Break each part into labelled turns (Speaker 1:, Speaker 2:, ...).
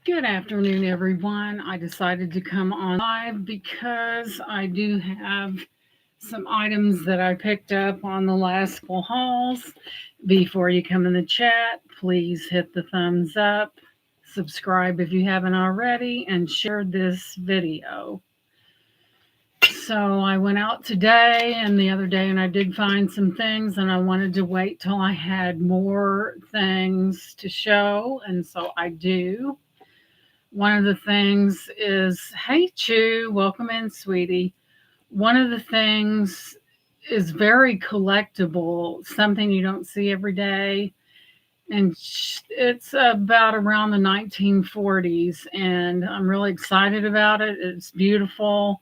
Speaker 1: Good afternoon, everyone. I decided to come on live because I do have some items that I picked up on the last couple hauls. Before you come in the chat, please hit the thumbs up, subscribe if you haven't already, and share this video. So I went out today and the other day, and I did find some things, and I wanted to wait till I had more things to show, and so I do. One of the things is, hey, Chew, welcome in, sweetie. One of the things is very collectible, something you don't see every day. And it's about around the 1940s, and I'm really excited about it. It's beautiful,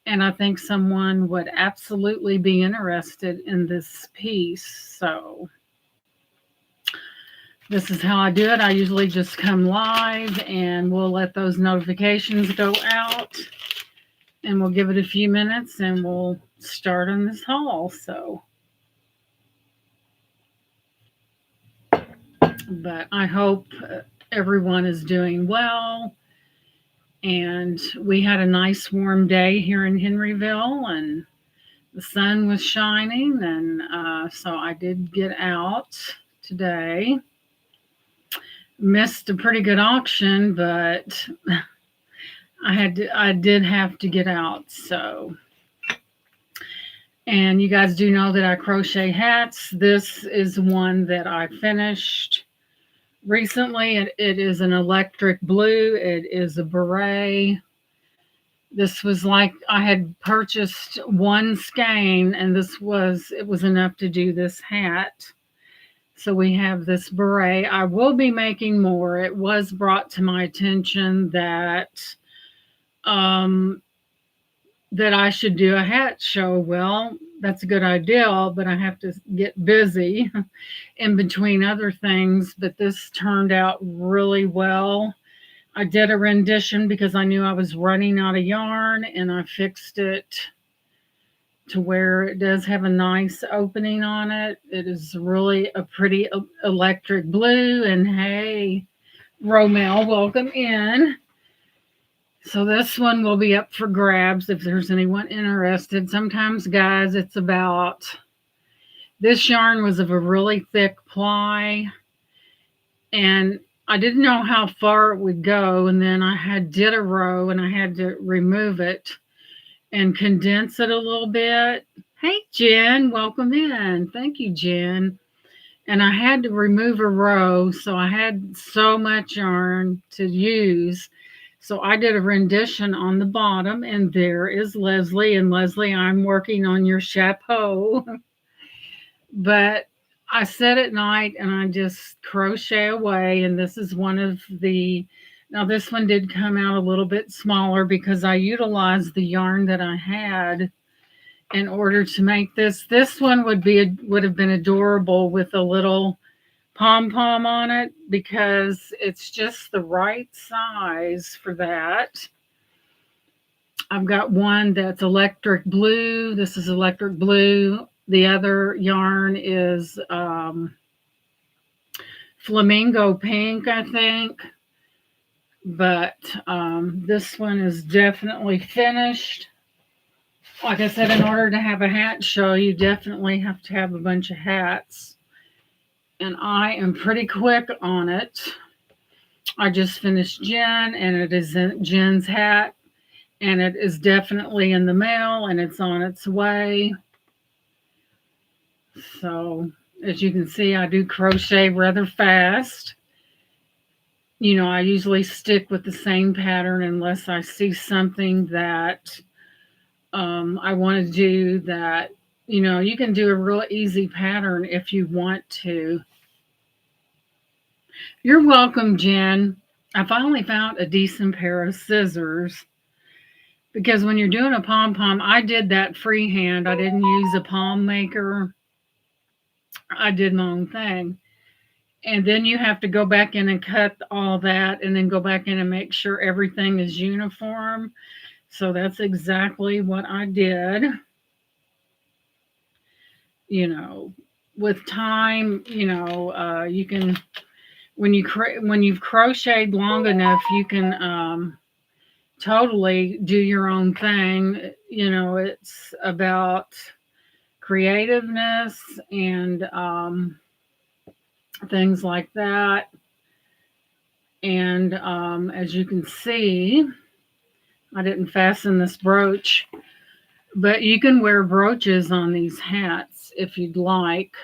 Speaker 1: and I think someone would absolutely be interested in this piece. So this is how I do it. I usually just come live and we'll let those notifications go out and we'll give it a few minutes and we'll start on this haul. But I hope everyone is doing well. And we had a nice warm day here in Henryville and the sun was shining. And so I did get out today. Missed a pretty good auction, but I did have to get out. So, and you guys do know that I crochet hats. This is one that I finished recently. It is an electric blue. It is a beret. This was like I had purchased one skein, and it was enough to do this hat. So we have this beret. I will be making more. It was brought to my attention that that I should do a hat show. Well, that's a good idea, but I have to get busy in between other things. But this turned out really well. I did a rendition because I knew I was running out of yarn, and I fixed it to where it does have a nice opening on it. It is really a pretty electric blue. And hey, Romel, welcome in. So this one will be up for grabs if there's anyone interested. Sometimes, guys, it's about, this yarn was of a really thick ply, and I didn't know how far it would go, and then I did a row, and I had to remove it and condense it a little bit. Hey, Jen, welcome in. Thank you, Jen. And I had to remove a row, so I had so much yarn to use. So I did a rendition on the bottom, and there is Leslie. And Leslie, I'm working on your chapeau. But I sit at night and I just crochet away. And this is one of the, now this one did come out a little bit smaller because I utilized the yarn that I had in order to make this. This one would have been adorable with a little pom-pom on it because it's just the right size for that. I've got one that's electric blue. This is electric blue. The other yarn is flamingo pink, I think. But this one is definitely finished. Like I said, in order to have a hat show, you definitely have to have a bunch of hats. And I am pretty quick on it. I just finished Jen, and it is Jen's hat, and it is definitely in the mail, and it's on its way. So, as you can see, I do crochet rather fast. You know, I usually stick with the same pattern unless I see something that I want to do that, you know, you can do a real easy pattern if you want to. You're welcome, Jen. I finally found a decent pair of scissors because when you're doing a pom-pom, I did that freehand. I didn't use a palm maker. I did my own thing. And then you have to go back in and cut all that and then go back in and make sure everything is uniform. So that's exactly what I did. You know, with time, you know, you can when you've crocheted long enough, you can totally do your own thing. You know, it's about creativeness and things like that. And as you can see, I didn't fasten this brooch, but you can wear brooches on these hats if you'd like.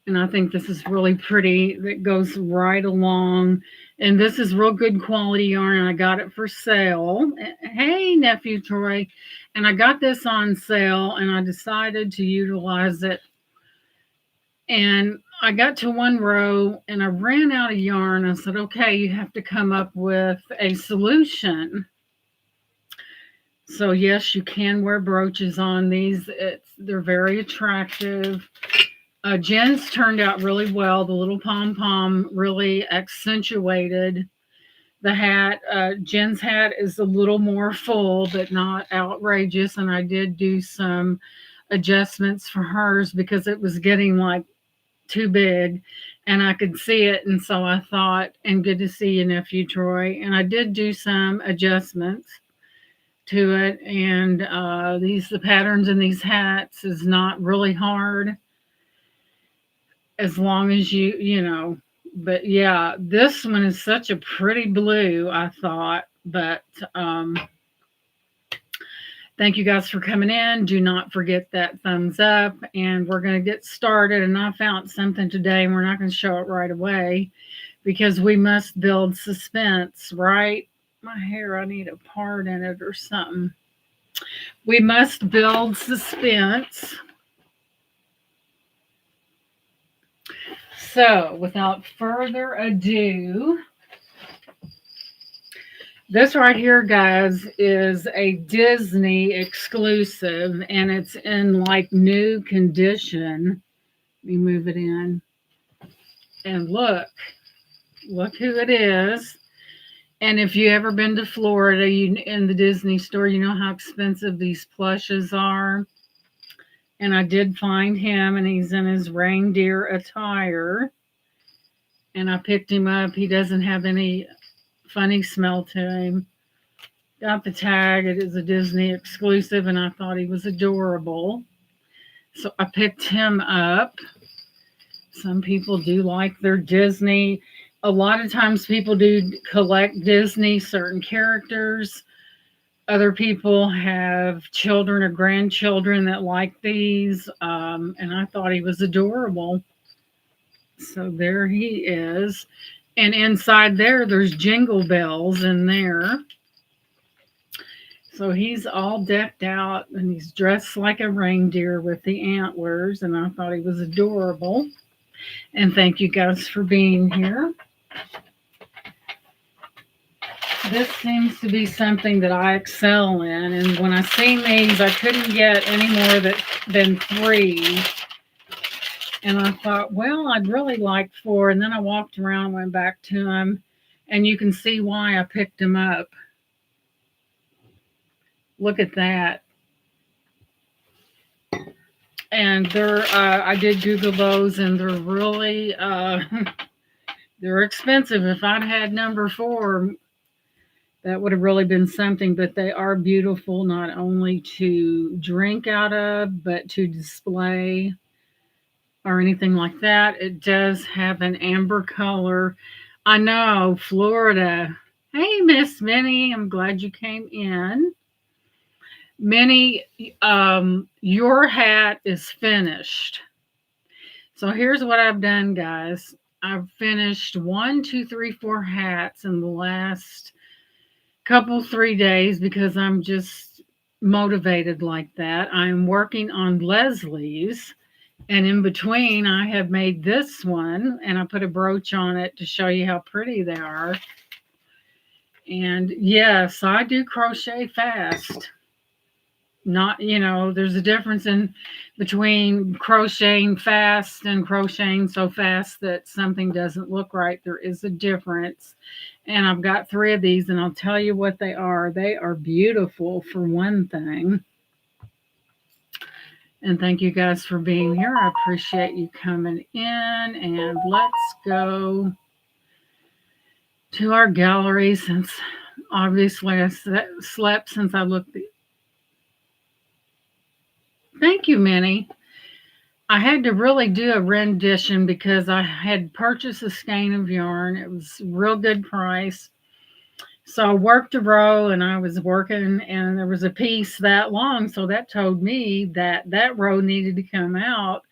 Speaker 1: And I think this is really pretty. That goes right along. And this is real good quality yarn. And I got it for sale. Hey, nephew Troy. And I got this on sale and I decided to utilize it. And I got to one row and I ran out of yarn. I said, okay, you have to come up with a solution. So yes, you can wear brooches on these. They're very attractive. Jen's turned out really well. The little pom-pom really accentuated the hat. Jen's hat is a little more full, but not outrageous. And I did do some adjustments for hers because it was getting like too big and I could see it. And so I thought, and good to see you, nephew Troy. And I did do some adjustments to it. And the patterns in these hats is not really hard as long as you know. But yeah, this one is such a pretty blue, I thought. But thank you guys for coming in. Do not forget that thumbs up. And we're going to get started. And I found something today, and we're not going to show it right away because we must build suspense, right? My hair, I need a part in it or something. We must build suspense. So, without further ado, this right here, guys, is a Disney exclusive, and it's in like new condition. Let me move it in. And look who it is. And if you ever been to Florida, in the Disney store, you know how expensive these plushes are. And I did find him, and he's in his reindeer attire. And I picked him up. He doesn't have any funny smell to him. Got the tag. It is a Disney exclusive, and I thought he was adorable. So I picked him up. Some people do like their Disney. A lot of times people do collect Disney, certain characters. Other people have children or grandchildren that like these, and I thought he was adorable. So there he is. And inside there's jingle bells in there. So he's all decked out, and he's dressed like a reindeer with the antlers, and I thought he was adorable. And thank you guys for being here. This seems to be something that I excel in. And when I seen these, I couldn't get any more than 3. And I thought, well, I'd really like 4. And then I walked around and went back to them. And you can see why I picked them up. Look at that. And I did Google those, and they're really, they're expensive. If I'd had number 4, that would have really been something, but they are beautiful, not only to drink out of, but to display or anything like that. It does have an amber color. I know, Florida. Hey, Miss Minnie, I'm glad you came in. Minnie, your hat is finished. So here's what I've done, guys. I've finished 1, 2, 3, 4 hats in the last 3 days because I'm just motivated like that. I'm working on Leslie's, and in between I have made this one, and I put a brooch on it to show you how pretty they are. And yes, I do crochet fast. Not, there's a difference in between crocheting fast and crocheting so fast that something doesn't look right. There is a difference. And I've got 3 of these, and I'll tell you what they are. They are beautiful, for one thing. And thank you guys for being here. I appreciate you coming in. And let's go to our gallery since obviously I slept since I looked. Thank you, Minnie. I had to really do a rendition because I had purchased a skein of yarn. It was a real good price. So I worked a row and I was working, and there was a piece that long. So that told me that that row needed to come out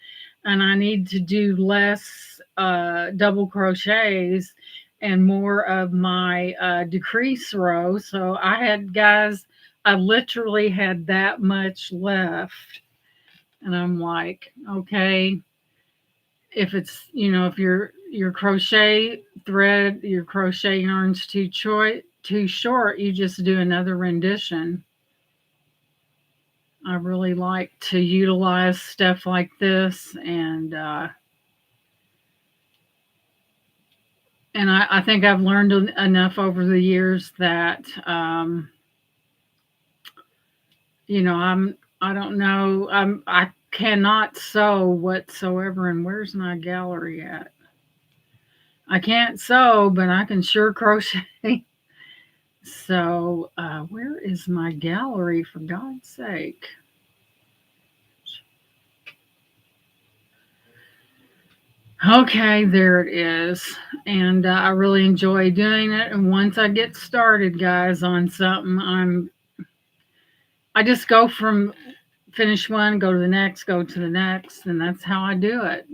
Speaker 1: and I need to do less double crochets and more of my decrease row. So I had, guys, I literally had that much left. And I'm like, okay, if it's, if your crochet thread, your crochet yarn's too short, you just do another rendition. I really like to utilize stuff like this, and I think I've learned enough over the years that I don't know, I cannot sew whatsoever. And where's my gallery at? I can't sew, but I can sure crochet. So, where is my gallery, for God's sake? Okay, there it is. And I really enjoy doing it. And once I get started, guys, on something, I just go from finish one, go to the next, go to the next, and that's how I do it.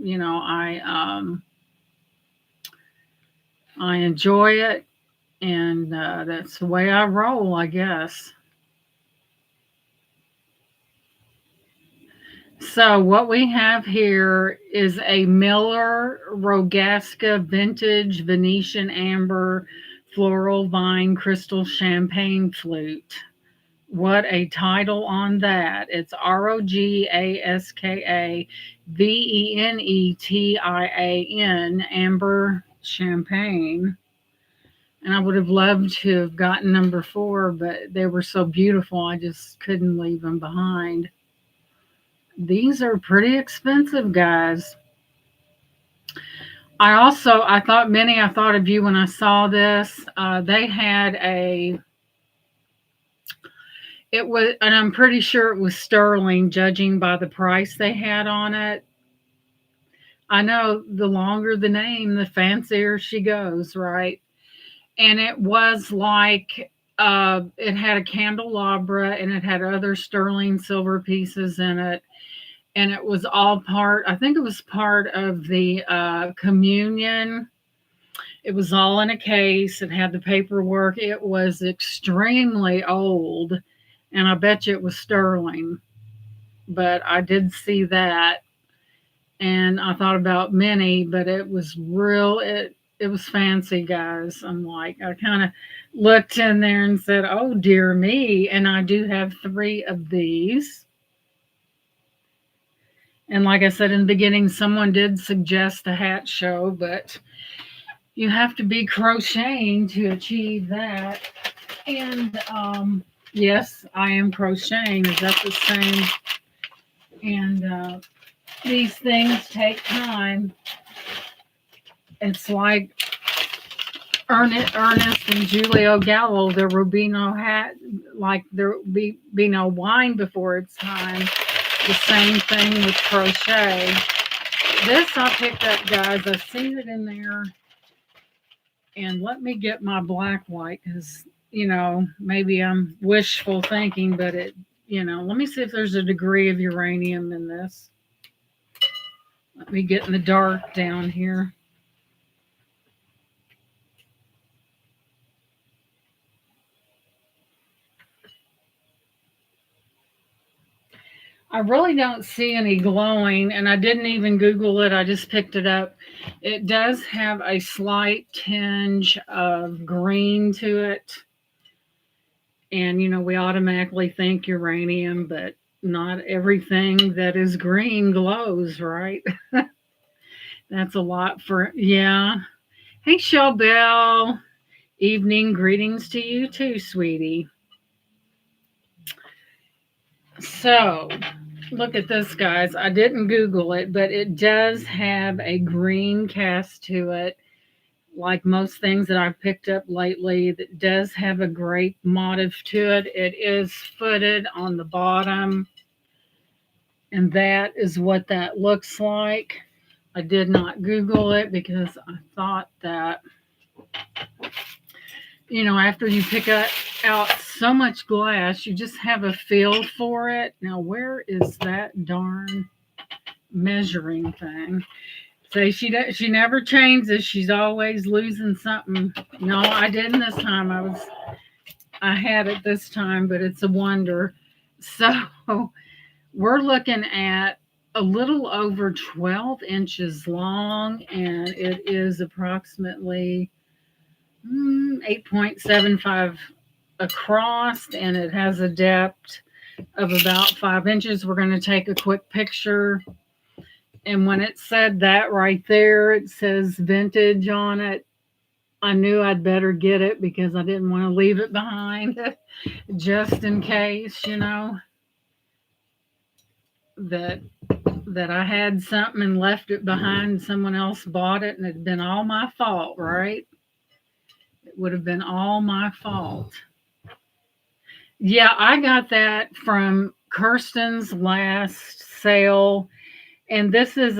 Speaker 1: I enjoy it, and that's the way I roll, I guess. So what we have here is a Miller Rogaska Vintage Venetian Amber Floral Vine Crystal Champagne Flute. What a title on that. It's Rogaska Venetiin Amber Champagne. And I would have loved to have gotten number 4, but they were so beautiful, I just couldn't leave them behind. These are pretty expensive, guys. I thought, Minnie, I thought of you when I saw this. They had it was, and I'm pretty sure it was sterling, judging by the price they had on it. I know the longer the name, the fancier she goes, right? And it was like, it had a candelabra and it had other sterling silver pieces in it. And it was all part, I think it was part of the communion. It was all in a case. It had the paperwork. It was extremely old, and I bet you it was sterling. But I did see that, and I thought about Minnie, but it was real. It was fancy, guys. I'm like, I kind of looked in there and said, "Oh dear me!" And I do have 3 of these. And like I said in the beginning, someone did suggest a hat show, but you have to be crocheting to achieve that. And yes, I am crocheting. Is that the same? And these things take time. It's like Ernest and Julio Gallo. There will be no hat, like there will be no wine before it's time. The same thing with crochet. This I picked up, guys. I've seen it in there. And let me get my black white, because, maybe I'm wishful thinking, but let me see if there's a degree of uranium in this. Let me get in the dark down here. I really don't see any glowing, and I didn't even Google it. I just picked it up. It does have a slight tinge of green to it. And, we automatically think uranium, but not everything that is green glows, right? That's a lot for, yeah. Hey, Showbell. Evening greetings to you too, sweetie. So, Look at this, guys. I didn't Google it, but it does have a green cast to it. Like most things that I've picked up lately, that does have a grape motif to it. It is footed on the bottom, and that is what that looks like. I did not Google it because I thought that, after you pick out so much glass, you just have a feel for it. Now, where is that darn measuring thing? Say she never changes. She's always losing something. No, I didn't this time. I had it this time, but it's a wonder. So we're looking at a little over 12 inches long, and it is approximately 8.75 across, and it has a depth of about 5 inches. We're going to take a quick picture. And when it said that right there, it says vintage on it. I knew I'd better get it because I didn't want to leave it behind just in case, that I had something and left it behind and someone else bought it and it'd been all my fault, right? It would have been all my fault. Yeah, I got that from Kirsten's last sale. And this is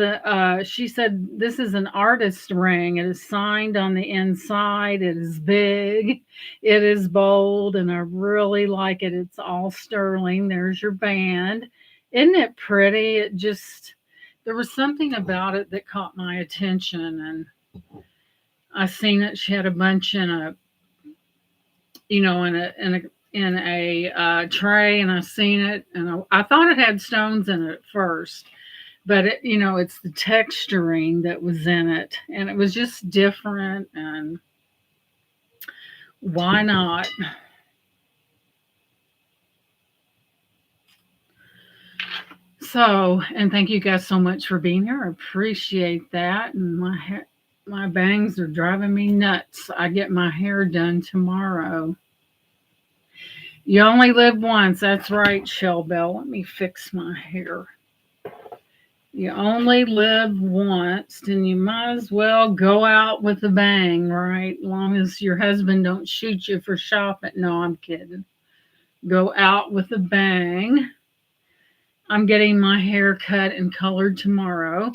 Speaker 1: she said this is an artist ring. It is signed on the inside. It is big. It is bold, and I really like it. It's all sterling. There's your band. Isn't it pretty? There was something about it that caught my attention, and I seen it. She had a bunch in a, in a tray, and I seen it, and I thought it had stones in it at first, but it's the texturing that was in it, and it was just different, and why not? So, and thank you guys so much for being here. I appreciate that. And my bangs are driving me nuts. I get my hair done tomorrow. You only live once. That's right, Shell Bell. Let me fix my hair. You only live once, and you might as well go out with a bang, right? As long as your husband don't shoot you for shopping. No, I'm kidding. Go out with a bang. I'm getting my hair cut and colored tomorrow.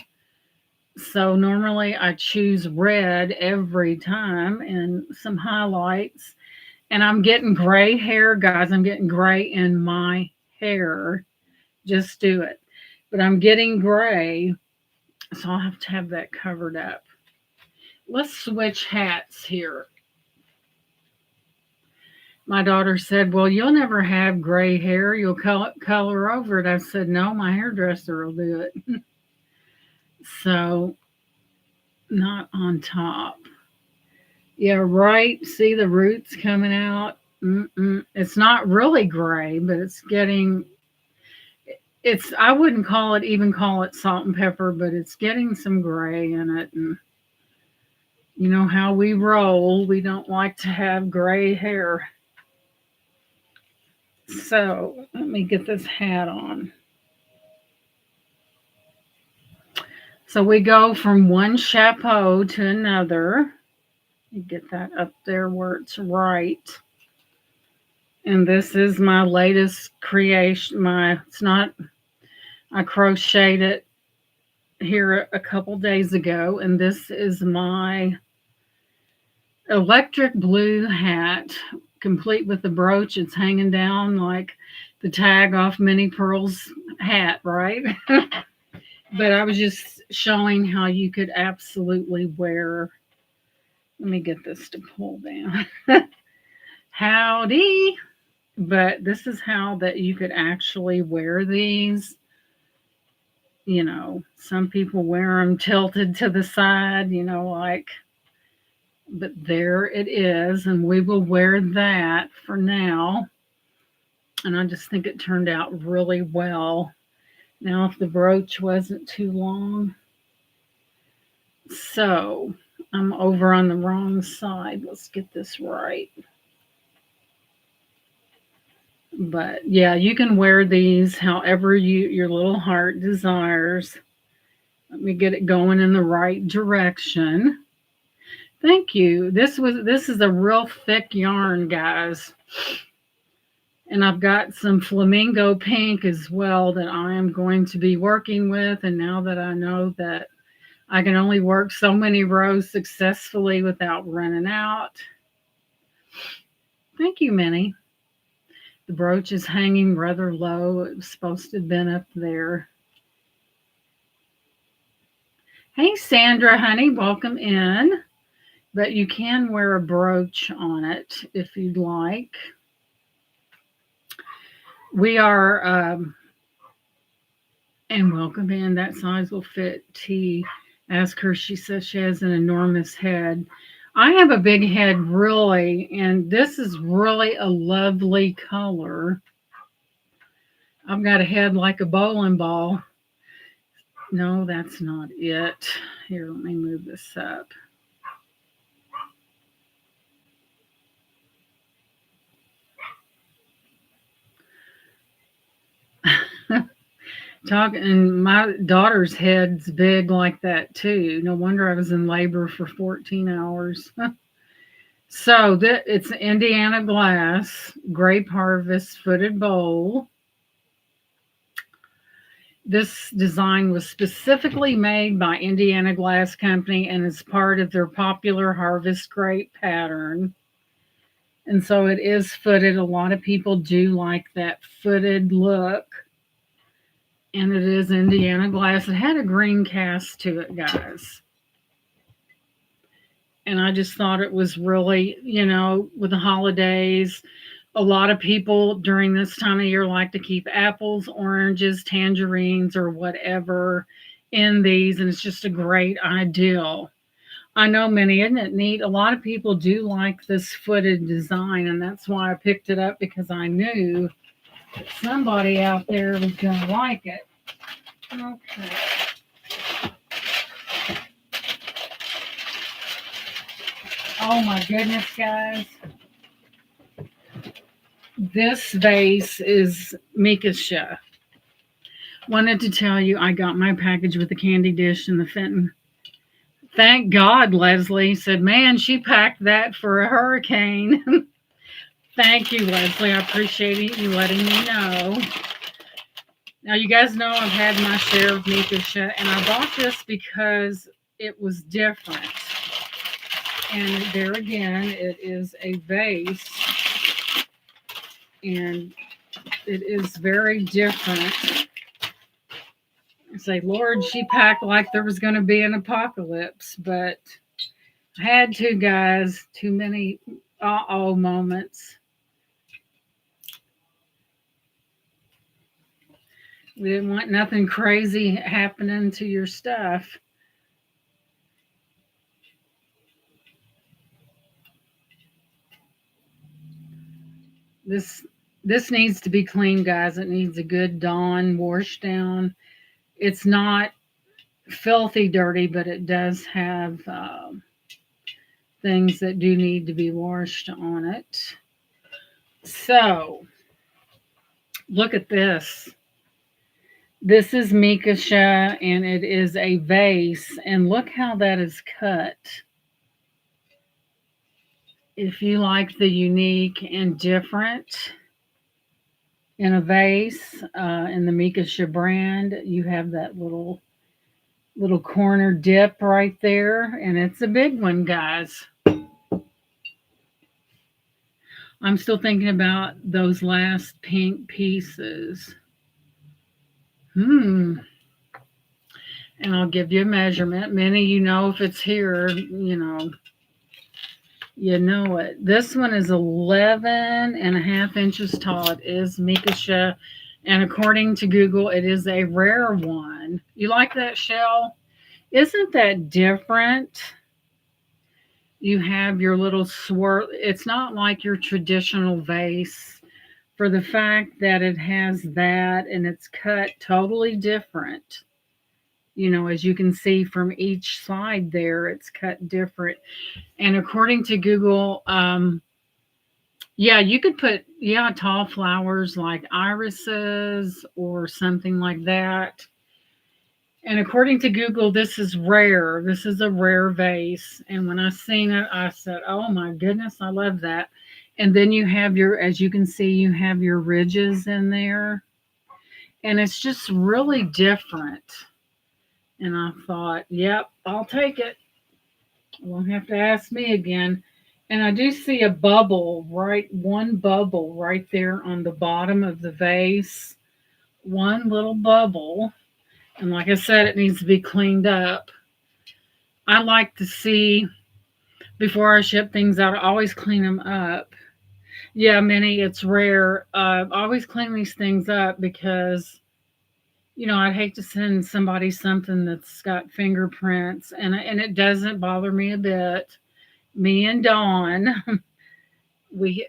Speaker 1: So normally I choose red every time and some highlights. And I'm getting gray hair, guys. I'm getting gray in my hair. Just do it. But I'm getting gray, so I'll have to have that covered up. Let's switch hats here. My daughter said, "Well, you'll never have gray hair. You'll color over it." I said, "No, my hairdresser will do it." So, not on top. Yeah, right. See the roots coming out? It's not really gray, but I wouldn't call it salt and pepper, but it's getting some gray in it. And you know how we roll. We don't like to have gray hair. So let me get this hat on. So we go from one chapeau to another. You get that up there where it's right. And this is my latest creation. I crocheted it here a couple days ago, and this is my electric blue hat, complete with the brooch. It's hanging down like the tag off Minnie Pearl's hat, right? But I was just showing how you could absolutely wear. Let me get this to pull down. Howdy. But this is how that you could actually wear these. Some people wear them tilted to the side, but there it is. And we will wear that for now. And I just think it turned out really well. Now, if the brooch wasn't too long. So I'm over on the wrong side. Let's get this right. But yeah, you can wear these however your little heart desires. Let me get it going in the right direction. Thank you. This is a real thick yarn, guys. And I've got some flamingo pink as well that I am going to be working with. And now that I know that I can only work so many rows successfully without running out. Thank you, Minnie. The brooch is hanging rather low. It was supposed to have been up there. Hey, Sandra, honey, welcome in. But you can wear a brooch on it if you'd like. We are, and welcome in. That size will fit T. Ask her. She says she has an enormous head. I have a big head, really, and this is really a lovely color. I've got a head like a bowling ball. No, that's not it. Here, let me move this up. And my daughter's head's big like that too. No wonder I was in labor for 14 hours. So it's Indiana glass, grape harvest footed bowl. This design was specifically made by Indiana Glass Company and is part of their popular harvest grape pattern. And so it is footed. A lot of people do like that footed look. And it is Indiana glass. It had a green cast to it, guys. And I just thought it was really, with the holidays, a lot of people during this time of year like to keep apples, oranges, tangerines, or whatever in these. And it's just a great ideal. I know, Minnie, isn't it neat? A lot of people do like this footed design. And that's why I picked it up, because I knew that somebody out there was going to like it. Okay. Oh my goodness, guys. This vase is Mikasha. Wanted to tell you I got my package with the candy dish and the Fenton. Thank God, Leslie said, man, she packed that for a hurricane. Thank you, Leslie. I appreciate you letting me know. Now, you guys know I've had my share of Mikasha, and I bought this because it was different. And there again, it is a vase, and it is very different. I say, Lord, she packed like there was going to be an apocalypse, but I had to, guys. Too many uh-oh moments. We didn't want nothing crazy happening to your stuff. This needs to be clean, guys. It needs a good Dawn wash down. It's not filthy dirty, but it does have things that do need to be washed on it. So, look at this. This is Mikasha, and it is a vase, and look how that is cut. If you like the unique and different in a vase, in the Mikasha brand, you have that little corner dip right there, and it's a big one, guys. I'm still thinking about those last pink pieces. And I'll give you a measurement. Minnie, if it's here, you know it. This one is 11.5 inches tall. It is Mikasha. And according to Google, it is a rare one. You like that shell? Isn't that different? You have your little swirl. It's not like your traditional vase, for the fact that it has that and it's cut totally different. As you can see from each side there, it's cut different. And according to Google, Yeah, you could put, yeah, tall flowers like irises or something like that. And according to Google, this is rare. This is a rare vase. And when I seen it, I said, "Oh my goodness, I love that." And then you have your, as you can see, you have your ridges in there, and it's just really different. And I thought, "Yep, I'll take it. You won't have to ask me again." And I do see a bubble, right? One bubble right there on the bottom of the vase. One little bubble. And like I said, it needs to be cleaned up. I like to see before I ship things out, I always clean them up. Yeah, Minnie, it's rare. I always clean these things up because, I'd hate to send somebody something that's got fingerprints, and it doesn't bother me a bit. Me and Dawn,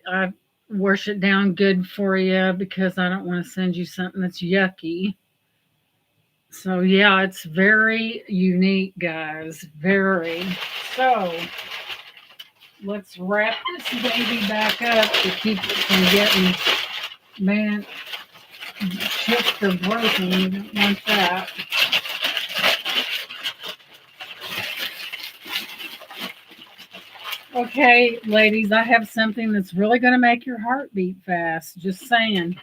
Speaker 1: I wash it down good for you because I don't want to send you something that's yucky. So yeah, it's very unique, guys. Very. So let's wrap this baby back up to keep it from getting, man, chipped or broken. You don't want that. Okay, ladies, I have something that's really going to make your heart beat fast. Just saying.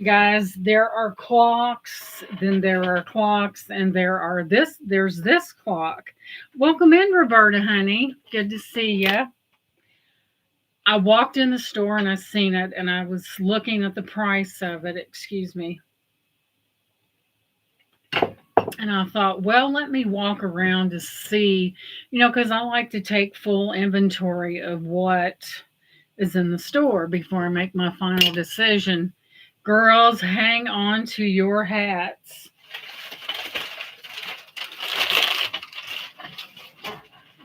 Speaker 1: Guys, there are clocks, then there are clocks, and there's this clock. Welcome in, Roberta, honey. Good to see you. I walked in the store and I seen it, and I was looking at the price of it. Excuse me. And I thought, well, let me walk around to see, because I like to take full inventory of what is in the store before I make my final decision. Girls, hang on to your hats.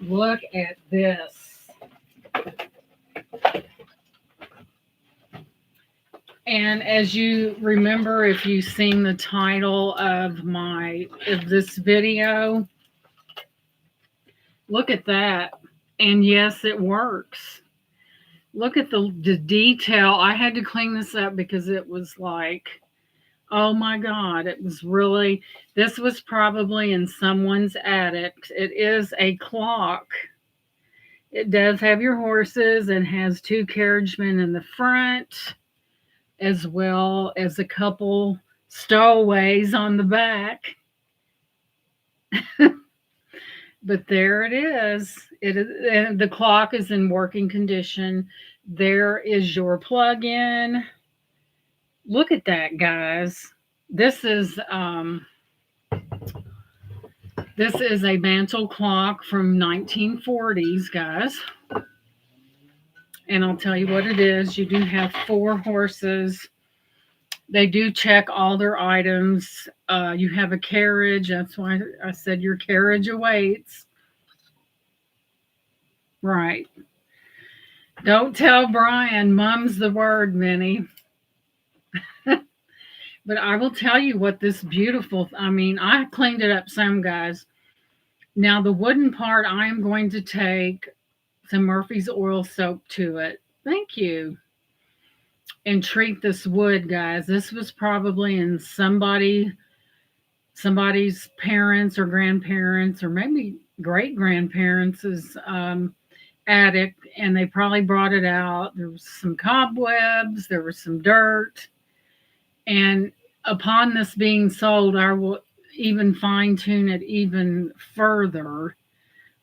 Speaker 1: Look at this. And as you remember, if you've seen the title of this video, look at that. And yes, it works. Look at the detail. I had to clean this up because it was like, oh my God, this was probably in someone's attic. It is a clock. It does have your horses and has two carriagemen in the front, as well as a couple stowaways on the back. But there it is. And the clock is in working condition. There is your plug-in. Look at that, guys. This is a mantle clock from 1940s, guys. And I'll tell you what it is. You do have 4 horses. They do check all their items. You have a carriage. That's why I said your carriage awaits. Right. Don't tell Brian. Mum's the word, Minnie. But I will tell you what this beautiful, I cleaned it up some, guys. Now, the wooden part, I am going to take some Murphy's oil soap to it. Thank you. And treat this wood, guys. This was probably in somebody's parents or grandparents or maybe great grandparents' attic, and they probably brought it out. There was some cobwebs, there was some dirt, and upon this being sold, I will even fine tune it even further.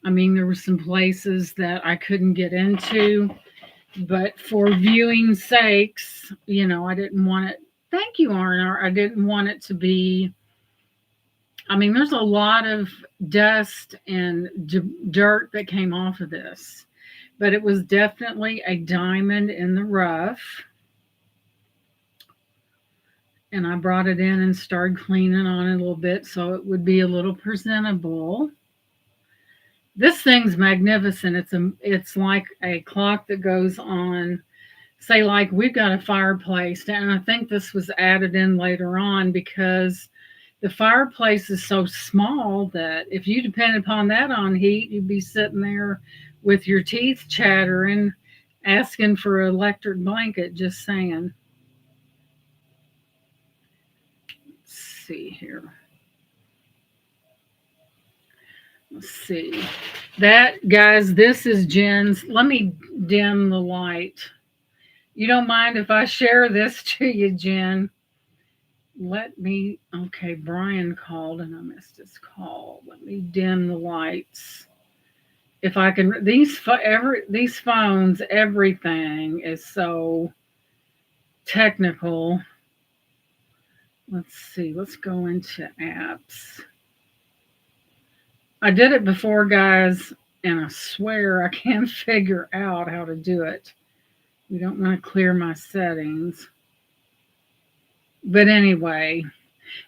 Speaker 1: There were some places that I couldn't get into, but for viewing sakes, I didn't want it. Thank you, Arnar. I didn't want it to be. There's a lot of dust and dirt that came off of this, but it was definitely a diamond in the rough. And I brought it in and started cleaning on it a little bit so it would be a little presentable. This thing's magnificent. It's like a clock that goes on, say, like we've got a fireplace, and I think this was added in later on because The fireplace is so small that if you depend upon that on heat, you'd be sitting there with your teeth chattering, asking for an electric blanket, just saying. Let's see here. Let's see. That, guys, this is Jen's. Let me dim the light. You don't mind if I share this to you, Jen? Let me. Okay, Brian called and I missed his call. Let me dim the lights. If I can, these phones, everything is so technical. Let's see. Let's go into apps. I did it before, guys, and I swear I can't figure out how to do it. We don't want to clear my settings. But anyway,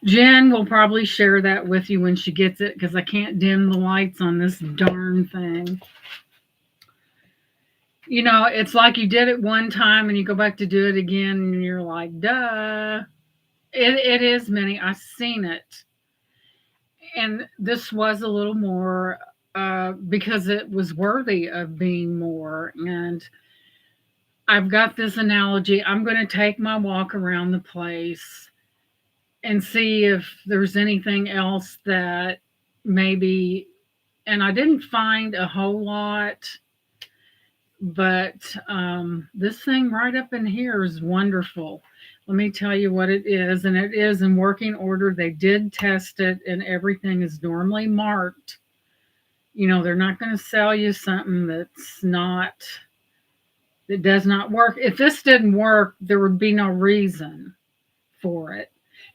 Speaker 1: Jen will probably share that with you when she gets it because I can't dim the lights on this darn thing. You know, it's like you did it one time and you go back to do it again and you're like, duh. It is many. I've seen it. And this was a little more because it was worthy of being more. And I've got this analogy. I'm going to take my walk around the place and see if there's anything else that maybe, and I didn't find a whole lot, but this thing right up in here is wonderful. Let me tell you what it is, and it is in working order. They did test it, and everything is normally marked. You know, they're not going to sell you something that does not work. If this didn't work, there would be no reason for it.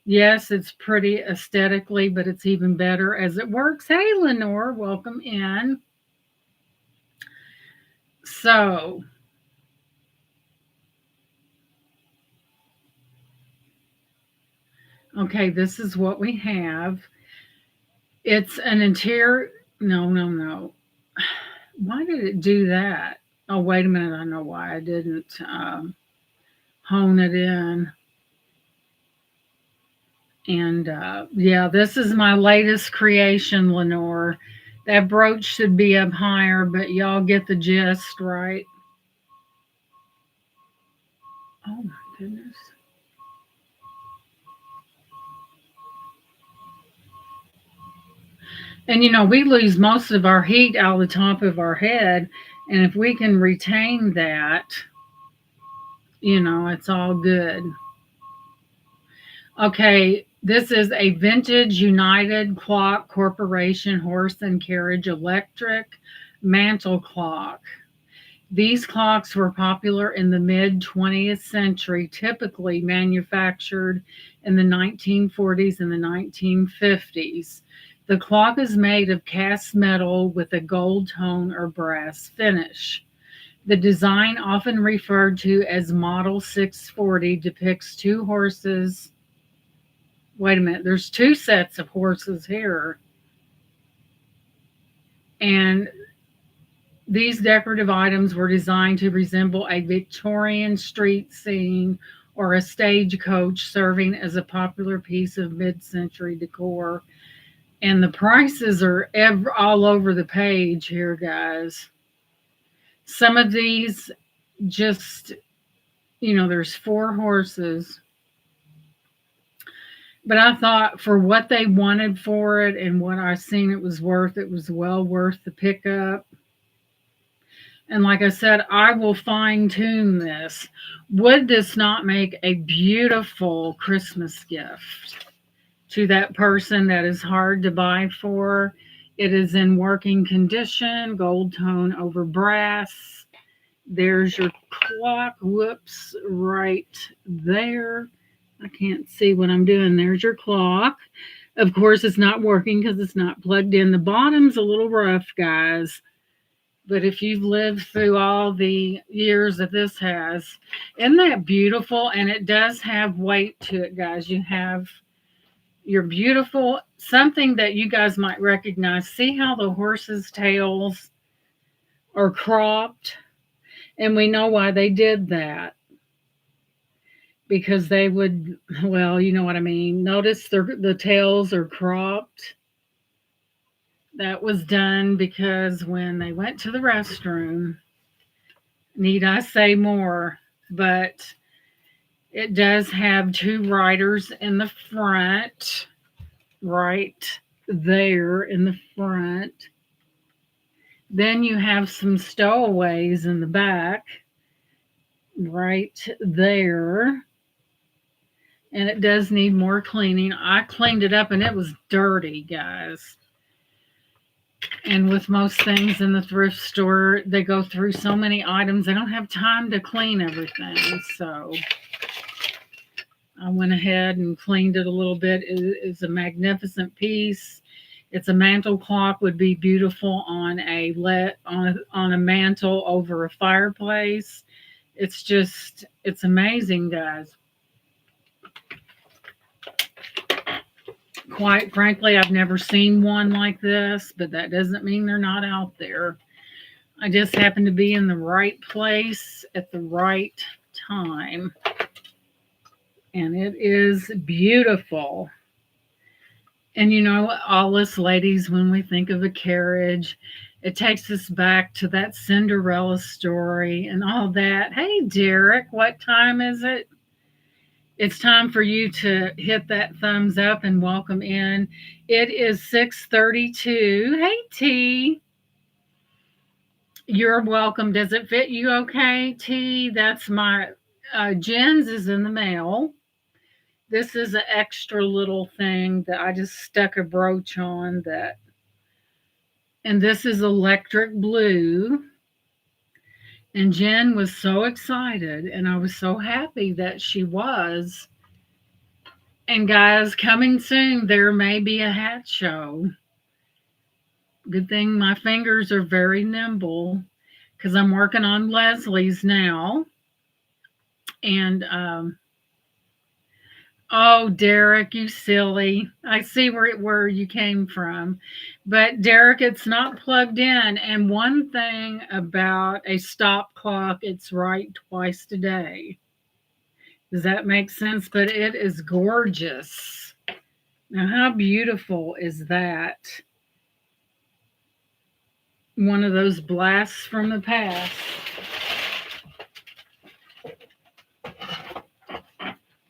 Speaker 1: Yes, it's pretty aesthetically, but it's even better as it works. Hey, Lenore, welcome in. So, okay, this is what we have. It's an interior. No. Why did it do that? Oh, wait a minute. I know why I didn't hone it in. And yeah, this is my latest creation, Lenore. That brooch should be up higher, but y'all get the gist, right? Oh my goodness. And you know, we lose most of our heat out of the top of our head. And if we can retain that, you know, it's all good. Okay, this is a vintage United Clock Corporation horse and carriage electric mantle clock. These clocks were popular in the mid 20th century, typically manufactured in the 1940s and the 1950s. The clock is made of cast metal with a gold tone or brass finish. The design, often referred to as Model 640, depicts two horses. Wait a minute, there's two sets of horses here. And these decorative items were designed to resemble a Victorian street scene or a stagecoach serving as a popular piece of mid-century decor. And the prices are all over the page here, guys. Some of these just, you know, there's 4 horses. But I thought for what they wanted for it and what I seen it was well worth the pickup. And like I said, I will fine tune this. Would this not make a beautiful Christmas gift to that person that is hard to buy for? It is in working condition, gold tone over brass. There's your clock. Whoops, right there. I can't see what I'm doing. There's your clock. Of course, it's not working because it's not plugged in. The bottom's a little rough, guys. But if you've lived through all the years that this has, isn't that beautiful? And it does have weight to it, guys. You have your beautiful, something that you guys might recognize. See how the horses' tails are cropped? And we know why they did that. because they would, well, you know what I mean. Notice the tails are cropped. That was done because when they went to the restroom, need I say more? But it does have two riders in the front, right there in the front. Then you have some stowaways in the back, right there. And it does need more cleaning. I cleaned it up and it was dirty, guys. And with most things in the thrift store, they go through so many items, they don't have time to clean everything. So I went ahead and cleaned it a little bit. It's a magnificent piece. It's a mantle clock, would be beautiful on on a mantle over a fireplace. It's amazing, guys. Quite frankly, I've never seen one like this, but that doesn't mean they're not out there. I just happen to be in the right place at the right time. And it is beautiful. And you know, all us ladies, when we think of a carriage, it takes us back to that Cinderella story and all that. Hey, Derek, what time is it? It's time for you to hit that thumbs up and welcome in. It is 6:32. Hey, T. You're welcome. Does it fit you okay, T? That's my Jen's is in the mail. This is an extra little thing that I just stuck a brooch on that. And this is electric blue. And Jen was so excited, and I was so happy that she was. And guys, coming soon, there may be a hat show. Good thing my fingers are very nimble because I'm working on Leslie's now. And oh, Derek, you silly. I see where you came from. But Derek, it's not plugged in. And one thing about a stop clock, it's right twice a day. Does that make sense? But it is gorgeous. Now, how beautiful is that? One of those blasts from the past.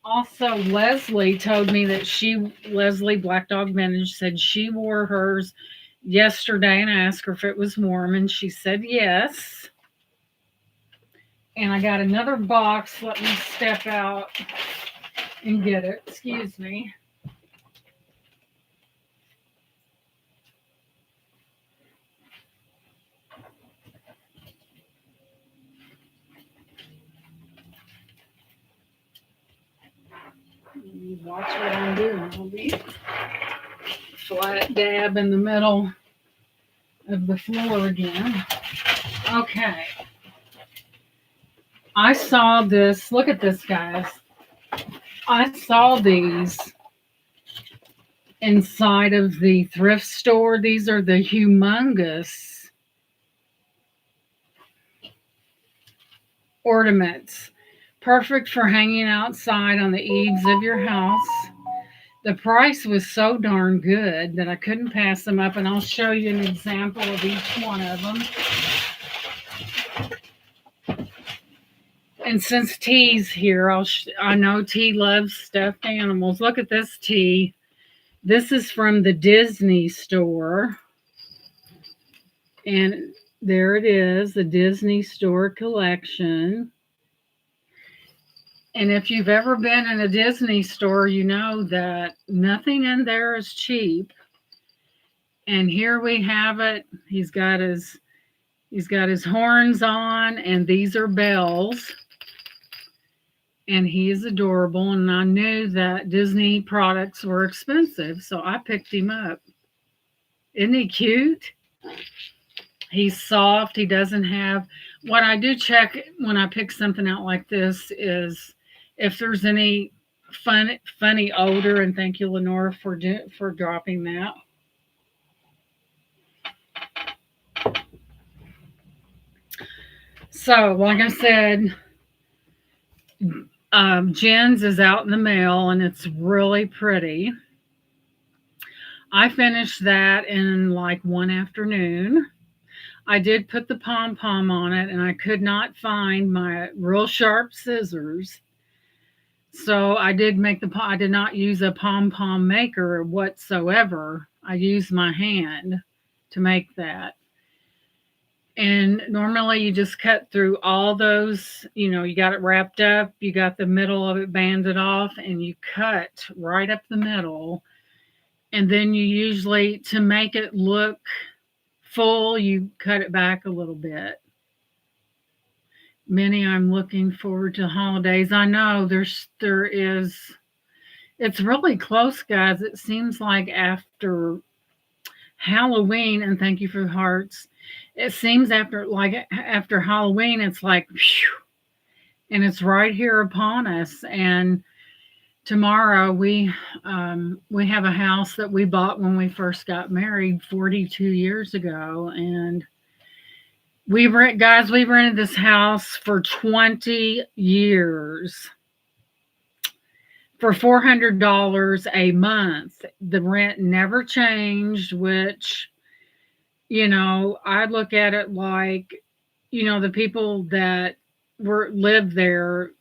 Speaker 1: Also, Leslie told me that Leslie Black Dog Vintage said she wore hers yesterday, and I asked her if it was warm, and she said yes. And I got another box. Let me step out and get it. Excuse me. Watch what I'm doing. I'll be flat dab in the middle of the floor again. Okay. I saw this. Look at this, guys. I saw these inside of the thrift store. These are the humongous ornaments. Perfect for hanging outside on the eaves of your house. The price was so darn good that I couldn't pass them up, and I'll show you an example of each one of them. And since T's here, I know T loves stuffed animals. Look at this T. This is from the Disney store. And there it is, the Disney store collection. And if you've ever been in a Disney store, you know that nothing in there is cheap. And here we have it. He's got his horns on, and these are bells. And he is adorable. And I knew that Disney products were expensive, so I picked him up. Isn't he cute? He's soft. He doesn't have. What I do check when I pick something out like this is if there's any funny odor. And thank you, Lenore, for dropping that. So, like I said, Jen's is out in the mail and it's really pretty. I finished that in like one afternoon. I did put the pom pom on it and I could not find my real sharp scissors. So I did not use a pom pom maker whatsoever. I used my hand to make that. And normally you just cut through all those, you got it wrapped up, you got the middle of it banded off, and you cut right up the middle. And then you usually, to make it look full, you cut it back a little bit. Minnie, I'm looking forward to holidays. I know it's really close, guys. It seems like after Halloween, and thank you for the hearts. It seems after Halloween, it's like, phew, and it's right here upon us. And tomorrow we have a house that we bought when we first got married 42 years ago, and we rented this house for 20 years for $400 a month. The rent never changed, which, I look at it like, the people that lived there,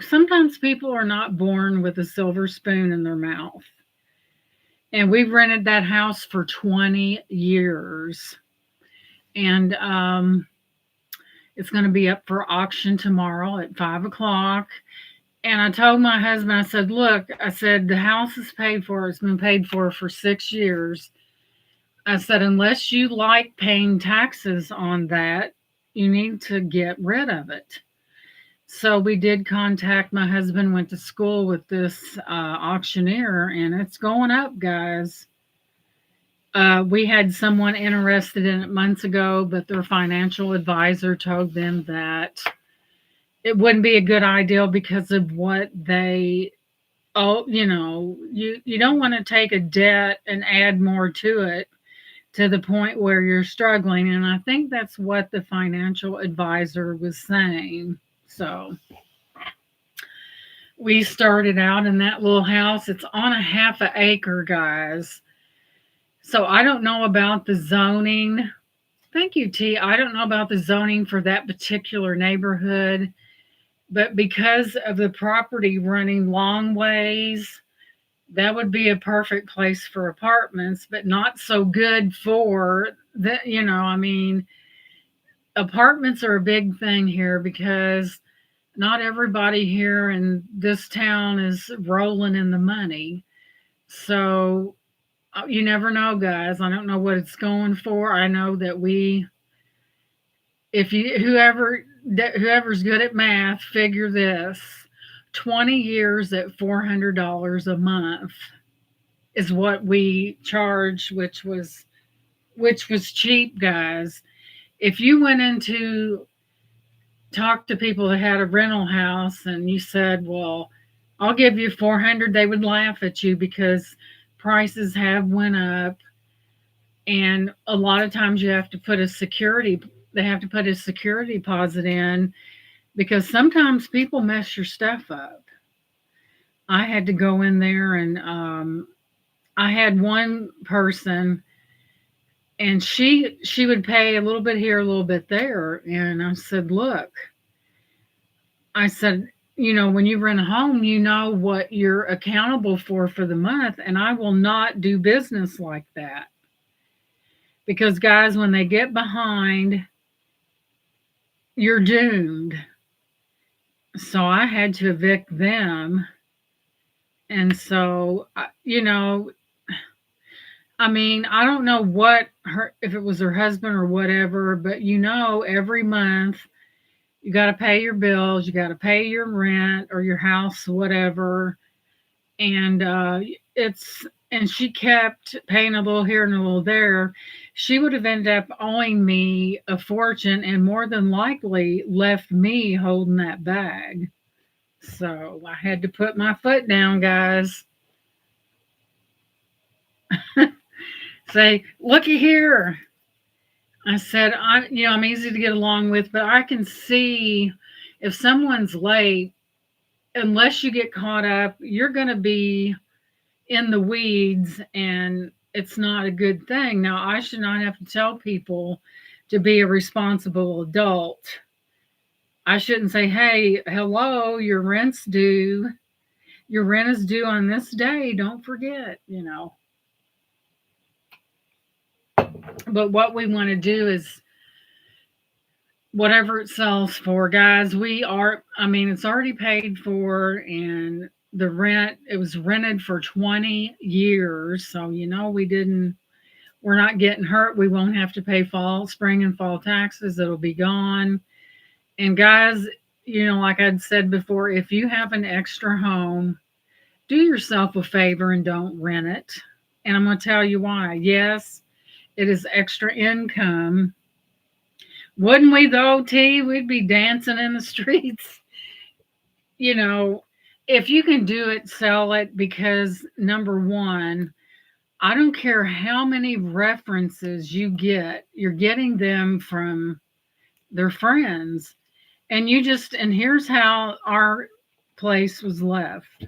Speaker 1: sometimes people are not born with a silver spoon in their mouth. And we've rented that house for 20 years. And it's going to be up for auction tomorrow at 5 o'clock. And I told my husband, I said, look, the house is paid for. It's been paid for 6 years. I said, unless you like paying taxes on that, you need to get rid of it. So we did contact, my husband went to school with this auctioneer, and it's going up, guys. We had someone interested in it months ago, but their financial advisor told them that it wouldn't be a good idea because of what you don't want to take a debt and add more to it to the point where you're struggling. And I think that's what the financial advisor was saying. So we started out in that little house. It's on a half an acre, guys. So I don't know about the zoning. Thank you, T. I don't know about the zoning for that particular neighborhood, but because of the property running long ways, that would be a perfect place for apartments, but not so good for that. Apartments are a big thing here because not everybody here in this town is rolling in the money. So you never know, guys. I don't know what it's going for. I know that whoever's good at math, figure this: 20 years at $400 a month is what we charge, which was cheap, guys. If you went into talk to people that had a rental house and you said, well, I'll give you 400, they would laugh at you because prices have went up. And a lot of times they have to put a security deposit in because sometimes people mess your stuff up. I had to go in there and I had one person, and she would pay a little bit here, a little bit there. And I said, look, when you rent a home, you know what you're accountable for the month. And I will not do business like that. Because, guys, when they get behind, you're doomed. So I had to evict them. And so, I don't know if it was her husband or whatever, but every month you got to pay your bills, you got to pay your rent or your house, whatever. And and she kept paying a little here and a little there. She would have ended up owing me a fortune and more than likely left me holding that bag. So I had to put my foot down, guys. Say, looky here. I said, I'm easy to get along with, but I can see if someone's late, unless you get caught up, you're going to be in the weeds, and it's not a good thing. Now, I should not have to tell people to be a responsible adult. I shouldn't say, hey, hello, your rent's due. Your rent is due on this day. Don't forget, you know. But what we want to do is whatever it sells for, guys. I mean, it's already paid for, and the rent, it was rented for 20 years. So, you know, we're not getting hurt. We won't have to pay spring and fall taxes. It'll be gone. And guys, you know, like I'd said before, if you have an extra home, do yourself a favor and don't rent it. And I'm going to tell you why. Yes, it is extra income. Wouldn't we though, T? We'd be dancing in the streets. You know, if you can do it, sell it, because number one, I don't care how many references you get, you're getting them from their friends. And here's how our place was left.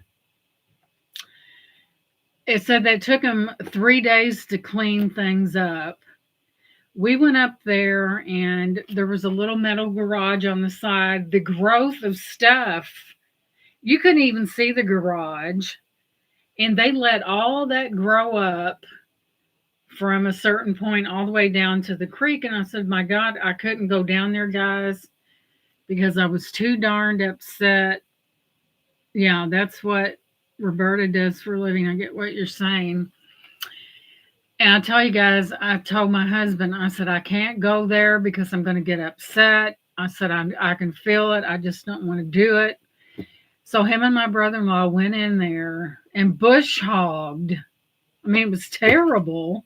Speaker 1: It said that it took them 3 days to clean things up. We went up there, and there was a little metal garage on the side. The growth of stuff, you couldn't even see the garage. And they let all that grow up from a certain point all the way down to the creek. And I said, my God, I couldn't go down there, guys, because I was too darned upset. Yeah, that's what Roberta does for a living. I get what you're saying. And I tell you guys, I told my husband, I said, I can't go there because I'm going to get upset. I said, I can feel it. I just don't want to do it. So him and my brother-in-law went in there and bush hogged. I mean, it was terrible.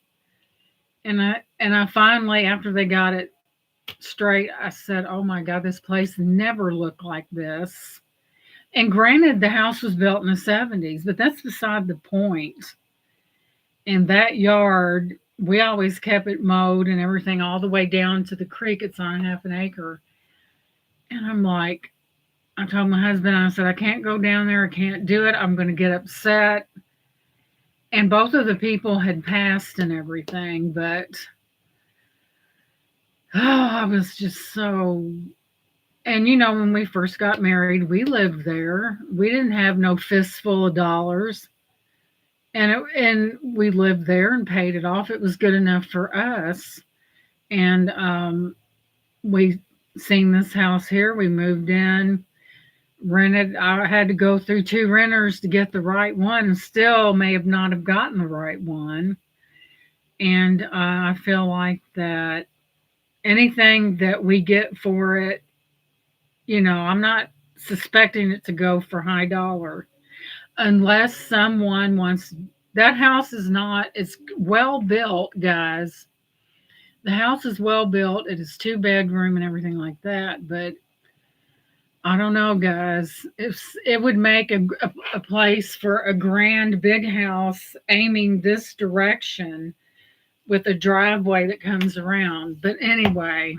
Speaker 1: And I finally, after they got it straight, I said, oh my God, this place never looked like this. And granted, the house was built in the 70s, but that's beside the point. And that yard, we always kept it mowed and everything all the way down to the creek. It's on half an acre. And I'm like, I told my husband, I said, I can't go down there. I can't do it. I'm going to get upset. And both of the people had passed and everything, but I was just so. And you know, when we first got married, we lived there. We didn't have no fistful of dollars. And we lived there and paid it off. It was good enough for us. And we seen this house here. We moved in, rented. I had to go through 2 renters to get the right one, and still may have not have gotten the right one. And I feel like that anything that we get for it, you know, I'm not suspecting it to go for high dollar. Unless someone wants, that house is not, it's well built, guys. The house is well built. It is 2-bedroom and everything like that. But I don't know, guys. It would make a place for a grand big house aiming this direction with a driveway that comes around. But anyway,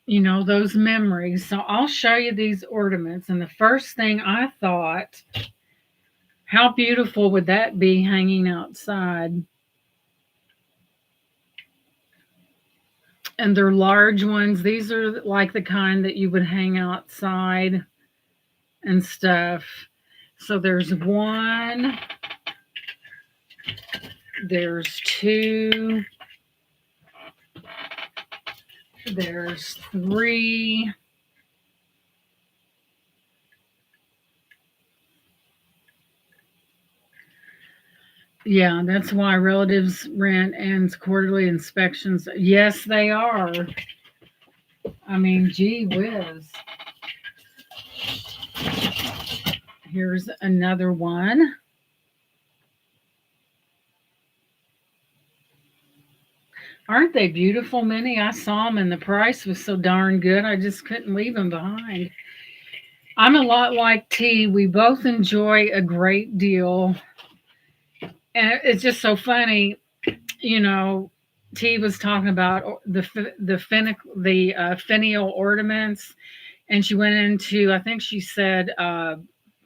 Speaker 1: you know, those memories. So I'll show you these ornaments. And the first thing I thought, how beautiful would that be hanging outside? And they're large ones. These are like the kind that you would hang outside and stuff. So there's 1, there's 2, there's 3. Yeah, that's why relatives rent and quarterly inspections. Yes, they are. I mean, gee whiz. Here's another one. Aren't they beautiful, Minnie? I saw them and the price was so darn good, I just couldn't leave them behind. I'm a lot like T. We both enjoy a great deal. And it's just so funny, you know, T was talking about the finial ornaments. And she went into, I think she said,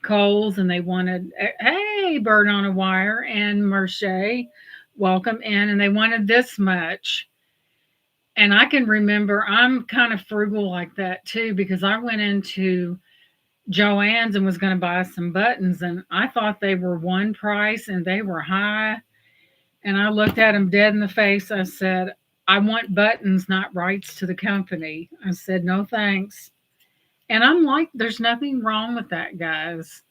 Speaker 1: Coles, and they wanted, hey, Bird on a Wire and Merche, welcome in, and they wanted this much. And I can remember, I'm kind of frugal like that too, because I went into Joann's and was going to buy some buttons, and I thought they were one price and they were high. And I looked at them dead in the face. I said, I want buttons, not rights to the company. I said, no thanks. And I'm like, there's nothing wrong with that, guys.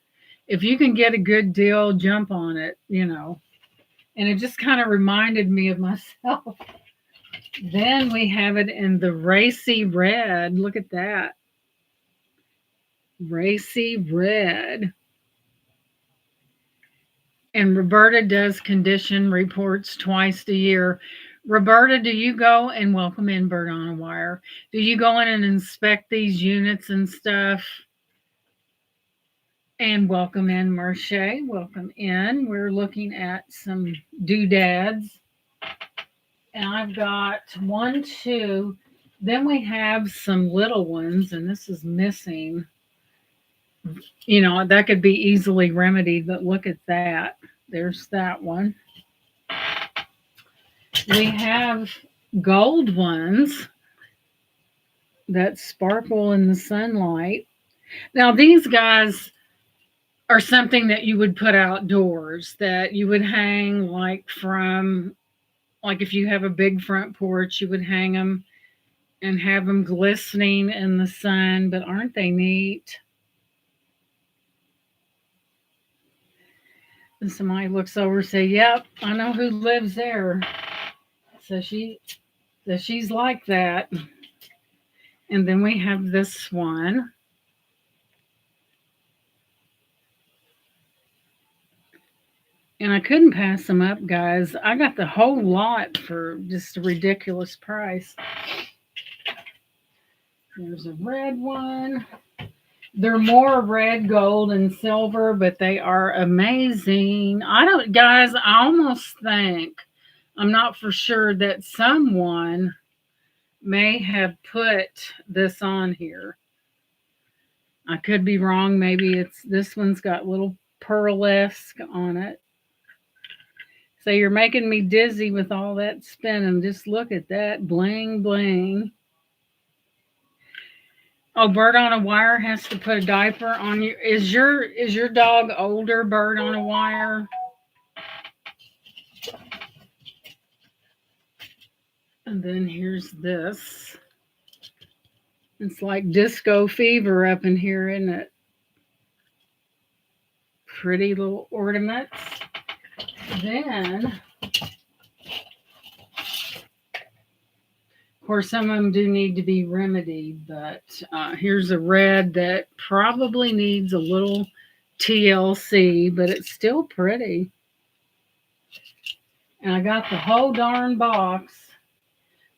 Speaker 1: If you can get a good deal, jump on it, you know. And it just kind of reminded me of myself. Then we have it in the racy red. Look at that. Racy red. And Roberta does condition reports twice a year. Roberta, do you go and welcome in Bird on a Wire? Do you go in and inspect these units and stuff? And welcome in Merche. Welcome in. We're looking at some doodads. And I've got one, two. Then we have some little ones, and this is missing. You know, that could be easily remedied, but look at that. There's that one. We have gold ones that sparkle in the sunlight. Now, these guys are something that you would put outdoors, that you would hang like from, like if you have a big front porch, you would hang them and have them glistening in the sun. But aren't they neat? And somebody looks over and say, yep, I know who lives there. So she's like that. And then we have this one. And I couldn't pass them up, guys. I got the whole lot for just a ridiculous price. There's a red one. They're more red, gold, and silver, but they are amazing. Guys, I almost think, I'm not for sure, that someone may have put this on here. I could be wrong. Maybe this one's got little pearlesque on it. So you're making me dizzy with all that spinning. Just look at that. Bling, bling. Oh, Bird on a Wire has to put a diaper on you. Is your dog older, Bird on a Wire? And then here's this. It's like disco fever up in here, isn't it? Pretty little ornaments. Then, of course, some of them do need to be remedied, but here's a red that probably needs a little TLC, but it's still pretty. And I got the whole darn box.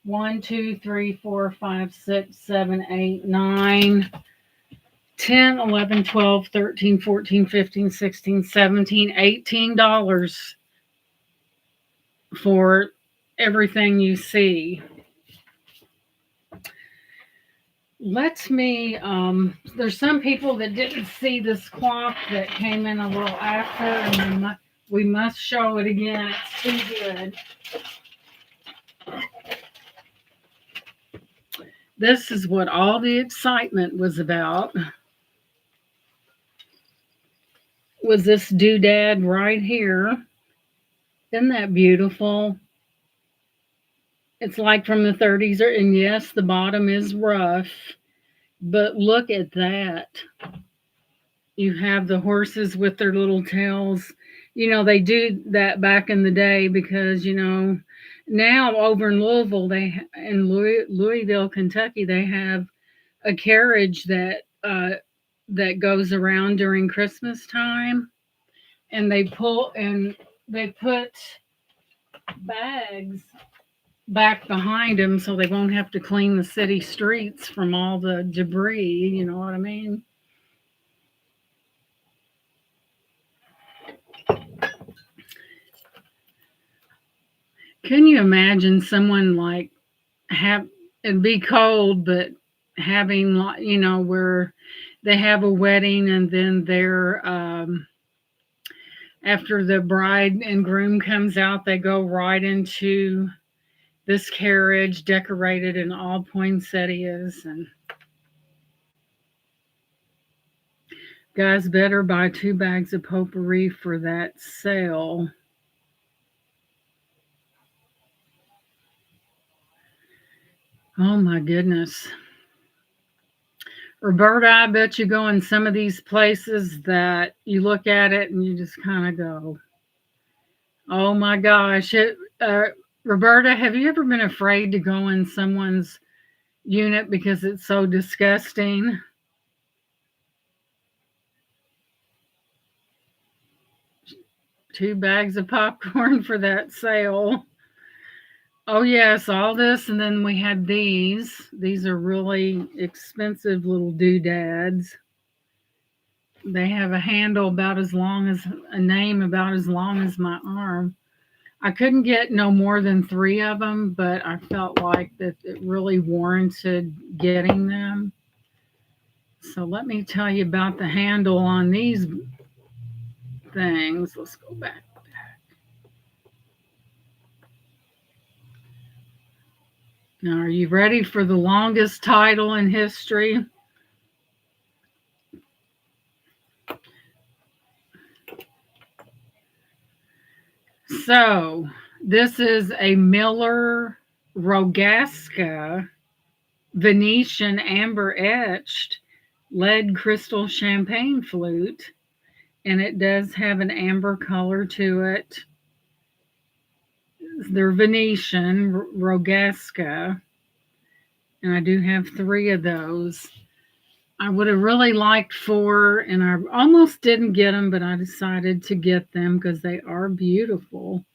Speaker 1: 1, 2, 3, 4, 5, 6, 7, 8, 9, 10, 11, 12, 13, 14, 15, 16, 17, $18 for everything you see. There's some people that didn't see this clock that came in a little after, and we must show it again. It's too good. This is what all the excitement was about. Was this doodad right here. Isn't that beautiful? It's like from the 30s, and yes, the bottom is rough, but look at that. You have the horses with their little tails. You know, they do that back in the day because, you know, now over in Louisville, Kentucky, they have a carriage that goes around during Christmas time, and they put bags back behind them so they won't have to clean the city streets from all the debris, you know what I mean? Can you imagine someone like it'd be cold, but having, where they have a wedding and then they're, after the bride and groom comes out, they go right into this carriage decorated in all poinsettias. And guys, better buy 2 bags of potpourri for that sale. Oh my goodness. Roberta, I bet you go in some of these places that you look at it and you just kind of go, oh my gosh. Roberta, have you ever been afraid to go in someone's unit because it's so disgusting? 2 bags of popcorn for that sale. Oh, yes, all this. And then we had these. These are really expensive little doodads. They have a handle about as long as a name, about as long as my arm. I couldn't get no more than 3 of them, but I felt like that it really warranted getting them. So let me tell you about the handle on these things. Let's go back. Now, are you ready for the longest title in history? So, this is a Miller Rogasca Venetian amber etched lead crystal champagne flute, and it does have an amber color to it. They're Venetian Rogasca, and I do have 3 of those. I would have really liked 4, and I almost didn't get them, but I decided to get them because they are beautiful.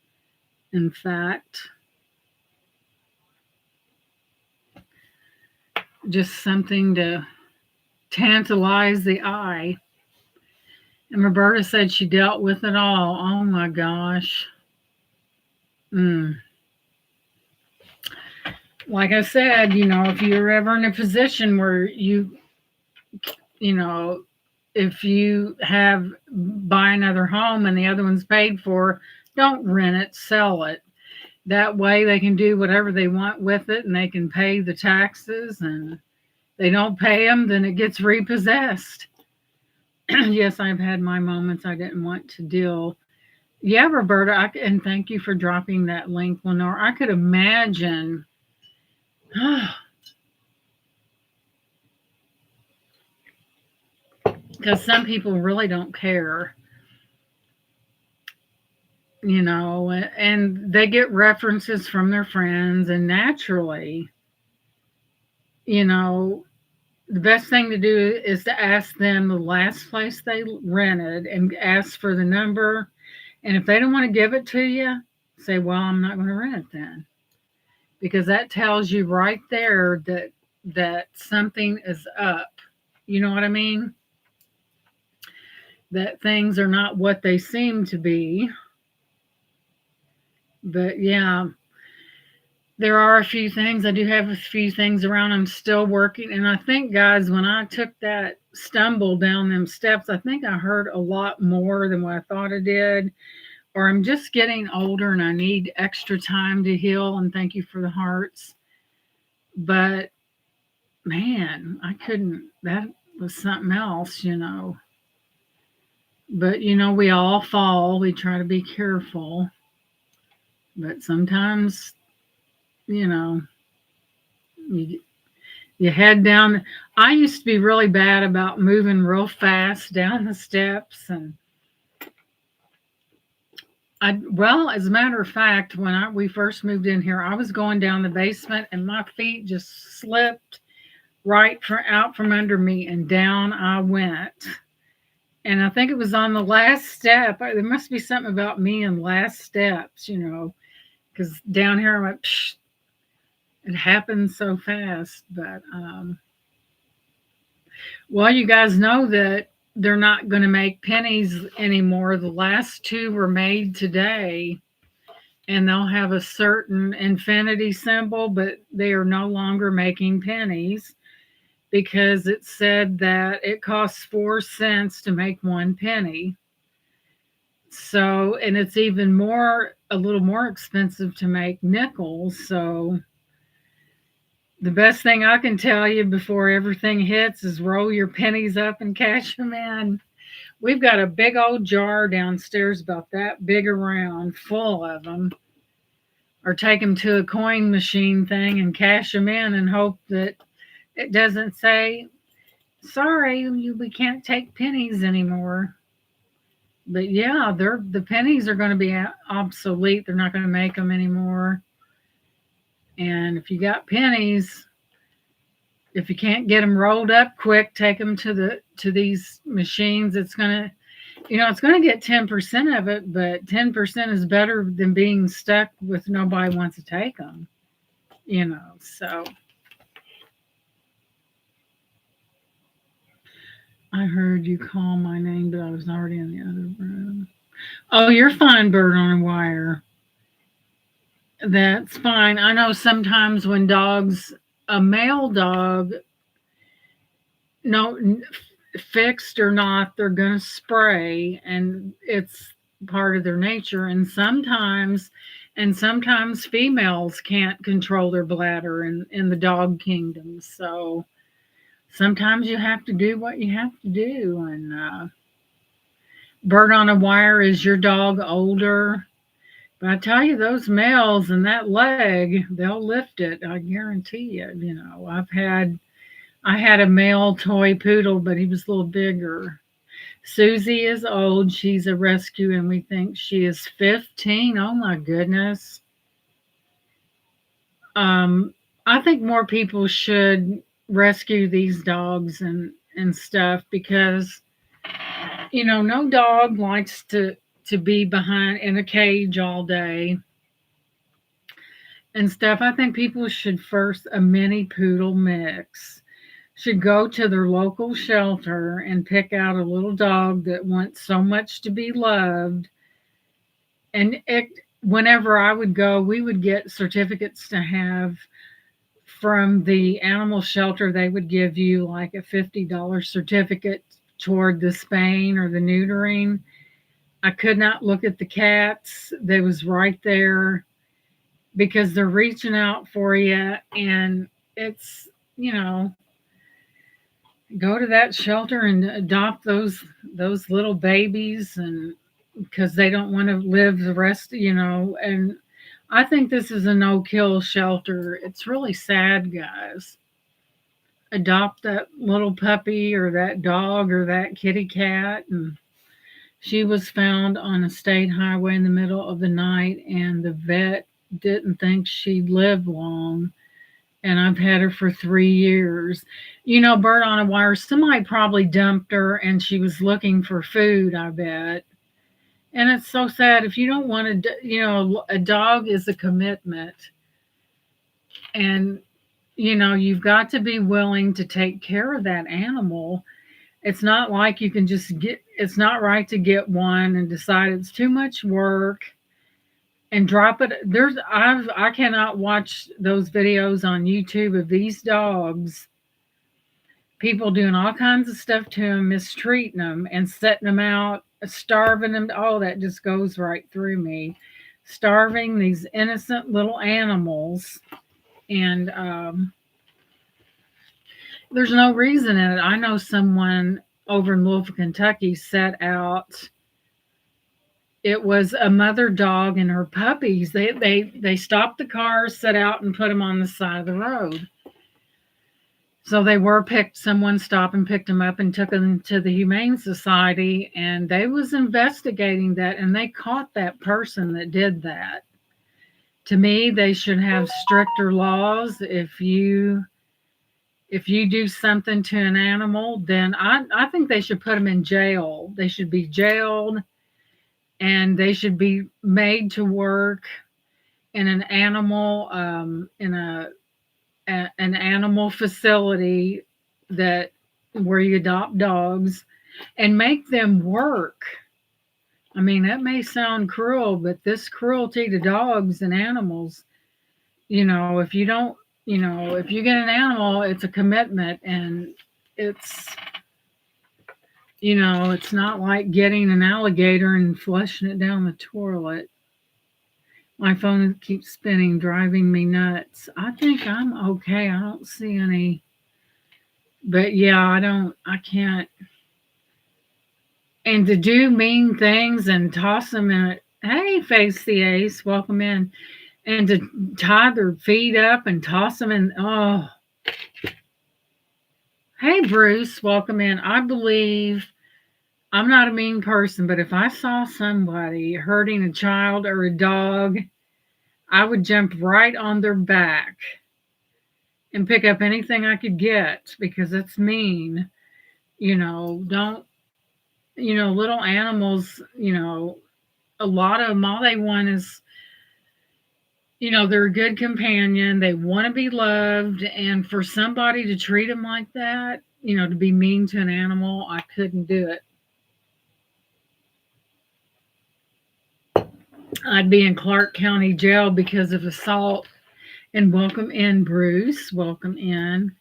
Speaker 1: In fact, just something to tantalize the eye. And Roberta said she dealt with it all. Oh my gosh. Like I said, if you're ever in a position where if you buy another home and the other one's paid for, don't rent it, sell it. That way they can do whatever they want with it and they can pay the taxes, and they don't pay them, then it gets repossessed. Yes, I've had my moments I didn't want to deal. Yeah, Roberta, and thank you for dropping that link, Lenore. I could imagine. Because some people really don't care, and they get references from their friends, and naturally, the best thing to do is to ask them the last place they rented and ask for the number. And if they don't want to give it to you, say, well, I'm not going to rent it then. Because that tells you right there that something is up. You know what I mean? That things are not what they seem to be. But yeah, there are a few things. I do have a few things around. I'm still working. And I think, guys, when I took that stumble down them steps, I think I heard a lot more than what I thought I did. Or I'm just getting older and I need extra time to heal. And thank you for the hearts. But man, I couldn't. That was something else, But, we all fall. We try to be careful. But sometimes, you head down. I used to be really bad about moving real fast down the steps. And as a matter of fact, when we first moved in here, I was going down the basement and my feet just slipped out from under me and down I went. And I think it was on the last step. There must be something about me and last steps, because down here I went, psh, it happened so fast. But, well, you guys know that they're not going to make pennies anymore. The last 2 were made today, and they'll have a certain infinity symbol, but they are no longer making pennies. because it said that it costs 4 cents to make 1 penny. So, and it's even a little more expensive to make nickels. So, the best thing I can tell you before everything hits is roll your pennies up and cash them in. We've got a big old jar downstairs about that big around full of them. Or take them to a coin machine thing and cash them in and hope that it doesn't say, sorry, we can't take pennies anymore. But yeah, the pennies are going to be obsolete. They're not going to make them anymore. And if you got pennies, if you can't get them rolled up quick, take them to these machines. It's going to, it's going to get 10% of it, but 10% is better than being stuck with nobody wants to take them. So I heard you call my name, but I was already in the other room. Oh, you're fine, bird on a wire. That's fine. I know sometimes when a male dog, no, fixed or not, they're going to spray, and it's part of their nature. And sometimes females can't control their bladder in the dog kingdom. So sometimes you have to do what you have to do. And bird on a wire, is your dog older? But I tell you, those males and that leg, they'll lift it. I guarantee you. I had a male toy poodle, but he was a little bigger. Susie is old. She's a rescue, and we think she is 15. Oh my goodness. I think more people should rescue these dogs and stuff, because no dog likes to be behind in a cage all day and stuff. I think people should first, a mini poodle mix, should go to their local shelter and pick out a little dog that wants so much to be loved. And whenever I would go, we would get certificates to have from the animal shelter. They would give you like a $50 certificate toward the spaying or the neutering. I could not look at the cats. They was right there, because they're reaching out for you. And it's, go to that shelter and adopt those little babies, and because they don't want to live the rest, and I think this is a no-kill shelter. It's really sad, guys. Adopt that little puppy or that dog or that kitty cat. And she was found on a state highway in the middle of the night, and the vet didn't think she'd live long. And I've had her for 3 years. Bird on a wire, somebody probably dumped her and she was looking for food, I bet. And it's so sad. If you don't want to, a dog is a commitment. And, you've got to be willing to take care of that animal. It's not like you can it's not right to get one and decide it's too much work and drop it. I cannot watch those videos on YouTube of these dogs, people doing all kinds of stuff to them, mistreating them and setting them out, starving them. Oh, that just goes right through me. Starving these innocent little animals. And there's no reason in it. I know someone over in Louisville, Kentucky set out. It was a mother dog and her puppies. They stopped the car, set out, and put them on the side of the road. So they were picked. Someone stopped and picked them up and took them to the Humane Society, and they was investigating that, and they caught that person that did that. To me, they should have stricter laws. If you do something to an animal, then I think they should put them in jail. They should be jailed. And they should be made to work in an animal an animal facility where you adopt dogs, and make them work. I mean, that may sound cruel, but this cruelty to dogs and animals, if you don't if you get an animal, it's a commitment, and it's, it's not like getting an alligator and flushing it down the toilet. My phone keeps spinning, driving me nuts. I think I'm okay. I don't see any, but yeah, I can't. And to do mean things and toss them in it. Hey, Face the Ace, welcome in. And to tie their feet up and toss them in. Oh, hey, Bruce, welcome in. I believe I'm not a mean person, but if I saw somebody hurting a child or a dog, I would jump right on their back and pick up anything I could get because that's mean. Don't, little animals, a lot of them, all they want is, they're a good companion. They want to be loved. And for somebody to treat them like that, to be mean to an animal, I couldn't do it. I'd be in Clark County Jail because of assault. And welcome in, Bruce. Welcome in.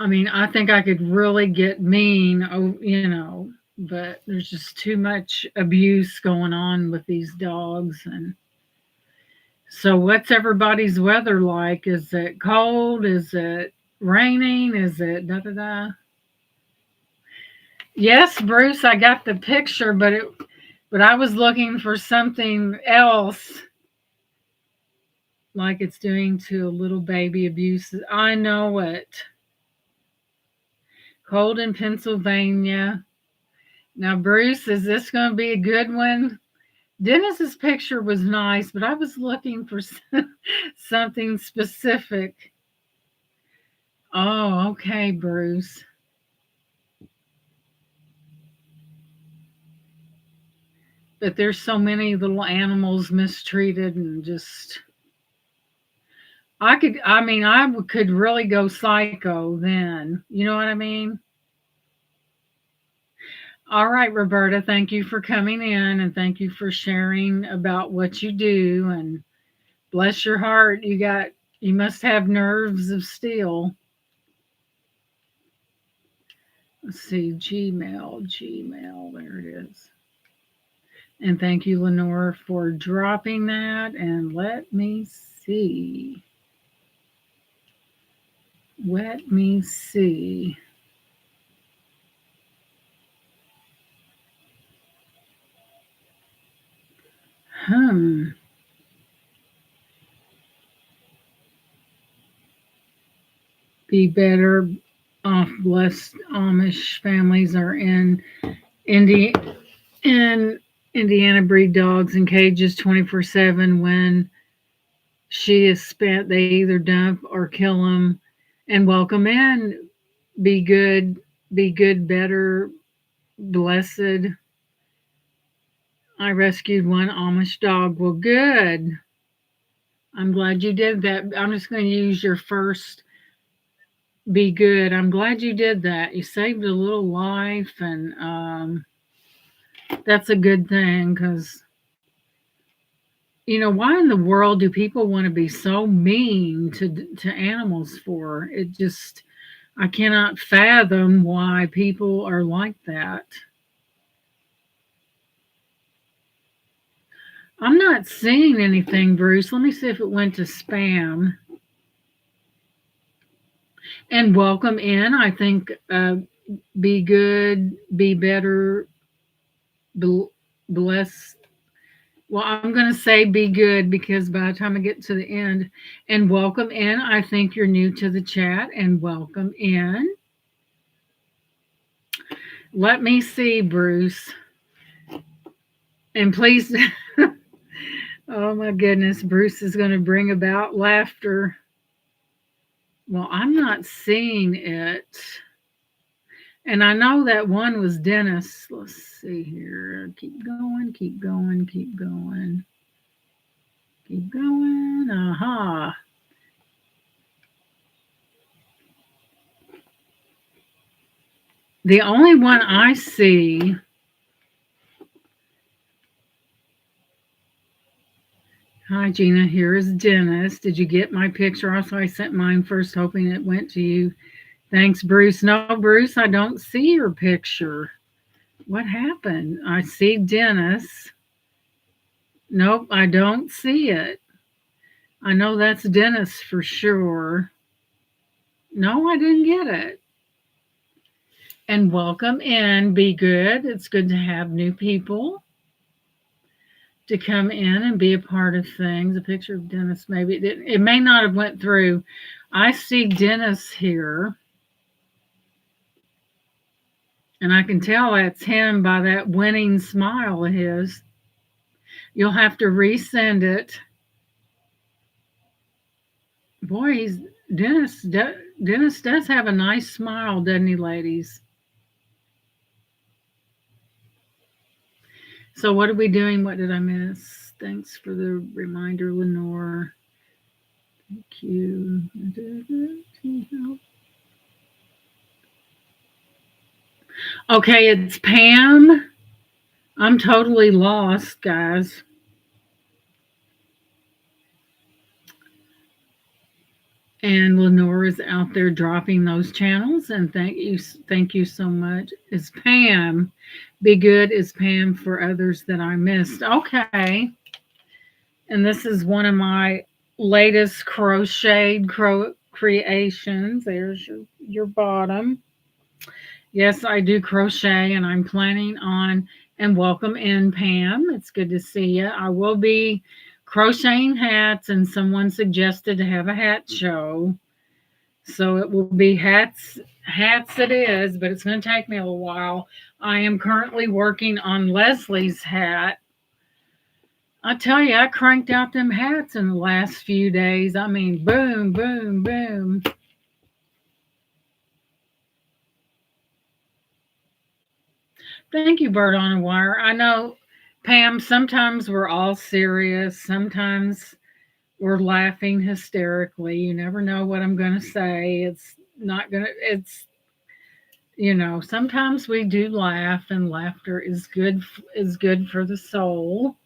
Speaker 1: I mean, I think I could really get mean, but there's just too much abuse going on with these dogs. And so, what's everybody's weather like? Is it cold? Is it raining? Is it da da da? Yes, Bruce, I got the picture, but I was looking for something else, like it's doing to a little baby abuse. I know it. Cold in Pennsylvania. Now, Bruce, is this going to be a good one? Dennis's picture was nice, but I was looking for something specific. Oh, okay, Bruce. But there's so many little animals mistreated and just. I could really go psycho then. You know what I mean? All right, Roberta, thank you for coming in and thank you for sharing about what you do, and bless your heart, you must have nerves of steel. Let's see, Gmail, there it is. And thank you, Lenore, for dropping that. And let me see. Let me see. Hmm. Be better off. Blessed Amish families are Indi- in Indiana breed dogs in cages 24/7. When she is spent, they either dump or kill them. And welcome in. Be good, better, blessed. I rescued one Amish dog. Well, good. I'm glad you did that. I'm just going to use your first be good. I'm glad you did that. You saved a little life, and that's a good thing because, why in the world do people want to be so mean to animals for? It just, I cannot fathom why people are like that. I'm not seeing anything, Bruce. Let me see if it went to spam. And welcome in. I think be good, be better, bless. Well, I'm going to say be good because by the time I get to the end, and welcome in. I think you're new to the chat, and welcome in. Let me see, Bruce. And please, oh my goodness, Bruce is going to bring about laughter. Well, I'm not seeing it. And I know that one was Dennis. Let's see here. Keep going, keep going, keep going. Keep going. Aha. The only one I see Hi, Gina. Here is Dennis. Did you get my picture? Also, I sent mine first, hoping it went to you. Thanks, Bruce. No, Bruce, I don't see your picture. What happened? I see Dennis. Nope, I don't see it. I know that's Dennis for sure. No, I didn't get it. And welcome in. Be good. It's good to have new people to come in and be a part of things. A picture of Dennis, maybe it may not have went through. I see Dennis here, and I can tell that's him by that winning smile of his. You'll have to resend it. Boy, Dennis does have a nice smile, doesn't he, ladies? So what are we doing? What did I miss? Thanks for the reminder, Lenore. Thank you. Okay, it's Pam. I'm totally lost, guys. And Lenore is out there dropping those channels, and thank you so much. Is Pam. Be good is Pam for others that I missed. Okay. And this is one of my latest crocheted creations. There's your bottom. Yes, I do crochet, and I'm planning on, and welcome in, Pam. It's good to see you. I will be crocheting hats, and someone suggested to have a hat show. So it will be hats it is, but it's going to take me a little while. I am currently working on Leslie's hat. I tell you, I cranked out them hats in the last few days. I mean, boom, boom, boom. Thank you, Bird on a Wire. I know, Pam, sometimes we're all serious. Sometimes we're laughing hysterically. You never know what I'm going to say. It's not going to, sometimes we do laugh, and laughter is good for the soul.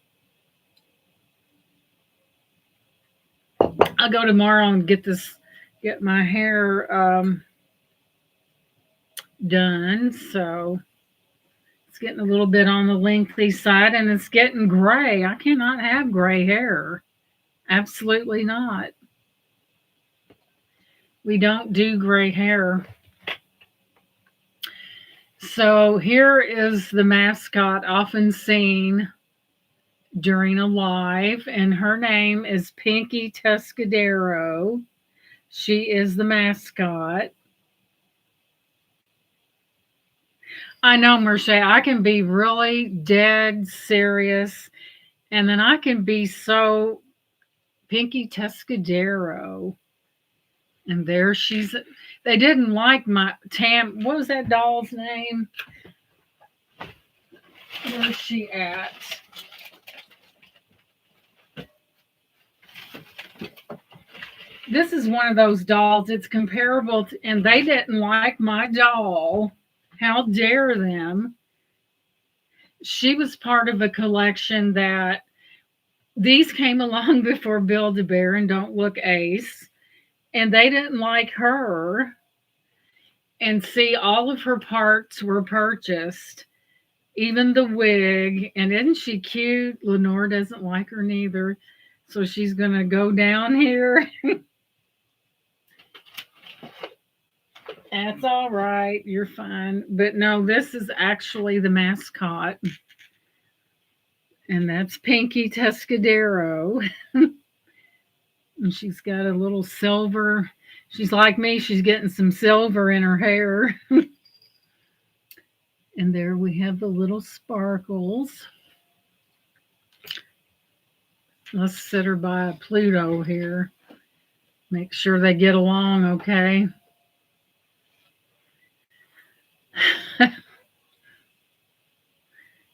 Speaker 1: I'll go tomorrow and get my hair done. So it's getting a little bit on the lengthy side, and it's getting gray. I cannot have gray hair. Absolutely not. We don't do gray hair. So here is the mascot often seen during a live, and her name is Pinky Tuscadero. She is the mascot. I know, Merce, I can be really dead serious, and then I can be so Pinky Tuscadero. And there she's. They didn't like my Tam. What was that doll's name? Where's she at? This is one of those dolls. It's comparable to, and they didn't like my doll. How dare them? She was part of a collection that these came along before Build-A-Bear and Don't Look Ace, and they didn't like her. And see, all of her parts were purchased, even the wig. And isn't she cute? Lenore doesn't like her neither. So she's going to go down here. That's all right. You're fine. But no, this is actually the mascot. And that's Pinky Tuscadero. And she's got a little silver. She's like me. She's getting some silver in her hair. And there we have the little sparkles. Let's sit her by Pluto here. Make sure they get along okay.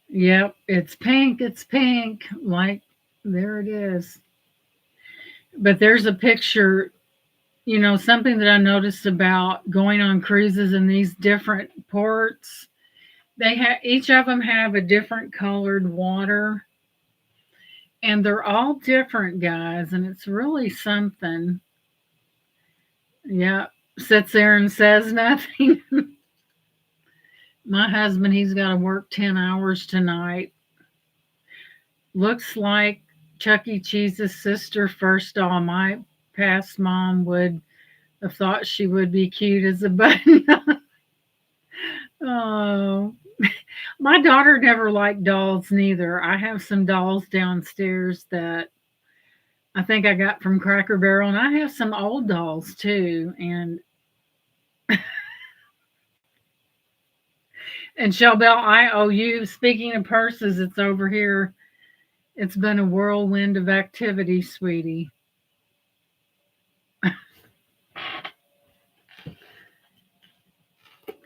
Speaker 1: Yep, it's pink. It's pink. Like, there it is. But there's a picture, something that I noticed about going on cruises in these different ports. Each of them have a different colored water. And they're all different, guys, and it's really something. Yeah, sits there and says nothing. My husband, he's got to work 10 hours tonight. Looks like Chuck E. Cheese's sister, first doll. My past mom would have thought she would be cute as a button. Oh, my daughter never liked dolls neither. I have some dolls downstairs that I think I got from Cracker Barrel, and I have some old dolls too. And Shell Bell, I owe you. Speaking of purses, it's over here. It's been a whirlwind of activity, sweetie.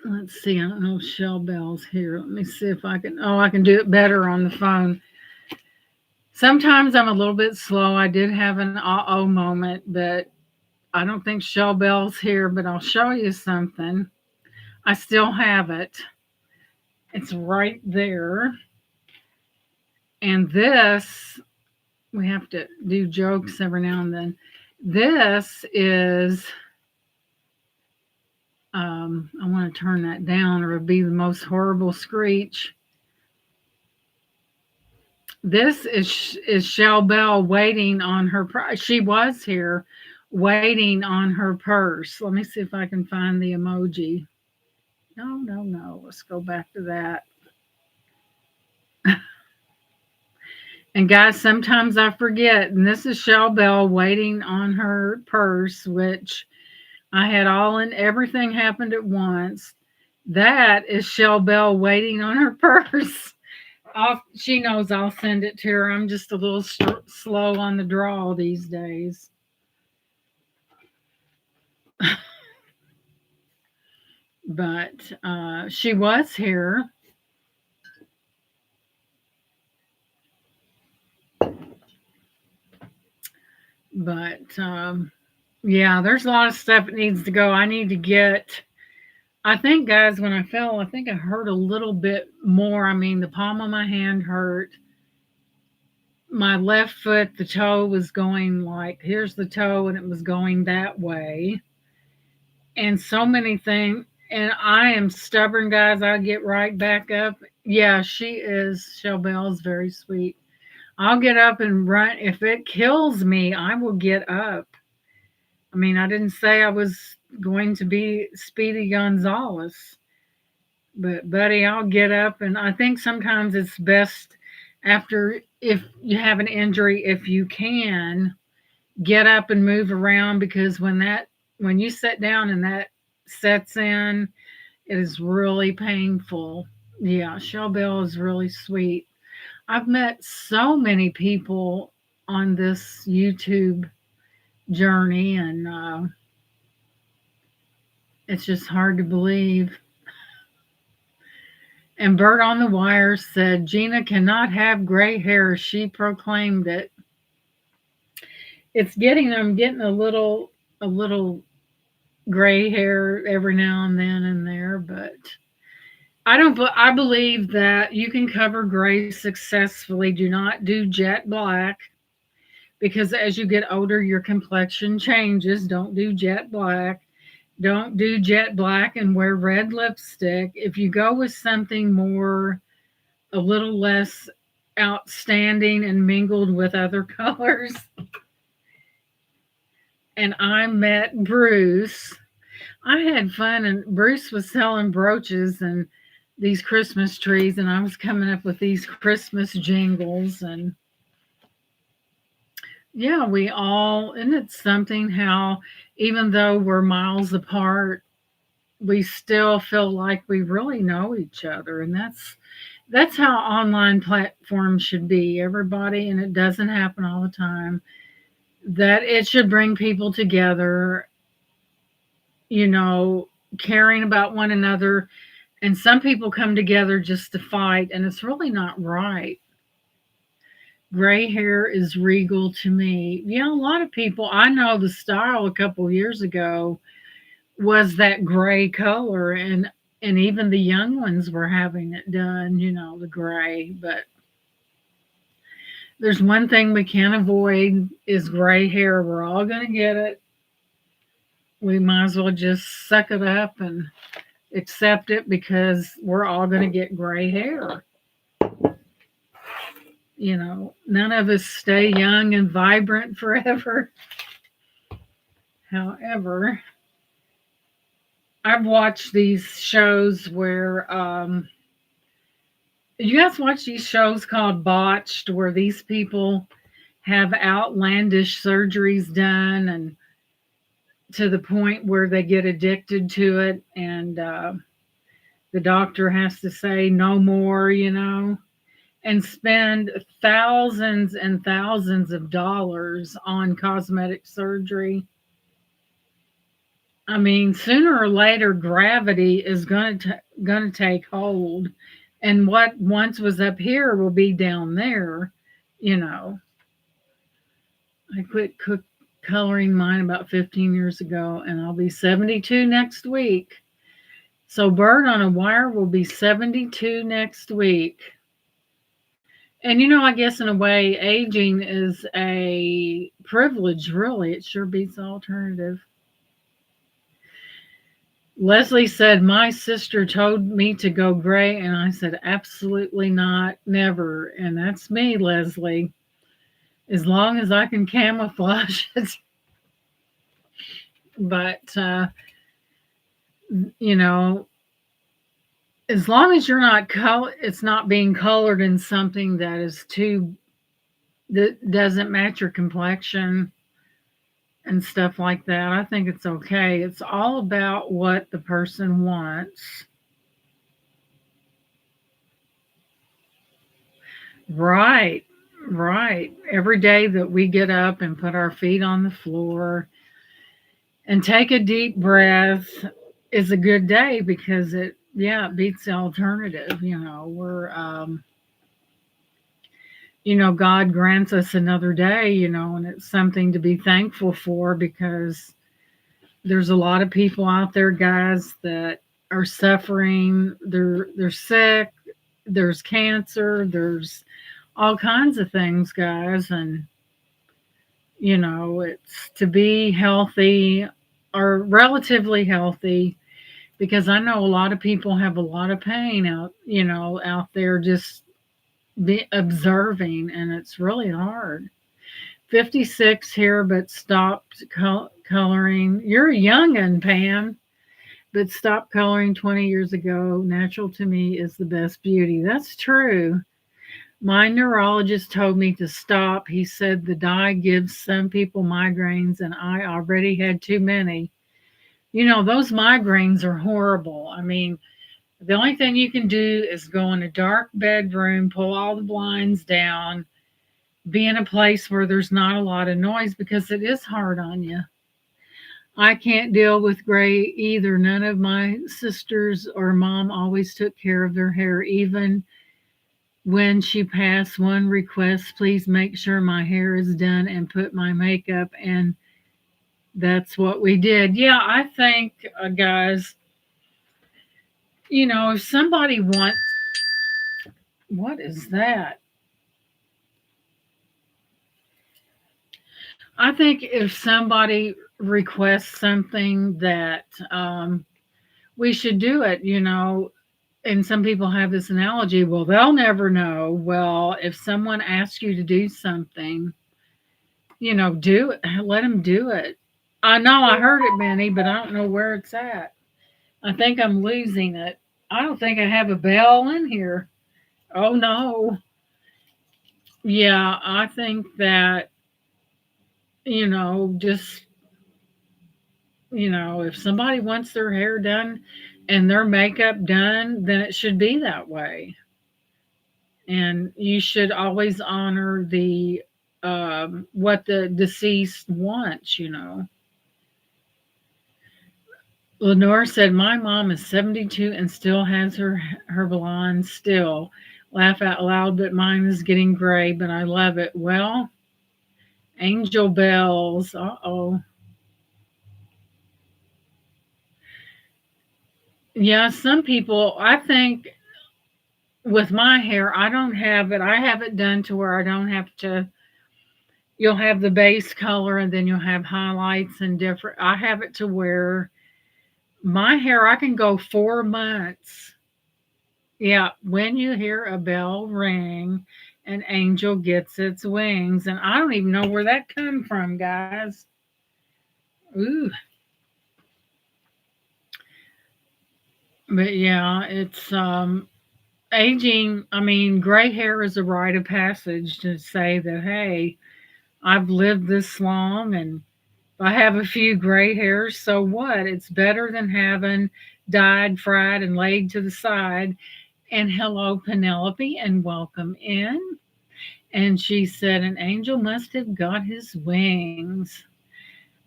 Speaker 1: Let's see. I don't know if Shell Bell's here. Let me see if I can. Oh, I can do it better on the phone. Sometimes I'm a little bit slow. I did have an uh-oh moment, but I don't think Shell Bell's here, but I'll show you something. I still have it. It's right there. And this, we have to do jokes every now and then. This is, I want to turn that down or it'll be the most horrible screech. This is Shell Bell waiting on her. She was here waiting on her purse. Let me see if I can find the emoji. No. Let's go back to that. And guys, sometimes I forget. And this is Shell Bell waiting on her purse, which I had all in. Everything happened at once. That is Shell Bell waiting on her purse. She knows I'll send it to her. I'm just a little slow on the draw these days. But she was here. But yeah, there's a lot of stuff that needs to go. I need to get. I think, guys, when I fell, I think I hurt a little bit more. I mean, the palm of my hand hurt. My left foot, the toe was going like, here's the toe, and it was going that way. And so many things. And I am stubborn, guys. I get right back up. Yeah, she is. Shell Bell's very sweet. I'll get up and run. If it kills me, I will get up. I mean, I didn't say I was going to be Speedy Gonzalez, but buddy, I'll get up. And I think sometimes it's best after, if you have an injury, if you can get up and move around, because when you sit down and that sets in, it is really painful. Yeah, Shell Bell is really sweet. I've met so many people on this YouTube journey, and it's just hard to believe. And Bert on the Wire said Gina cannot have gray hair. She proclaimed it. I'm getting a little gray hair every now and then in there, but I believe that you can cover gray successfully. Do not do jet black, because as you get older, your complexion changes. Don't do jet black. Don't do jet black and wear red lipstick. If you go with something more, a little less outstanding and mingled with other colors. And I met Bruce. I had fun, and Bruce was selling brooches and these Christmas trees, and I was coming up with these Christmas jingles. And yeah, isn't it something how even though we're miles apart, we still feel like we really know each other. And that's how online platforms should be, everybody. And it doesn't happen all the time. That it should bring people together, caring about one another. And some people come together just to fight, and it's really not right. Gray hair is regal to me. Yeah, a lot of people, I know the style a couple years ago was that gray color, and even the young ones were having it done, the gray. But There's one thing we can't avoid is gray hair. We're all going to get it. We might as well just suck it up and accept it because we're all going to get gray hair. None of us stay young and vibrant forever. However, I've watched these shows where you guys watch these shows called Botched, where these people have outlandish surgeries done and to the point where they get addicted to it, and the doctor has to say no more, and spend thousands and thousands of dollars on cosmetic surgery. I mean, sooner or later, gravity is going to take hold, and what once was up here will be down there. You know, I quit coloring mine about 15 years ago, and I'll be 72 next week. So, Bird on a Wire will be 72 next week. And I guess in a way, aging is a privilege, really. It sure beats the alternative. Leslie said, my sister told me to go gray, and I said, absolutely not, never. And that's me, Leslie. As long as I can camouflage it. But, as long as you're not it's not being colored in something that doesn't match your complexion and stuff like that, I think it's okay. It's all about what the person wants. Right. Every day that we get up and put our feet on the floor and take a deep breath is a good day because it beats the alternative. God grants us another day, and it's something to be thankful for because there's a lot of people out there, guys, that are suffering. They're sick. There's cancer. There's all kinds of things, guys. And, it's to be healthy or relatively healthy because I know a lot of people have a lot of pain out there just observing, and it's really hard. 56 here, but stopped coloring. You're a young'un, Pam, but stopped coloring 20 years ago. Natural to me is the best beauty. That's true. My neurologist told me to stop. He said the dye gives some people migraines, and I already had too many. Those migraines are horrible. I mean, the only thing you can do is go in a dark bedroom, pull all the blinds down, be in a place where there's not a lot of noise because it is hard on you. I can't deal with gray either. None of my sisters or mom always took care of their hair. Even when she passed, one request, please make sure my hair is done and put my makeup, and that's what we did. Yeah, I think, guys, if somebody wants, what is that? I think if somebody requests something that we should do it, and some people have this analogy, well, they'll never know. Well, if someone asks you to do something, do it, let them do it. I know I heard it, Benny, but I don't know where it's at. I think I'm losing it. I don't think I have a bell in here. Oh, no. Yeah, I think that, just, if somebody wants their hair done and their makeup done, then it should be that way. And you should always honor the what the deceased wants. Lenore said, my mom is 72 and still has her blonde still. Laugh out loud, but mine is getting gray, but I love it. Well, angel bells. Uh-oh. Yeah, some people, I think with my hair, I don't have it. I have it done to where I don't have to. You'll have the base color and then you'll have highlights and different. I have it to where my hair, I can go 4 months. Yeah, when you hear a bell ring, an angel gets its wings. And I don't even know where that come from, guys. Ooh. But yeah, it's aging. I mean, gray hair is a rite of passage to say that, hey, I've lived this long and I have a few gray hairs, so what? It's better than having dyed, fried, and laid to the side. And hello, Penelope, and welcome in. And she said, an angel must have got his wings.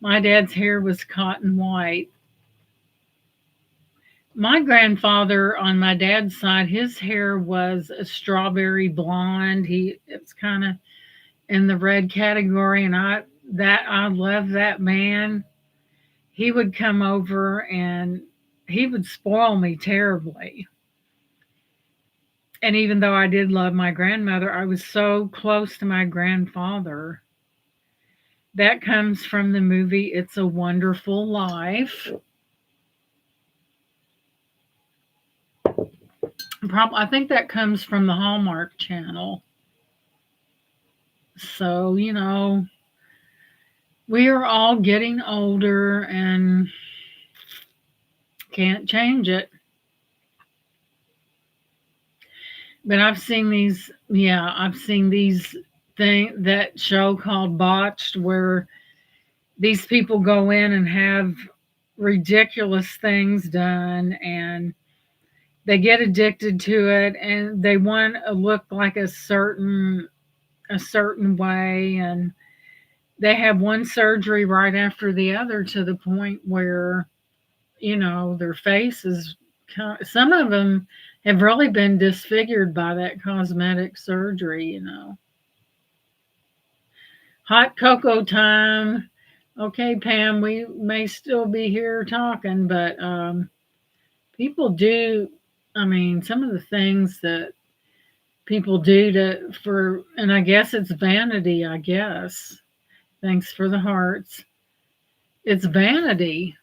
Speaker 1: My dad's hair was cotton white. My grandfather on my dad's side, his hair was a strawberry blonde. It's kind of in the red category, and I love that man. He would come over and he would spoil me terribly. And even though I did love my grandmother, I was so close to my grandfather. That comes from the movie It's a Wonderful Life. I think that comes from the Hallmark Channel. So, we are all getting older and can't change it. But I've seen these that show called Botched where these people go in and have ridiculous things done and they get addicted to it and they want to look like a certain way, and they have one surgery right after the other to the point where their face is some of them have really been disfigured by that cosmetic surgery. Hot cocoa time. Okay, Pam, we may still be here talking, but people do, I mean, some of the things that people do and I guess it's vanity, I guess. Thanks for the hearts. It's vanity.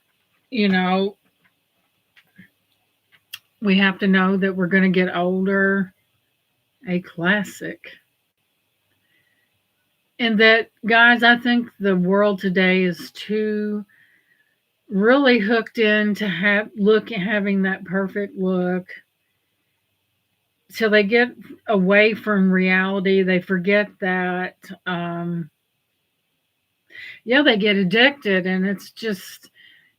Speaker 1: You know, we have to know that we're going to get older. A classic. And that, guys, I think the world today is too really hooked in to having that perfect look. So they get away from reality. They forget that, they get addicted, and it's just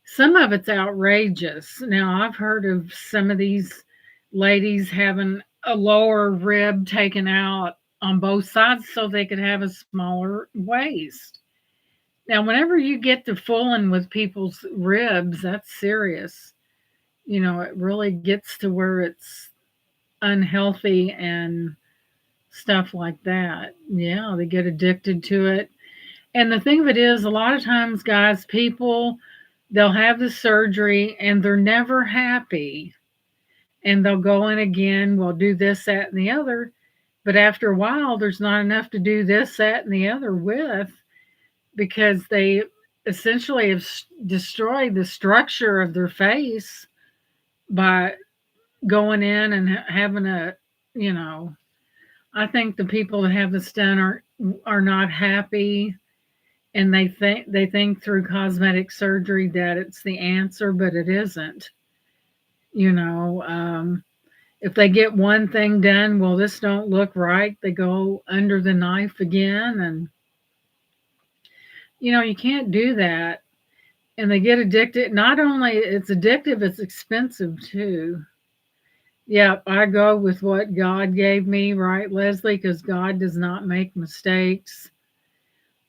Speaker 1: some of it's outrageous. Now, I've heard of some of these ladies having a lower rib taken out on both sides so they could have a smaller waist. Now, whenever you get to fooling with people's ribs, that's serious. It really gets to where it's unhealthy and stuff like that. Yeah, they get addicted to it. And the thing of it is, a lot of times, guys, they'll have the surgery and they're never happy. And they'll go in again, we'll do this, that, and the other. But after a while, there's not enough to do this, that, and the other with because they essentially have destroyed the structure of their face by going in and having I think the people that have this done are not happy, and they think through cosmetic surgery that it's the answer, but it isn't. You know, if they get one thing done, well, this don't look right. They go under the knife again, and you can't do that. And they get addicted. Not only it's addictive, it's expensive too. Yep, I go with what God gave me, right, Leslie? Because God does not make mistakes.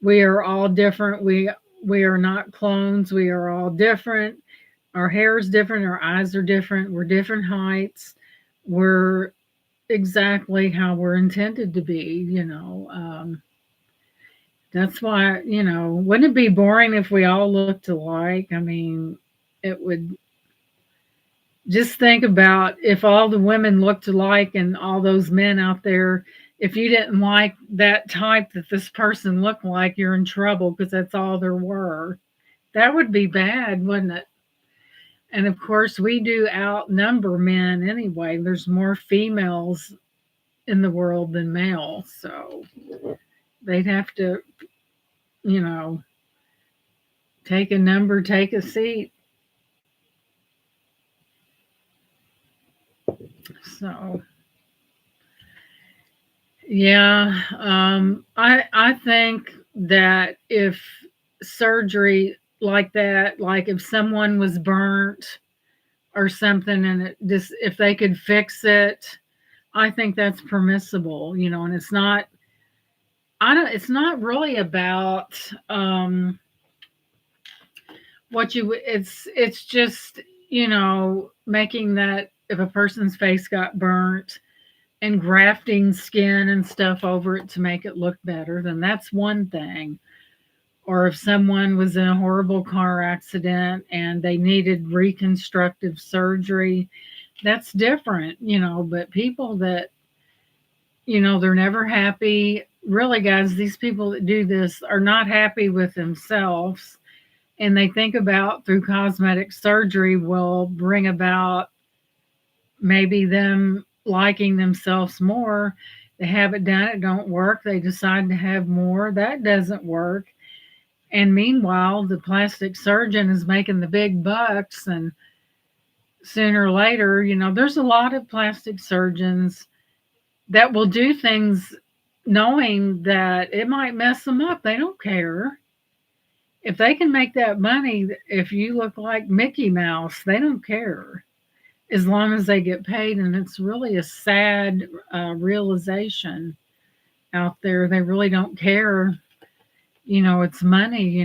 Speaker 1: We are all different. We are not clones. We are all different. Our hair is different. Our eyes are different. We're different heights. We're exactly how we're intended to be. That's why, wouldn't it be boring if we all looked alike? I mean, it would Just think about if all the women looked alike and all those men out there, if you didn't like that type that this person looked like, you're in trouble because that's all there were. That would be bad, wouldn't it? And of course, we do outnumber men anyway. There's more females in the world than males. So they'd have to, you know, take a number, take a seat. So yeah, I think that if surgery like that, like if someone was burnt or something, and it just if they could fix it, I think that's permissible, and it's not. I don't. It's not really about what you. It's just making that if a person's face got burnt and grafting skin and stuff over it to make it look better, then that's one thing. Or if someone was in a horrible car accident and they needed reconstructive surgery, that's different. But people that, they're never happy. Really, guys, these people that do this are not happy with themselves. And they think about through cosmetic surgery will bring about maybe them liking themselves more. They have it done, it don't work. They decide to have more. That doesn't work. And meanwhile, the plastic surgeon is making the big bucks. And sooner or later, there's a lot of plastic surgeons that will do things knowing that it might mess them up. They don't care. If they can make that money, if you look like Mickey Mouse, they don't care as long as they get paid. And it's really a sad realization out there. They really don't care. It's money.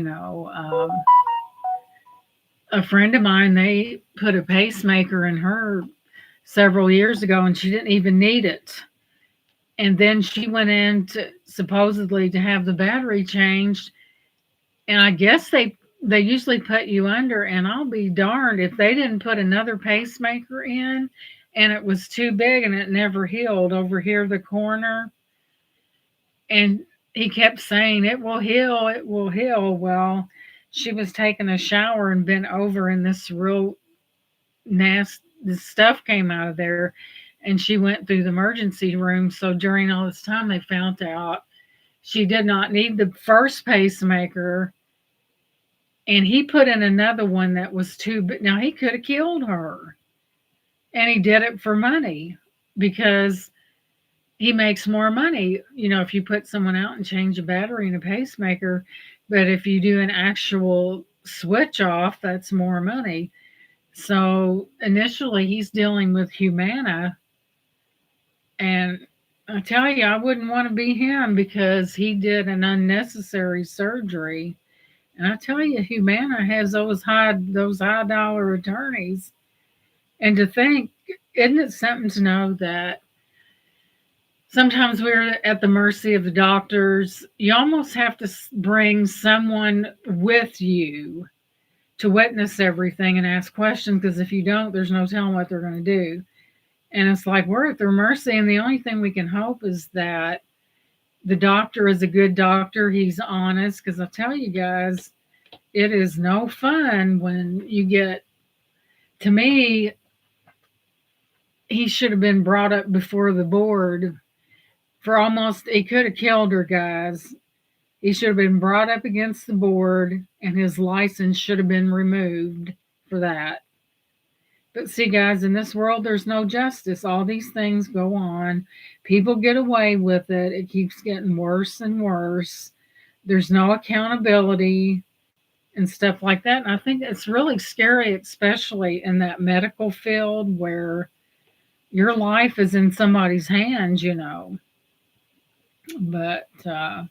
Speaker 1: A friend of mine, they put a pacemaker in her several years ago and she didn't even need it. And then she went in to supposedly to have the battery changed. And I guess they usually put you under, and I'll be darned if they didn't put another pacemaker in and it was too big and it never healed over here the corner. And he kept saying it will heal, it will heal. Well, she was taking a shower and bent over and this real nasty this stuff came out of there, and she went through the emergency room. So during all this time they found out she did not need the first pacemaker, and he put in another one that was too big. Now he could have killed her, and he did it for money because he makes more money, if you put someone out and change a battery in a pacemaker. But if you do an actual switch off, that's more money. So initially he's dealing with Humana, and I tell you, I wouldn't want to be him because he did an unnecessary surgery. And I tell you, Humana has those high dollar attorneys. And to think, isn't it something to know that sometimes we're at the mercy of the doctors? You almost have to bring someone with you to witness everything and ask questions, because if you don't, there's no telling what they're going to do. And it's like we're at their mercy, and the only thing we can hope is that the doctor is a good doctor. He's honest, because I tell you guys, it is no fun when you get, to me, he should have been brought up before the board for almost, he could have killed her, guys. He should have been brought up against the board, and his license should have been removed for that. But see, guys, in this world, there's no justice. All these things go on. People get away with it. It keeps getting worse and worse. There's no accountability and stuff like that. And I think it's really scary, especially in that medical field where your life is in somebody's hands. But I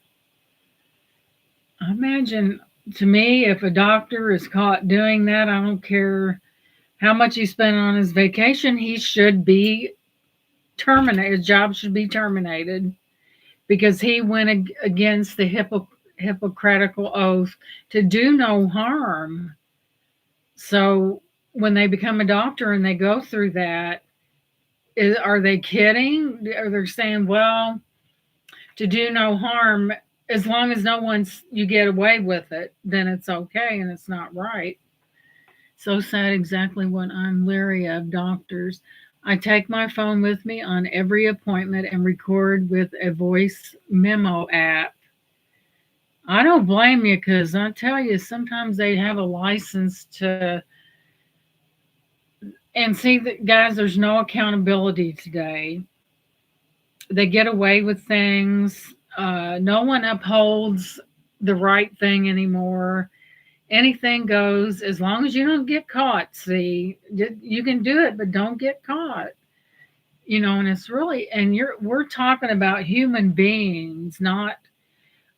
Speaker 1: imagine, to me, if a doctor is caught doing that, I don't care how much he spent on his vacation, he should be terminated. His job should be terminated because he went against the Hippocratical oath to do no harm. So when they become a doctor and they go through that, are they kidding? Are they saying, well, to do no harm, as long as no one's you get away with it, then it's okay and it's not right. So sad, exactly what I'm leery of doctors. I take my phone with me on every appointment and record with a voice memo app. I don't blame you because I tell you, sometimes they have a license to, and see that guys, there's no accountability today. They get away with things. No one upholds the right thing anymore. Anything goes as long as you don't get caught. See, you can do it, but don't get caught. And it's really, and we're talking about human beings, not.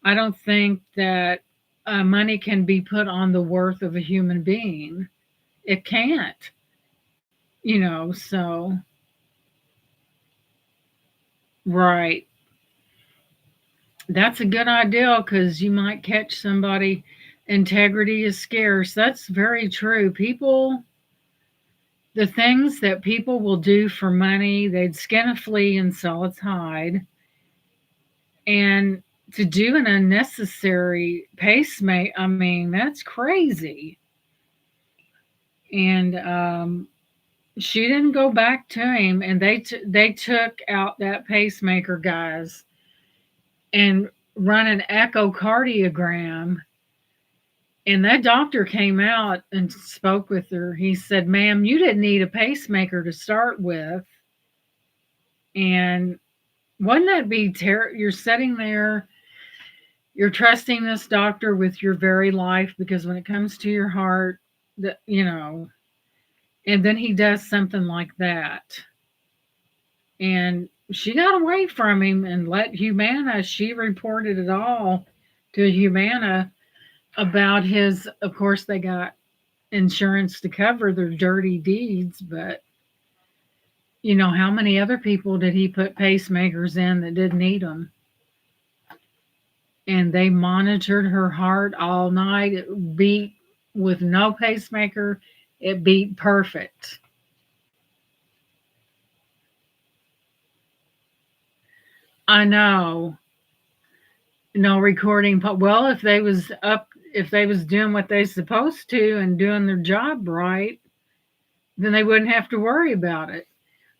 Speaker 1: I don't think that money can be put on the worth of a human being. It can't. So right. That's a good idea because you might catch somebody. Integrity is scarce. That's very true. The things that people will do for money, they'd skin a flea and sell its hide. And to do an unnecessary pacemaker, I mean, that's crazy. And she didn't go back to him, and they took out that pacemaker, guys, and run an echocardiogram. And that doctor came out and spoke with her. He said, "Ma'am, you didn't need a pacemaker to start with." And wouldn't that be terrible? You're sitting there, you're trusting this doctor with your very life because when it comes to your heart, and then he does something like that. And she got away from him and let Humana, she reported it all to Humana about his, of course, they got insurance to cover their dirty deeds, but how many other people did he put pacemakers in that didn't need them? And they monitored her heart all night. It beat with no pacemaker, it beat perfect. I know. No recording. Well, if they was doing what they supposed to and doing their job right, then they wouldn't have to worry about it.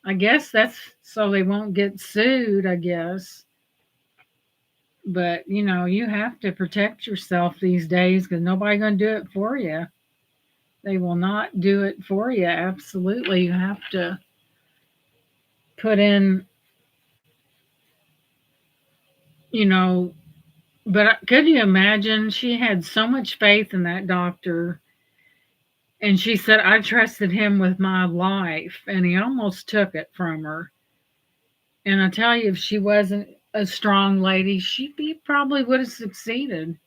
Speaker 1: I guess that's so they won't get sued, I guess. But you have to protect yourself these days because nobody's going to do it for you. They will not do it for you. Absolutely, you have to put in, you know. But could you imagine? She had so much faith in that doctor, and she said, "I trusted him with my life," and he almost took it from her. And I tell you, if she wasn't a strong lady, probably would have succeeded.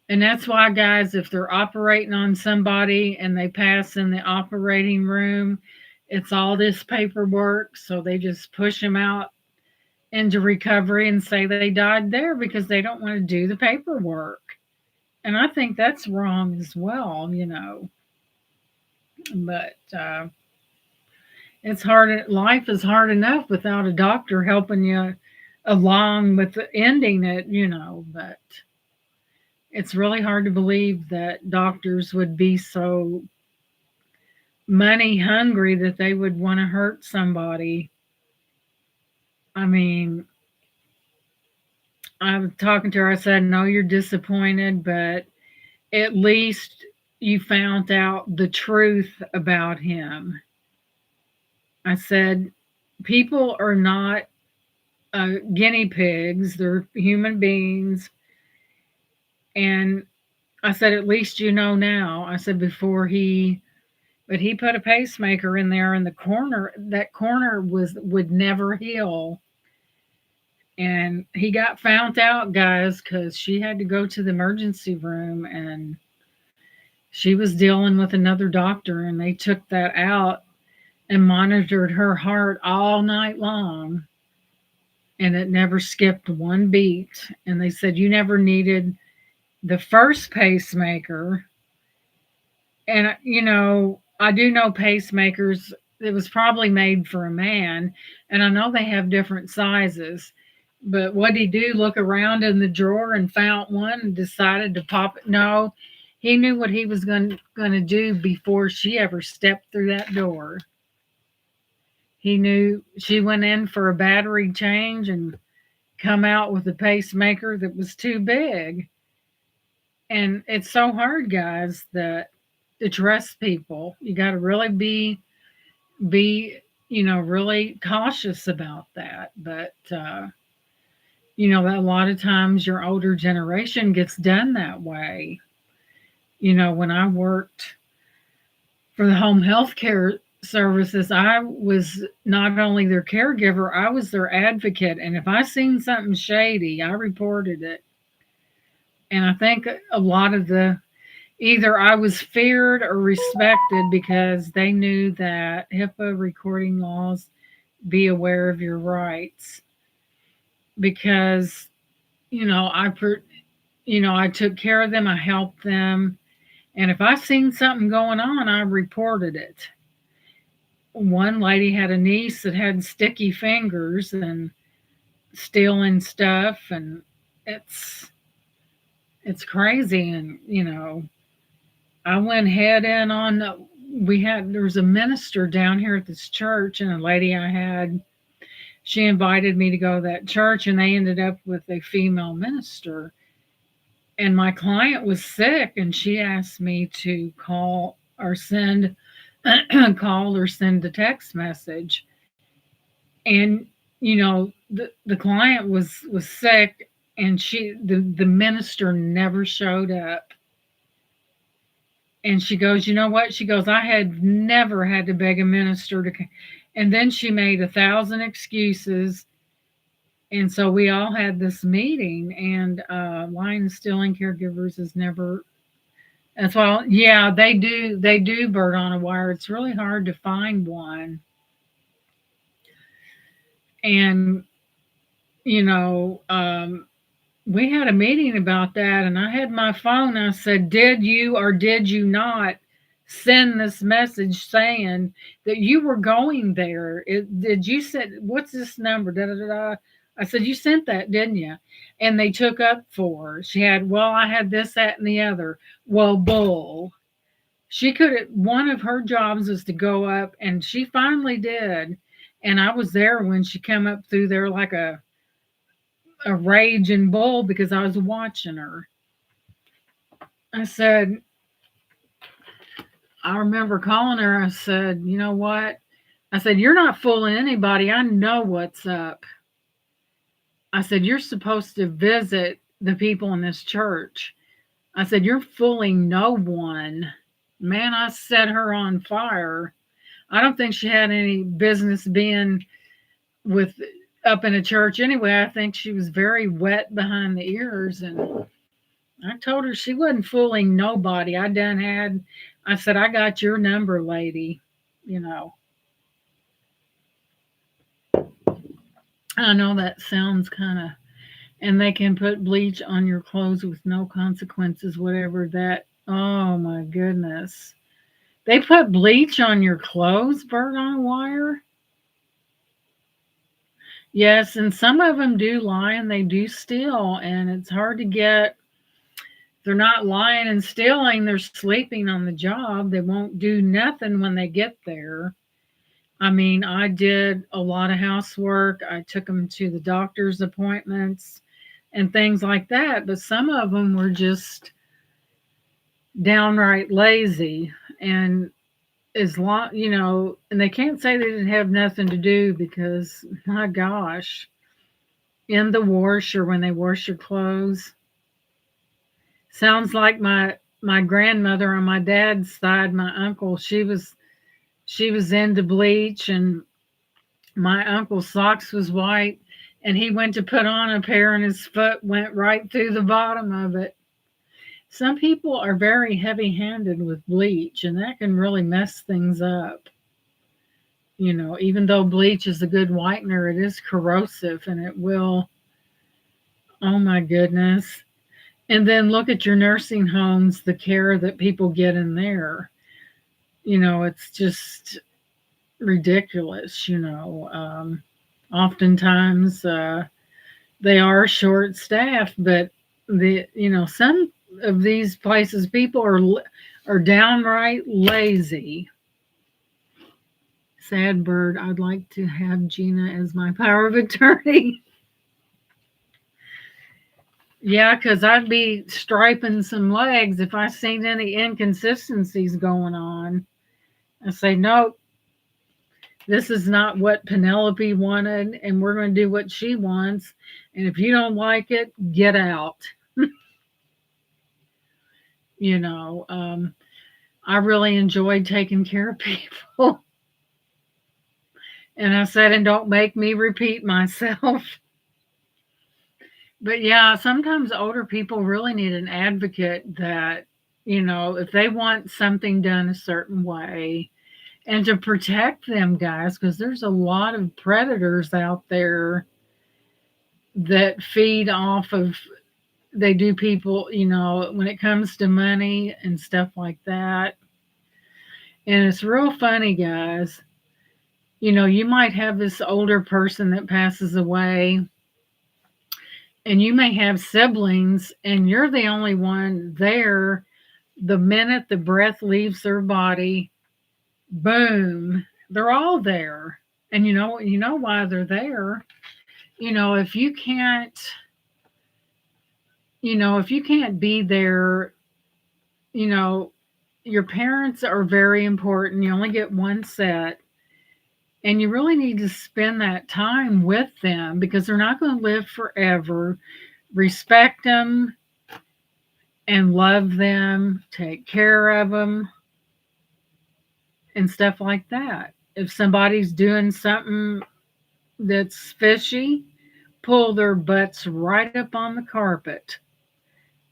Speaker 1: And that's why, guys, if they're operating on somebody and they pass in the operating room, it's all this paperwork. So they just push them out into recovery and say they died there because they don't want to do the paperwork. And I think that's wrong as well. But it's hard. Life is hard enough without a doctor helping you along with ending it. But it's really hard to believe that doctors would be so money hungry that they would want to hurt somebody. I mean, I was talking to her. I said, "No, you're disappointed, but at least you found out the truth about him." I said, "People are not guinea pigs, they're human beings." And I said, "At least you know now." I said, but he put a pacemaker in there in the corner. That corner would never heal. And he got found out, guys, because she had to go to the emergency room and she was dealing with another doctor, and they took that out and monitored her heart all night long. And it never skipped one beat. And they said, "You never needed the first pacemaker." And I do know pacemakers. It was probably made for a man, and I know they have different sizes. But what did he do? Look around in the drawer and found one and decided to pop it? No, he knew what he was going to do before she ever stepped through that door. He knew she went in for a battery change and come out with a pacemaker that was too big. And it's so hard, guys, that to trust people. You got to really be really cautious about that. But that a lot of times your older generation gets done that way. When I worked for the home health care services, I was not only their caregiver, I was their advocate. And if I seen something shady, I reported it. And I think a lot of the either I was feared or respected because they knew that HIPAA recording laws, be aware of your rights. Because, I took care of them, I helped them. And if I seen something going on, I reported it. One lady had a niece that had sticky fingers and stealing stuff, and it's crazy. And I went head in on. There was a minister down here at this church, and a lady I had, she invited me to go to that church, and they ended up with a female minister. And my client was sick, and she asked me to call or send a text message. And the client was sick, and the minister never showed up. And she goes, you know what? She goes, I had never had to beg a minister to. And then she made 1,000 excuses. And so we all had this meeting, and lying and stealing caregivers is never. That's why, yeah, they do bird on a wire. It's really hard to find one. And you know, we had a meeting about that, and I had my phone. I said, did you or did you not send this message saying that you were going there? Did you send, what's this number? Da, da, da, da. I said, you sent that, didn't you? And they took up for her. She had, well, I had this, that, and the other. Well, bull. She could, one of her jobs was to go up, and she finally did. And I was there when she came up through there like a raging bull because I was watching her. I said, I remember calling her. I said, you know what? I said, you're not fooling anybody. I know what's up. I said, you're supposed to visit the people in this church. I said, you're fooling no one. Man, I set her on fire. I don't think she had any business being with up in a church anyway. I think she was very wet behind the ears, and I told her she wasn't fooling nobody. I said, I got your number, lady. You know, I know that sounds kind of, and they can put bleach on your clothes with no consequences, whatever that. Oh my goodness. They put bleach on your clothes, bird on wire? Yes, and some of them do lie and they do steal, and it's hard to get. They're not lying and stealing, they're sleeping on the job. They won't do nothing when they get there. I mean, I did a lot of housework. I took them to the doctor's appointments and things like that, but some of them were just downright lazy. And as long, and they can't say they didn't have nothing to do because, my gosh, in the wash or when they wash your clothes. Sounds like my grandmother on my dad's side, my uncle, she was into bleach, and my uncle's socks was white, and he went to put on a pair and his foot went right through the bottom of it. Some people are very heavy-handed with bleach, and that can really mess things up. Even though bleach is a good whitener, it is corrosive, and it will, oh my goodness. And then look at your nursing homes, the care that people get in there. It's just ridiculous. Oftentimes they are short staffed, but some of these places people are downright lazy. Sad bird. I'd like to have Gina as my power of attorney. Yeah, because I'd be striping some legs if I seen any inconsistencies going on. I say, nope, this is not what Penelope wanted, and we're going to do what she wants. And if you don't like it, get out. You know, I really enjoyed taking care of people. And I said, and don't make me repeat myself. But yeah, sometimes older people really need an advocate that, if they want something done a certain way, and to protect them, guys, because there's a lot of predators out there that feed off of, they do people, when it comes to money and stuff like that. And it's real funny, guys. You might have this older person that passes away, and you may have siblings, and you're the only one there. The minute the breath leaves their body, boom, they're all there. And you know why they're there. If you can't, if you can't be there, you know, your parents are very important. You only get one set. And you really need to spend that time with them because they're not going to live forever. Respect them and love them, take care of them, and stuff like that. If somebody's doing something that's fishy, pull their butts right up on the carpet.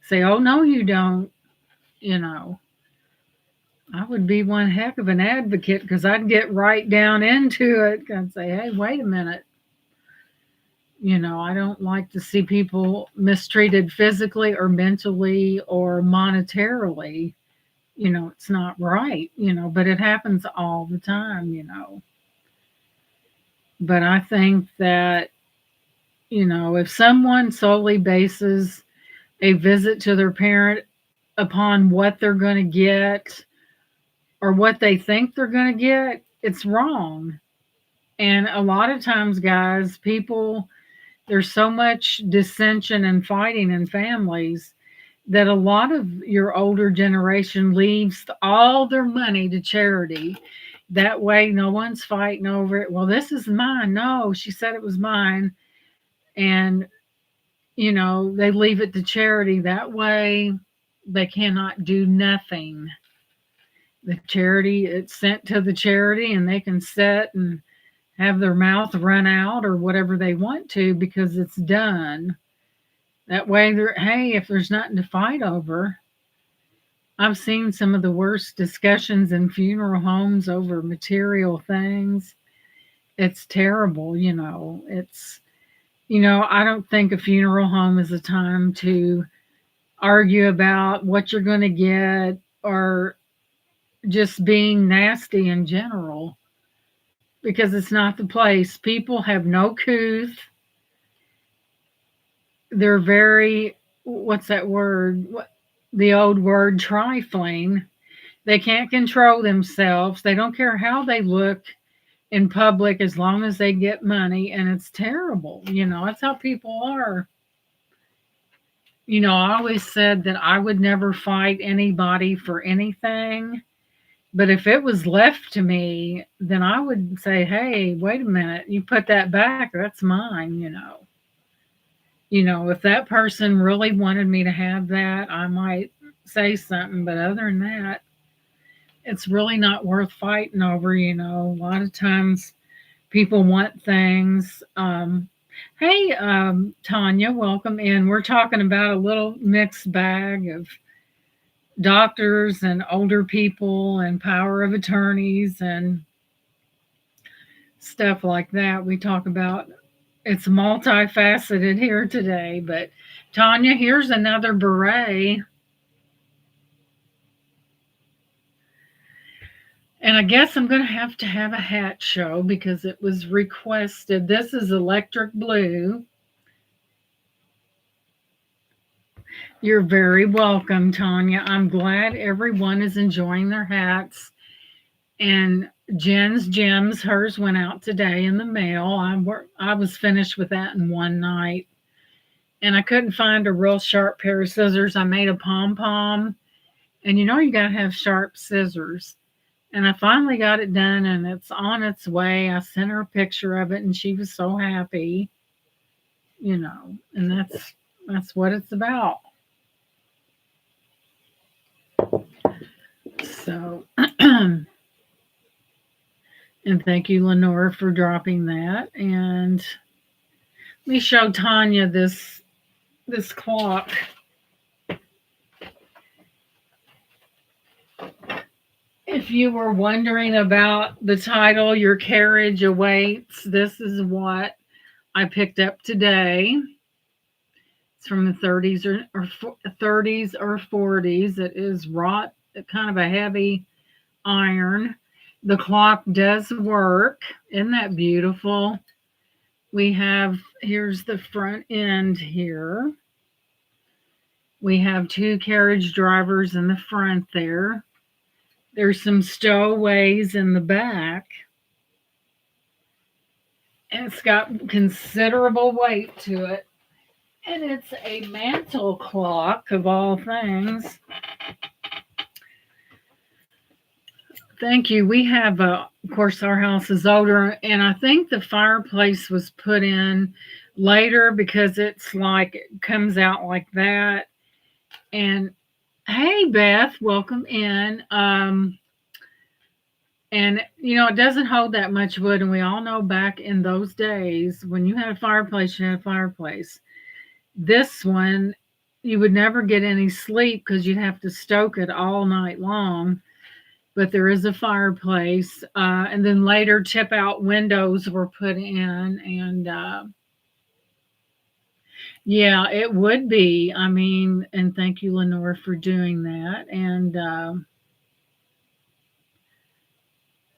Speaker 1: Say, oh, no, you don't. You know, I would be one heck of an advocate because I'd get right down into it and say, hey, wait a minute. I don't like to see people mistreated physically or mentally or monetarily. It's not right, but it happens all the time. But I think that, if someone solely bases a visit to their parent upon what they're going to get or what they think they're going to get, it's wrong. And a lot of times, guys, there's so much dissension and fighting in families that a lot of your older generation leaves all their money to charity. That way, no one's fighting over it. Well, this is mine. No, she said it was mine. And, they leave it to charity. That way, they cannot do nothing. The charity, it's sent to the charity, and they can sit and have their mouth run out or whatever they want to because it's done. That way, hey, if there's nothing to fight over, I've seen some of the worst discussions in funeral homes over material things. It's terrible, I don't think a funeral home is a time to argue about what you're going to get or just being nasty in general because it's not the place. People have no couth. They're very, what's that word? The old word, trifling. They can't control themselves. They don't care how they look in public as long as they get money, and it's terrible. That's how people are. I always said that I would never fight anybody for anything. But if it was left to me, then I would say, hey, wait a minute, you put that back, that's mine. If that person really wanted me to have that, I might say something. But other than that, it's really not worth fighting over. A lot of times people want things. Hey, Tanya, welcome in. We're talking about a little mixed bag of doctors and older people and power of attorneys and stuff like that. We talk about it's multifaceted here today. But Tanya, here's another beret. And I guess I'm going to have a hat show because it was requested. This is electric blue. You're very welcome, Tanya. I'm glad everyone is enjoying their hats. And Jen's Gems, hers went out today in the mail. I was finished with that in one night. And I couldn't find a real sharp pair of scissors. I made a pom-pom. And you got to have sharp scissors. And I finally got it done and it's on its way. I sent her a picture of it and she was so happy, and that's what it's about. So, and thank you, Lenore, for dropping that. And let me show Tanya this clock. If you were wondering about the title, Your Carriage Awaits, this is what I picked up today. It's from the 30s or 30s or 40s. It is wrought, kind of a heavy iron. The clock does work. Isn't that beautiful? Here's the front end here. We have two carriage drivers in the front there. There's some stowaways in the back. And it's got considerable weight to it. And it's a mantle clock of all things. Thank you. We have, of course, our house is older, and I think the fireplace was put in later because it comes out like that. And hey, Beth, welcome in. And it doesn't hold that much wood, and we all know back in those days when you had a fireplace, you had a fireplace. This one, you would never get any sleep because you'd have to stoke it all night long. But there is a fireplace, and then later tip-out windows were put in, and yeah, it would be. I mean, and thank you, Lenore, for doing that. And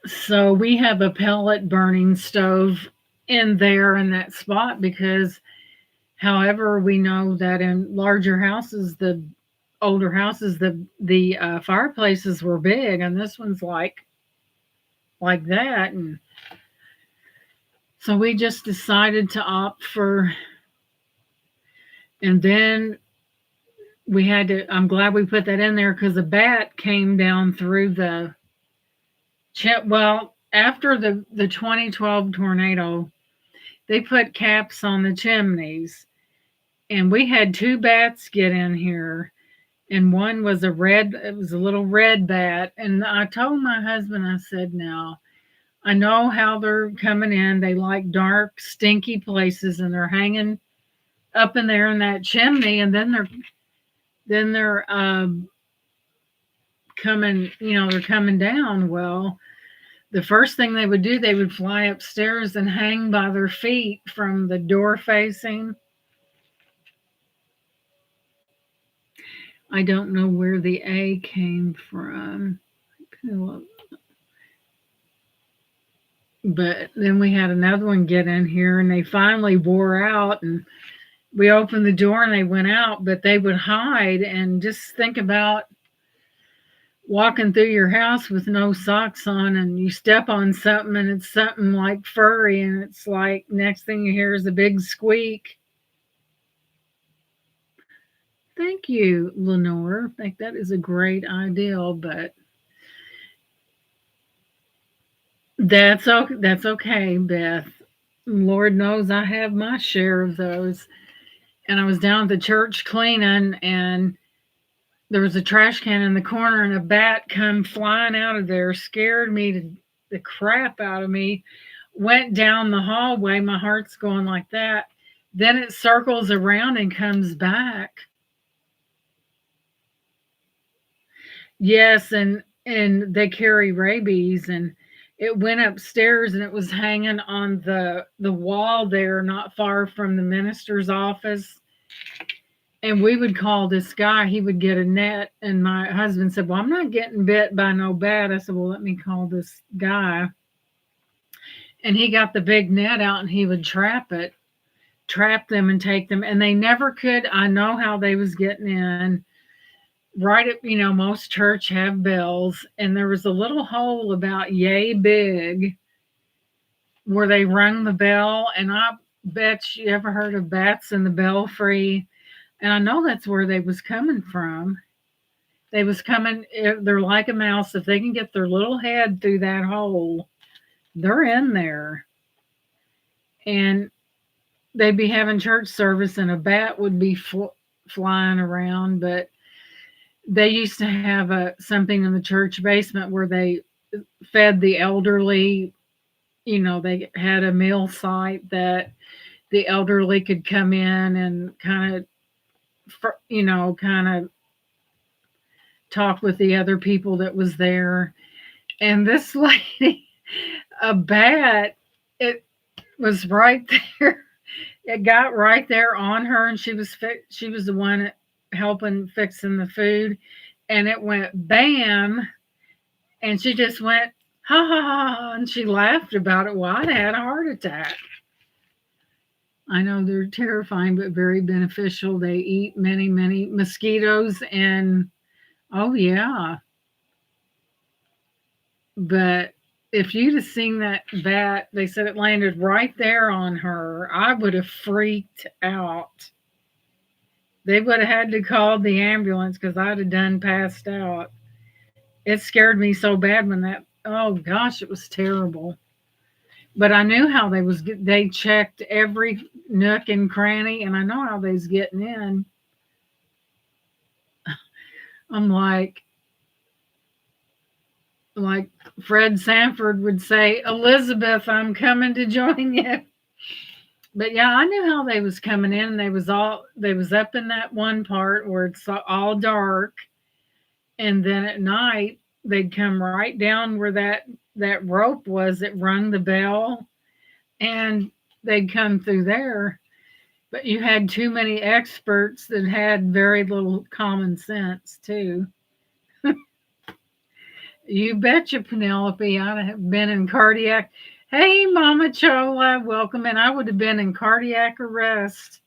Speaker 1: so we have a pellet burning stove in there in that spot because, however, we know that in larger houses, the older houses, the fireplaces were big, and this one's like that. And so we just decided to opt for, and then I'm glad we put that in there because a bat came down through the chip. Well, after the 2012 tornado, they put caps on the chimneys, and we had two bats get in here. And one was it was a little red bat. And I told my husband, I said, now, I know how they're coming in. They like dark, stinky places, and they're hanging up in there in that chimney. And then they're coming, they're coming down. Well, the first thing they would do, they would fly upstairs and hang by their feet from the door facing. I don't know where the A came from. But then we had another one get in here, and they finally wore out, and we opened the door and they went out, but they would hide. And just think about walking through your house with no socks on, and you step on something and it's something like furry, and it's like next thing you hear is a big squeak. Thank you, Lenore. I think that is a great idea, but that's okay, Beth. Lord knows I have my share of those. And I was down at the church cleaning, and there was a trash can in the corner, and a bat come flying out of there, scared me the crap out of me. Went down the hallway, my heart's going like that. Then it circles around and comes back. Yes, and they carry rabies, and it went upstairs and it was hanging on the wall there, not far from the minister's office. And we would call this guy, he would get a net, and my husband said, "Well, I'm not getting bit by no bat." I said, "Well, let me call this guy." And he got the big net out and he would trap them and take them. And they never could. I know how they was getting in. Right at, most church have bells, and there was a little hole about yay big where they rung the bell. And I bet you ever heard of bats in the belfry. And I know that's where they was coming from. They was coming, they're like a mouse. If they can get their little head through that hole, they're in there. And they'd be having church service and a bat would be flying around. But they used to have something in the church basement where they fed the elderly. They had a meal site that the elderly could come in and kind of talk with the other people that was there. And this lady, a bat, it was right there. It got right there on her, and she was the one helping fixing the food, and it went bam, and she just went ha ha ha, and she laughed about it. Well, I'd had a heart attack. I know they're terrifying, but very beneficial. They eat many, many mosquitoes, and oh yeah. But if you'd have seen that bat, they said it landed right there on her, I would have freaked out. They would have had to call the ambulance because I'd have done passed out. It scared me so bad when oh gosh, it was terrible. But I knew how they checked every nook and cranny, and I know how they was getting in. I'm like Fred Sanford would say, "Elizabeth, I'm coming to join you." But yeah, I knew how they was coming in. They was up in that one part where it's all dark, and then at night they'd come right down where that rope was that rung the bell, and they'd come through there. But you had too many experts that had very little common sense too. You betcha, Penelope. I'd have been in cardiac. Hey, Mama Chola, welcome. And I would have been in cardiac arrest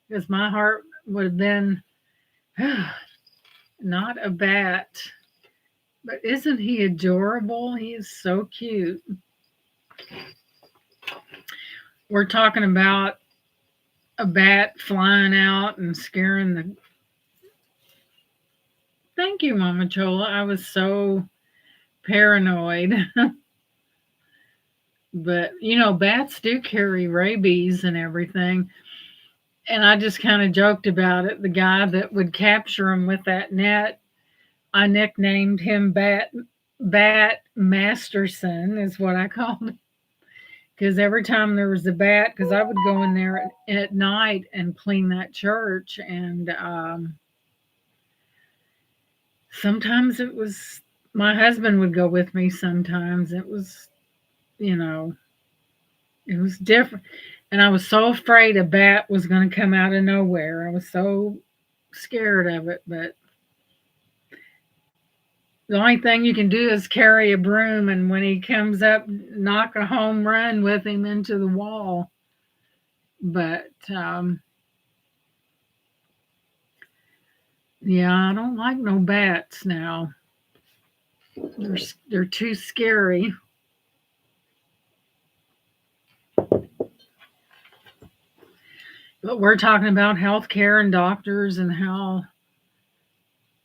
Speaker 1: because my heart would have been not a bat. But isn't he adorable? He is so cute. We're talking about a bat flying out and scaring the. Thank you, Mama Chola. I was so paranoid. But bats do carry rabies and everything. And I just kind of joked about it. The guy that would capture them with that net, I nicknamed him Bat Masterson is what I called him. Because every time there was a bat, because I would go in there at night and clean that church, and sometimes it was my husband would go with me. Sometimes it was, it was different. And I was so afraid a bat was going to come out of nowhere. I was so scared of it. But the only thing you can do is carry a broom, and when he comes up, knock a home run with him into the wall. But yeah, I don't like no bats now. They're too scary. But we're talking about healthcare and doctors and how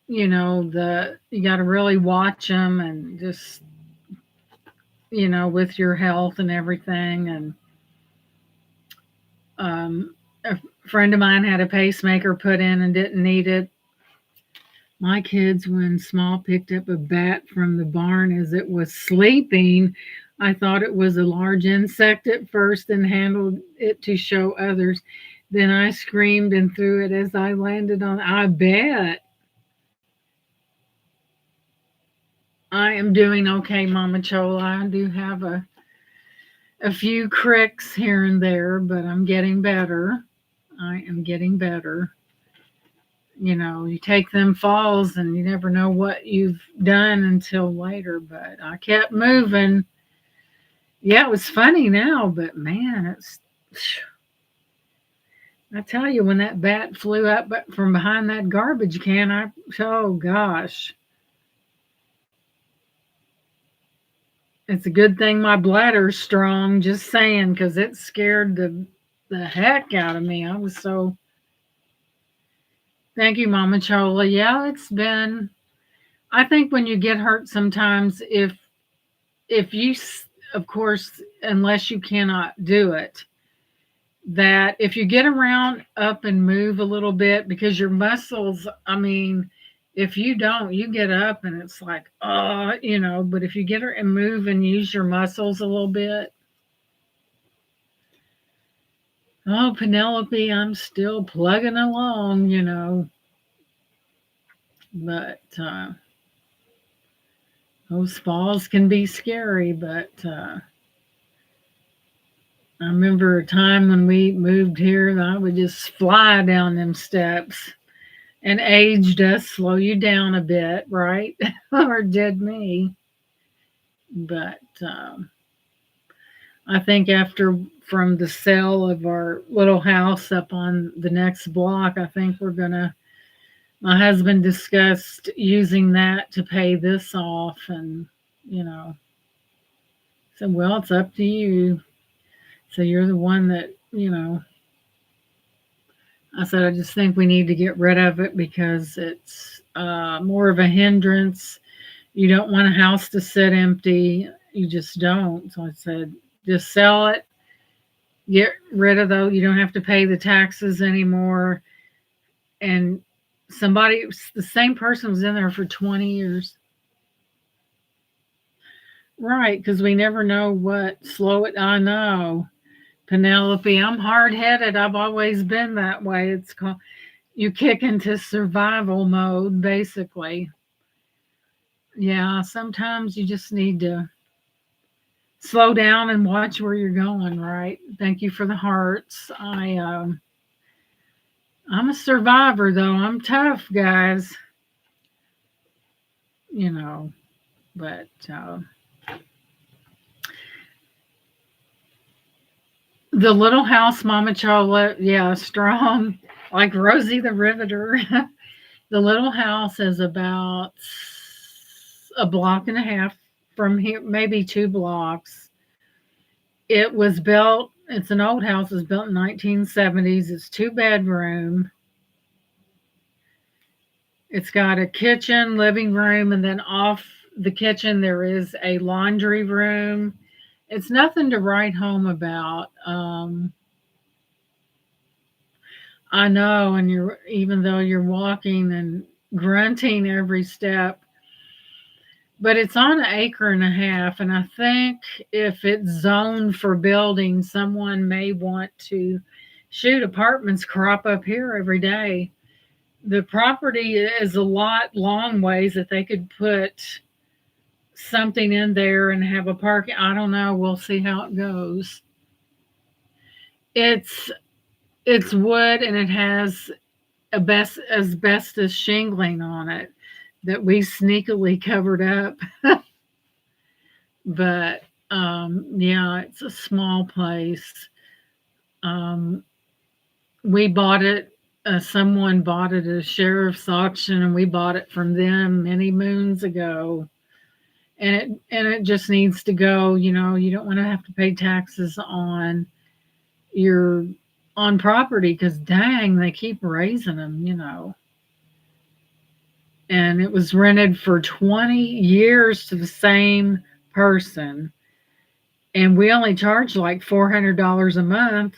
Speaker 1: you got to really watch them and just with your health and everything. And a friend of mine had a pacemaker put in and didn't need it. My kids, when small, picked up a bat from the barn as it was sleeping. I thought it was a large insect at first and handled it to show others. Then I screamed and threw it as I landed on. I bet. I am doing okay, Mama Chola. I do have a few cricks here and there, but I'm getting better. I am getting better. You take them falls and you never know what you've done until later. But I kept moving. Yeah, it was funny now, but man, I tell you, when that bat flew up from behind that garbage can, oh gosh, it's a good thing my bladder's strong. Just saying, because it scared the heck out of me. I was so. Thank you, Mama Chola. Yeah, it's been. I think when you get hurt, sometimes if you, of course, unless you cannot do it, that if you get around up and move a little bit, because your muscles, I mean, if you don't, you get up and it's like, but if you get her and move and use your muscles a little bit. Oh, Penelope, I'm still plugging along. But those falls can be scary. But I remember a time when we moved here that I would just fly down them steps. And age does slow you down a bit, right? Or did me. But I think from the sale of our little house up on the next block, I think my husband discussed using that to pay this off. And, said, well, it's up to you. So you're the one that, I said, I just think we need to get rid of it because it's more of a hindrance. You don't want a house to sit empty. You just don't. So I said, just sell it. Get rid of those. You don't have to pay the taxes anymore. And the same person was in there for 20 years. Right, because we never know I know. Penelope, I'm hard headed. I've always been that way. It's called, you kick into survival mode, basically. Yeah, sometimes you just need to slow down and watch where you're going, right? Thank you for the hearts. I'm a survivor, though. I'm tough, guys. But the little house, Mama Chola, yeah, strong, like Rosie the Riveter. The little house is about a block and a half from here, maybe 2 blocks. It was built, it's an old house, it was built in 1970s. It's 2-bedroom. It's got a kitchen, living room, and then off the kitchen there is a laundry room. It's nothing to write home about. I know, and even though you're walking and grunting every step, but it's on 1.5 acres, and I think if it's zoned for building, someone may want to shoot apartments crop up here every day. The property is a lot long ways that they could put something in there and have a parking. I don't know. We'll see how it goes. It's wood and it has asbestos shingling on it that we sneakily covered up. But yeah, it's a small place. We bought it. Someone bought it at a sheriff's auction, and we bought it from them many moons ago. And it just needs to go. You don't want to have to pay taxes on property because dang, they keep raising them. And it was rented for 20 years to the same person, and we only charge like $400 a month.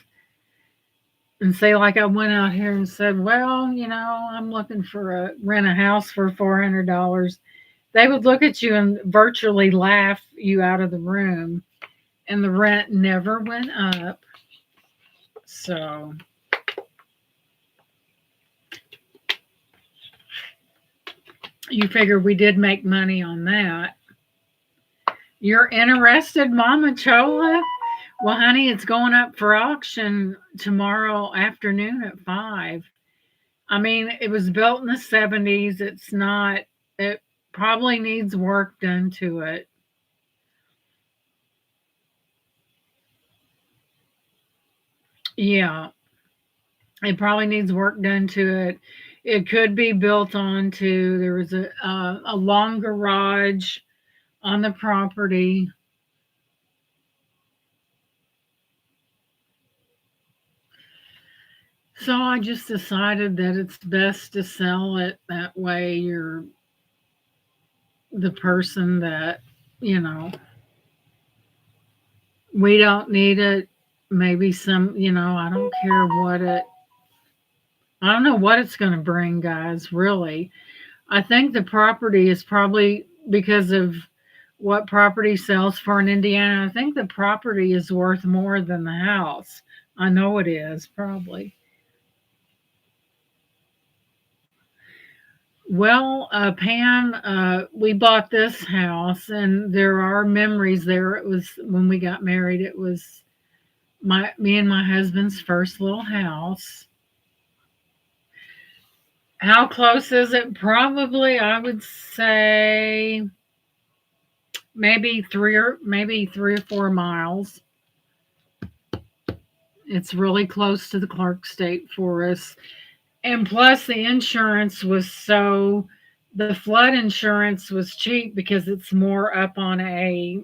Speaker 1: And say, like, I went out here and said, well, I'm looking for rent a house for $400. They would look at you and virtually laugh you out of the room, and the rent never went up. So you figure we did make money on that. You're interested, Mama Chola? Well, honey, it's going up for auction tomorrow afternoon at 5. I mean, it was built in the 70s. It's not, it probably needs work done to it. Yeah, it probably needs work done to it. It could be built onto, there was a long garage on the property. So I just decided that it's best to sell it. That way you're the person that, you know, we don't need it. Maybe some, I don't care what I don't know what it's going to bring, guys, really. I think the property is probably because of what property sells for in Indiana. I think the property is worth more than the house. I know it is, probably. Well, Pam, we bought this house, and there are memories there. It was when we got married. It was me and my husband's first little house. How close is it? Probably, I would say maybe 3 or 4 miles. It's really close to the Clark State Forest, and plus the flood insurance was cheap because it's more up on a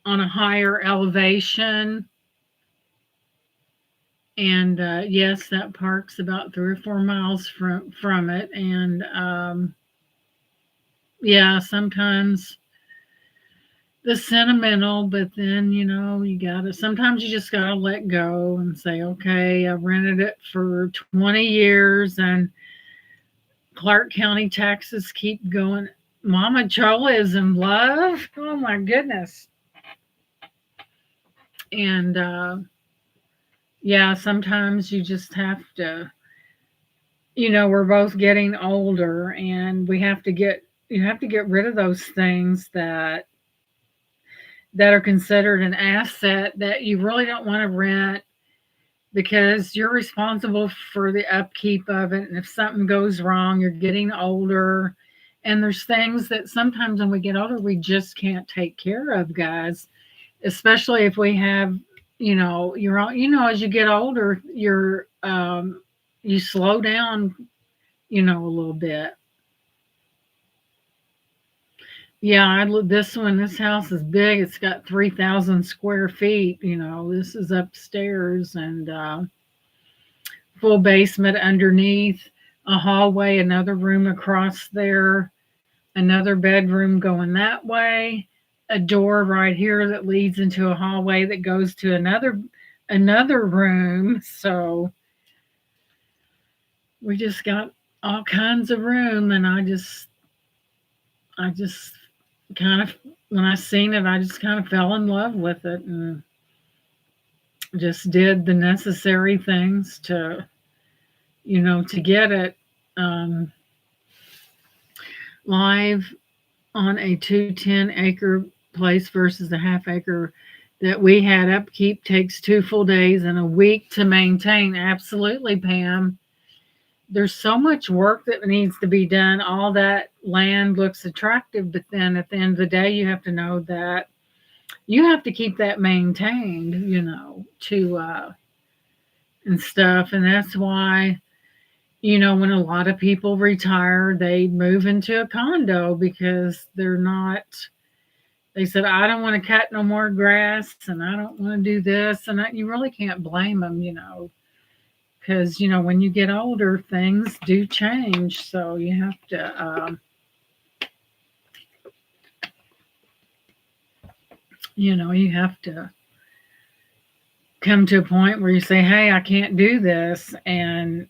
Speaker 1: higher elevation. And yes, that park's about 3 or 4 miles from it. And yeah, sometimes the sentimental, but then sometimes you just gotta let go and say, okay, I rented it for 20 years, and Clark County taxes keep going. Mama Chola is in love. Oh my goodness. And yeah, sometimes you just have to, we're both getting older, and you have to get rid of those things that are considered an asset that you really don't want to rent, because you're responsible for the upkeep of it. And if something goes wrong, you're getting older. And there's things that sometimes when we get older, we just can't take care of, guys. Especially if we have, as you get older, you slow down, a little bit. Yeah, this house is big. It's got 3,000 square feet. This is upstairs, and full basement underneath, a hallway, another room across there, another bedroom going that way, a door right here that leads into a hallway that goes to another room. So we just got all kinds of room, and I just kind of, when I seen it, I just kind of fell in love with it, and just did the necessary things to get it um, live on a 210-acre place versus a half acre that we had. Upkeep takes 2 full days and a week to maintain. Absolutely, Pam. There's so much work that needs to be done. All that land looks attractive, but then at the end of the day, you have to know that you have to keep that maintained, to and stuff. And that's why, when a lot of people retire, they move into a condo because they said, I don't want to cut no more grass, and I don't want to do this. And you really can't blame them, because, when you get older, things do change. So you have to, you have to come to a point where you say, hey, I can't do this. And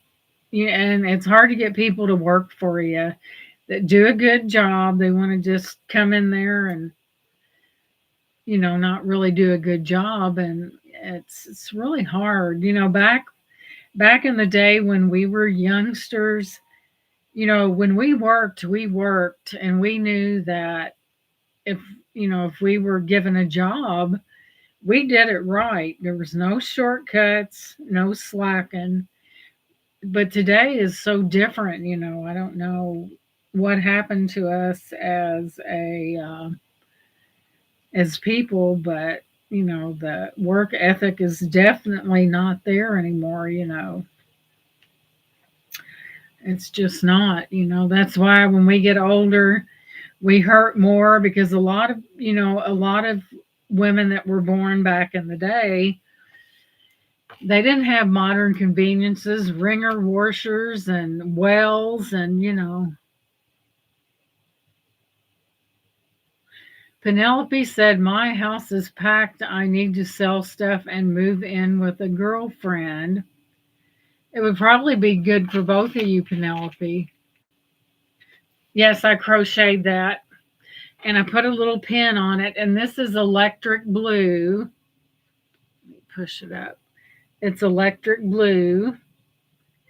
Speaker 1: it's hard to get people to work for you that do a good job. They want to just come in there and, not really do a good job. And it's really hard. Back in the day when we were youngsters, when we worked, and we knew that if, if we were given a job, we did it right. There was no shortcuts, no slacking. but today is so different. I don't know what happened to us as people, but the work ethic is definitely not there anymore. It's just not. That's why when we get older, we hurt more because a lot of women that were born back in the day, they didn't have modern conveniences, wringer washers and wells, and Penelope said, "My house is packed. I need to sell stuff and move in with a girlfriend." It would probably be good for both of you, Penelope. Yes, I crocheted that and I put a little pin on it, and this is electric blue. Push it up. It's electric blue,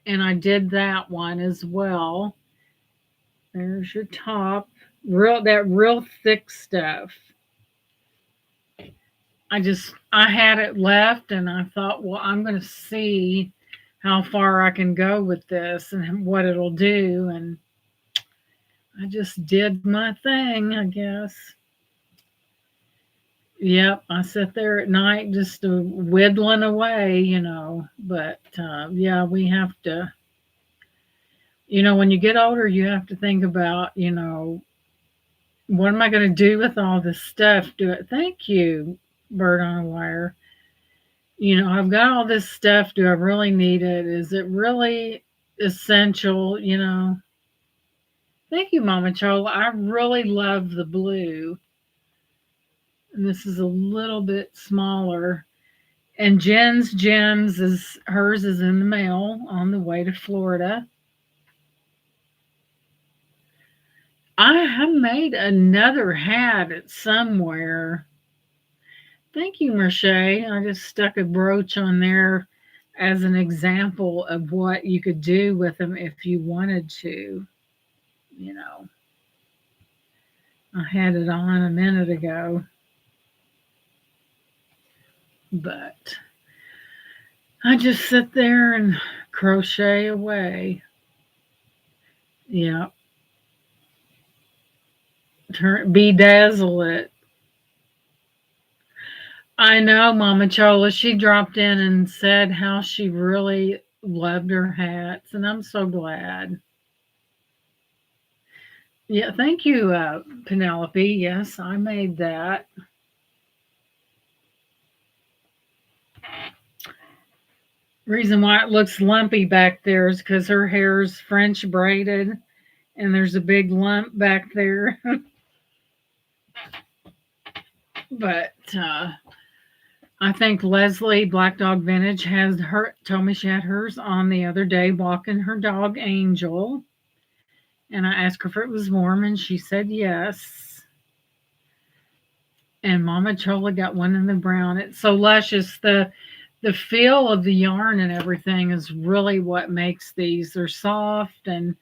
Speaker 1: and I did that one as well. There's your top. Real thick stuff. I had it left and I thought, well, I'm going to see how far I can go with this and what it'll do, and I just did my thing, I guess. Yep, I sit there at night just whittling away. But yeah, we have to. When you get older, you have to think about, what am I going to do with all this stuff? Do it. Thank you, Bird on a Wire. I've got all this stuff. Do I really need it? Is it really essential? Thank you, Mama Chola. I really love the blue. And this is a little bit smaller. And Jen's Gems is hers is in the mail on the way to Florida. I have made another hat at somewhere. Thank you, Merche. I just stuck a brooch on there as an example of what you could do with them if you wanted to. You know, I had it on a minute ago, but I just sit there and crochet away. Yeah, bedazzle it. I know, Mama Chola. She dropped in and said how she really loved her hats, and I'm so glad. Yeah, thank you, Penelope. Yes, I made that. Reason why it looks lumpy back there is because her hair's French braided, and there's a big lump back there. But I think Leslie Black Dog Vintage has her told me she had hers on the other day walking her dog Angel, and I asked her if it was warm, and she said yes. And Mama Chola got one in the brown. It's so luscious. The feel of the yarn and everything is really what makes these. They're soft, and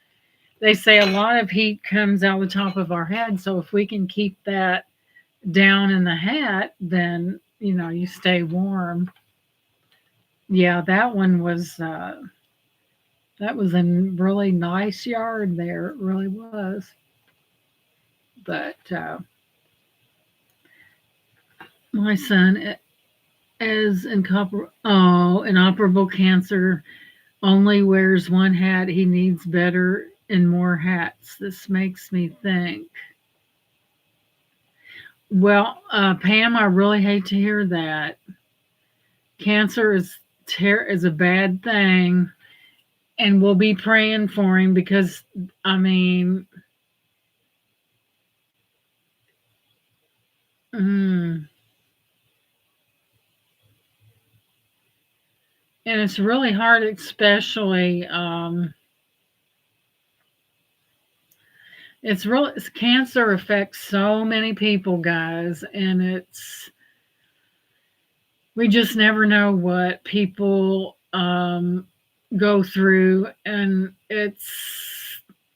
Speaker 1: they say a lot of heat comes out the top of our head. So if we can keep that down in the hat, then you stay warm. Yeah, that was a really nice yard there. It really was. But my son is inoperable cancer, only wears one hat. He needs better and more hats. This makes me think. Well, Pam, I really hate to hear that. Cancer is a bad thing, and we'll be praying for him because I mean, mm, and it's really hard, especially. Cancer affects so many people, guys, and we just never know what people go through, and I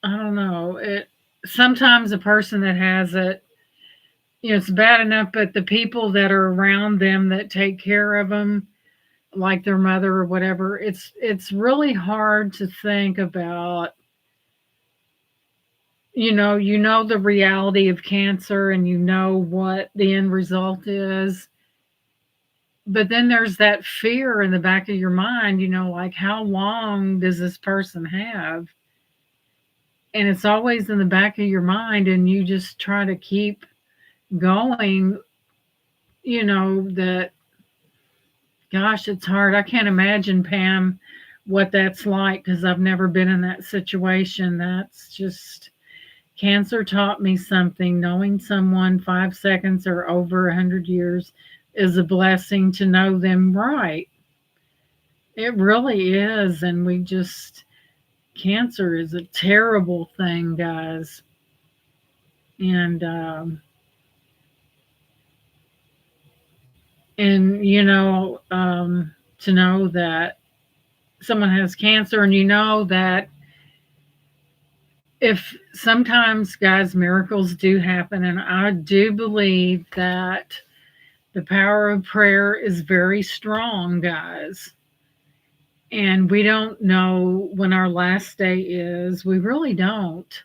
Speaker 1: don't know. It Sometimes a person that has it, it's bad enough, but the people that are around them that take care of them, like their mother or whatever, it's really hard to think about, the reality of cancer and you know what the end result is. But then there's that fear in the back of your mind, like how long does this person have? And it's always in the back of your mind, and you just try to keep going, that, gosh, it's hard. I can't imagine, Pam, what that's like because I've never been in that situation. That's just, cancer taught me something. Knowing someone 5 seconds or over 100 years is a blessing to know them right. It really is. And cancer is a terrible thing, guys. And, to know that someone has cancer, and that if sometimes, guys, miracles do happen, and I do believe that the power of prayer is very strong, guys. And we don't know when our last day is. We really don't.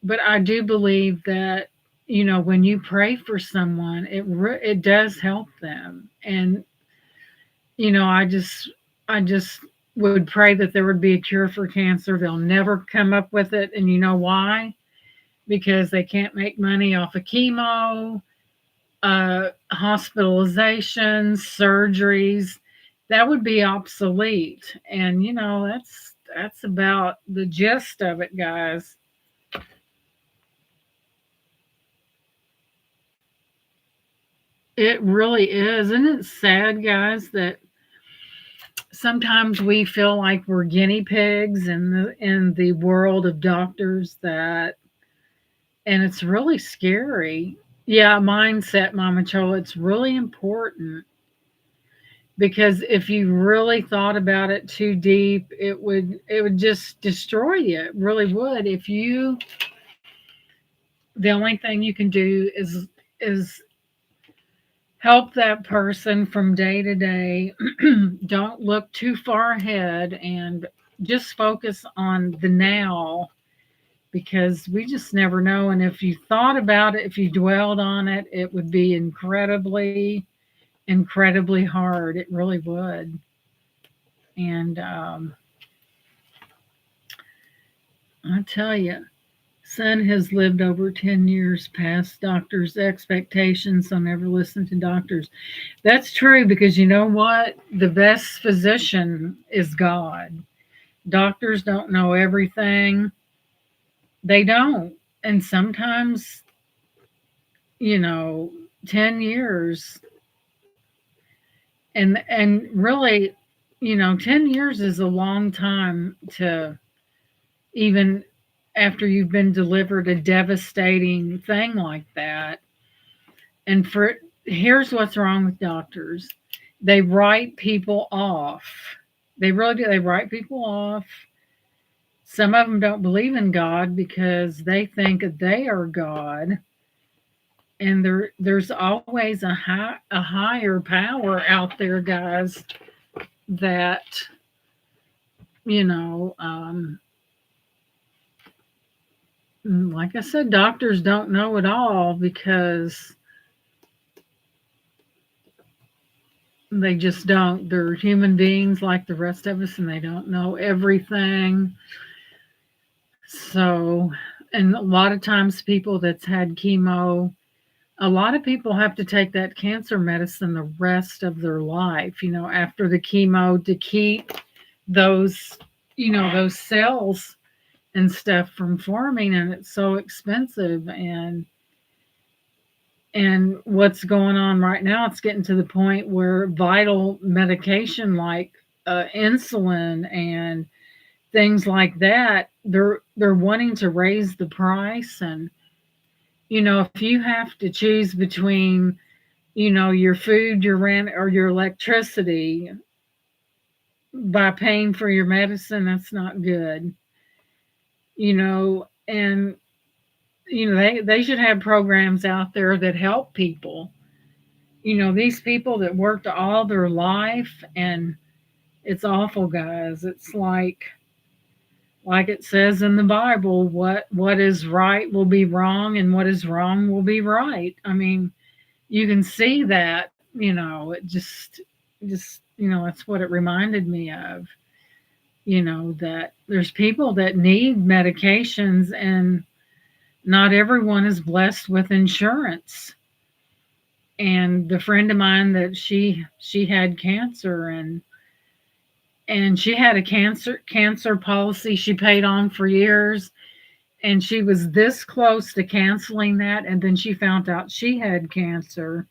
Speaker 1: But I do believe that, when you pray for someone, it does help them. And, I just would pray that there would be a cure for cancer. They'll never come up with it. And you know why? Because they can't make money off of chemo, hospitalizations, surgeries. That would be obsolete. And that's about the gist of it, guys. It really is. Isn't it sad, guys, that sometimes we feel like we're guinea pigs in the world of doctors, and it's really scary. Yeah, mindset, Mama Chola, it's really important, because if you really thought about it too deep, it would just destroy you. It really would. If you The only thing you can do is help that person from day to day. Don't look too far ahead, and just focus on the now, because we just never know. And if you thought about it, if you dwelled on it, it would be incredibly, incredibly hard. It really would. And I tell you, son has lived over 10 years past doctors' expectations, so never listen to doctors. That's true, because you know what? The best physician is God. Doctors don't know everything. They don't. And sometimes, you know, 10 years, and really, 10 years is a long time to, even after you've been delivered a devastating thing like that. And here's what's wrong with doctors. They write people off. They really do. They write people off. Some of them don't believe in God because they think that they are God. And there's always a higher power out there, guys, that, you know, like I said, doctors don't know it all, because they just don't. They're human beings like the rest of us, and they don't know everything. So, and a lot of times, people that's had chemo, a lot of people have to take that cancer medicine the rest of their life, after the chemo, to keep those, those cells and stuff from forming. And it's so expensive. And what's going on right now, it's getting to the point where vital medication like insulin and things like that, they're wanting to raise the price. And if you have to choose between your food, your rent, or your electricity by paying for your medicine, that's not good. And they should have programs out there that help people, these people that worked all their life, and it's awful, guys. It's like it says in the Bible, what is right will be wrong and what is wrong will be right. I mean, you can see that, it just that's what it reminded me of, that there's people that need medications, and not everyone is blessed with insurance. And the friend of mine, that she had cancer, and she had a cancer policy she paid on for years, and she was this close to canceling that, and then she found out she had cancer.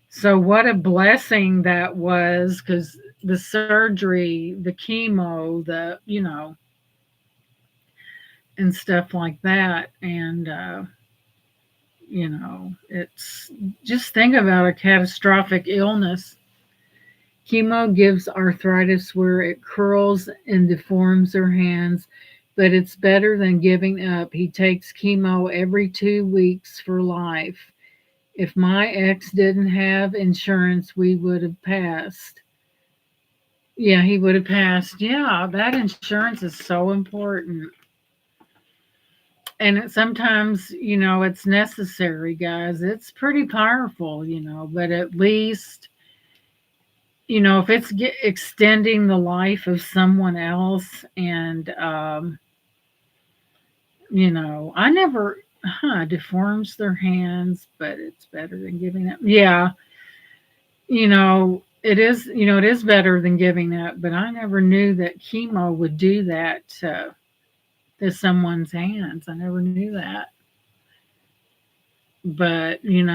Speaker 1: So what a blessing that was, because the surgery, the chemo, and stuff like that. And it's just, think about a catastrophic illness. Chemo gives arthritis where it curls and deforms her hands, but it's better than giving up. He takes chemo every 2 weeks for life. If my ex didn't have insurance, we would have passed. Yeah, he would have passed. Yeah, that insurance is so important. And sometimes, it's necessary, guys. It's pretty powerful, but at least, if it's extending the life of someone else. And I never, deforms their hands, but it's better than giving up. Yeah, it is better than giving up, but I never knew that chemo would do that to someone's hands. I never knew that. But you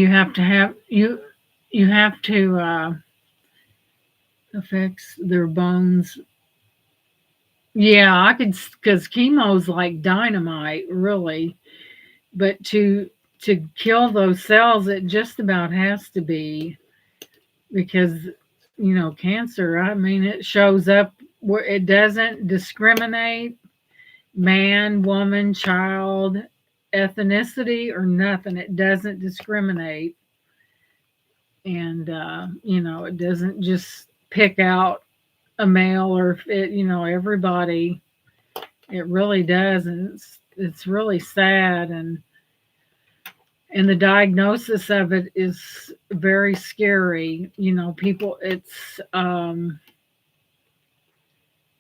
Speaker 1: have to have you have to affects their bones. Yeah, I could, because chemo's like dynamite, really. But to kill those cells, it just about has to be, because cancer. I mean, it shows up where it doesn't discriminate, man, woman, child, ethnicity, or nothing. It doesn't discriminate. And it doesn't just pick out a male, or if it, everybody. It really does, and it's really sad. And the diagnosis of it is very scary. People, it's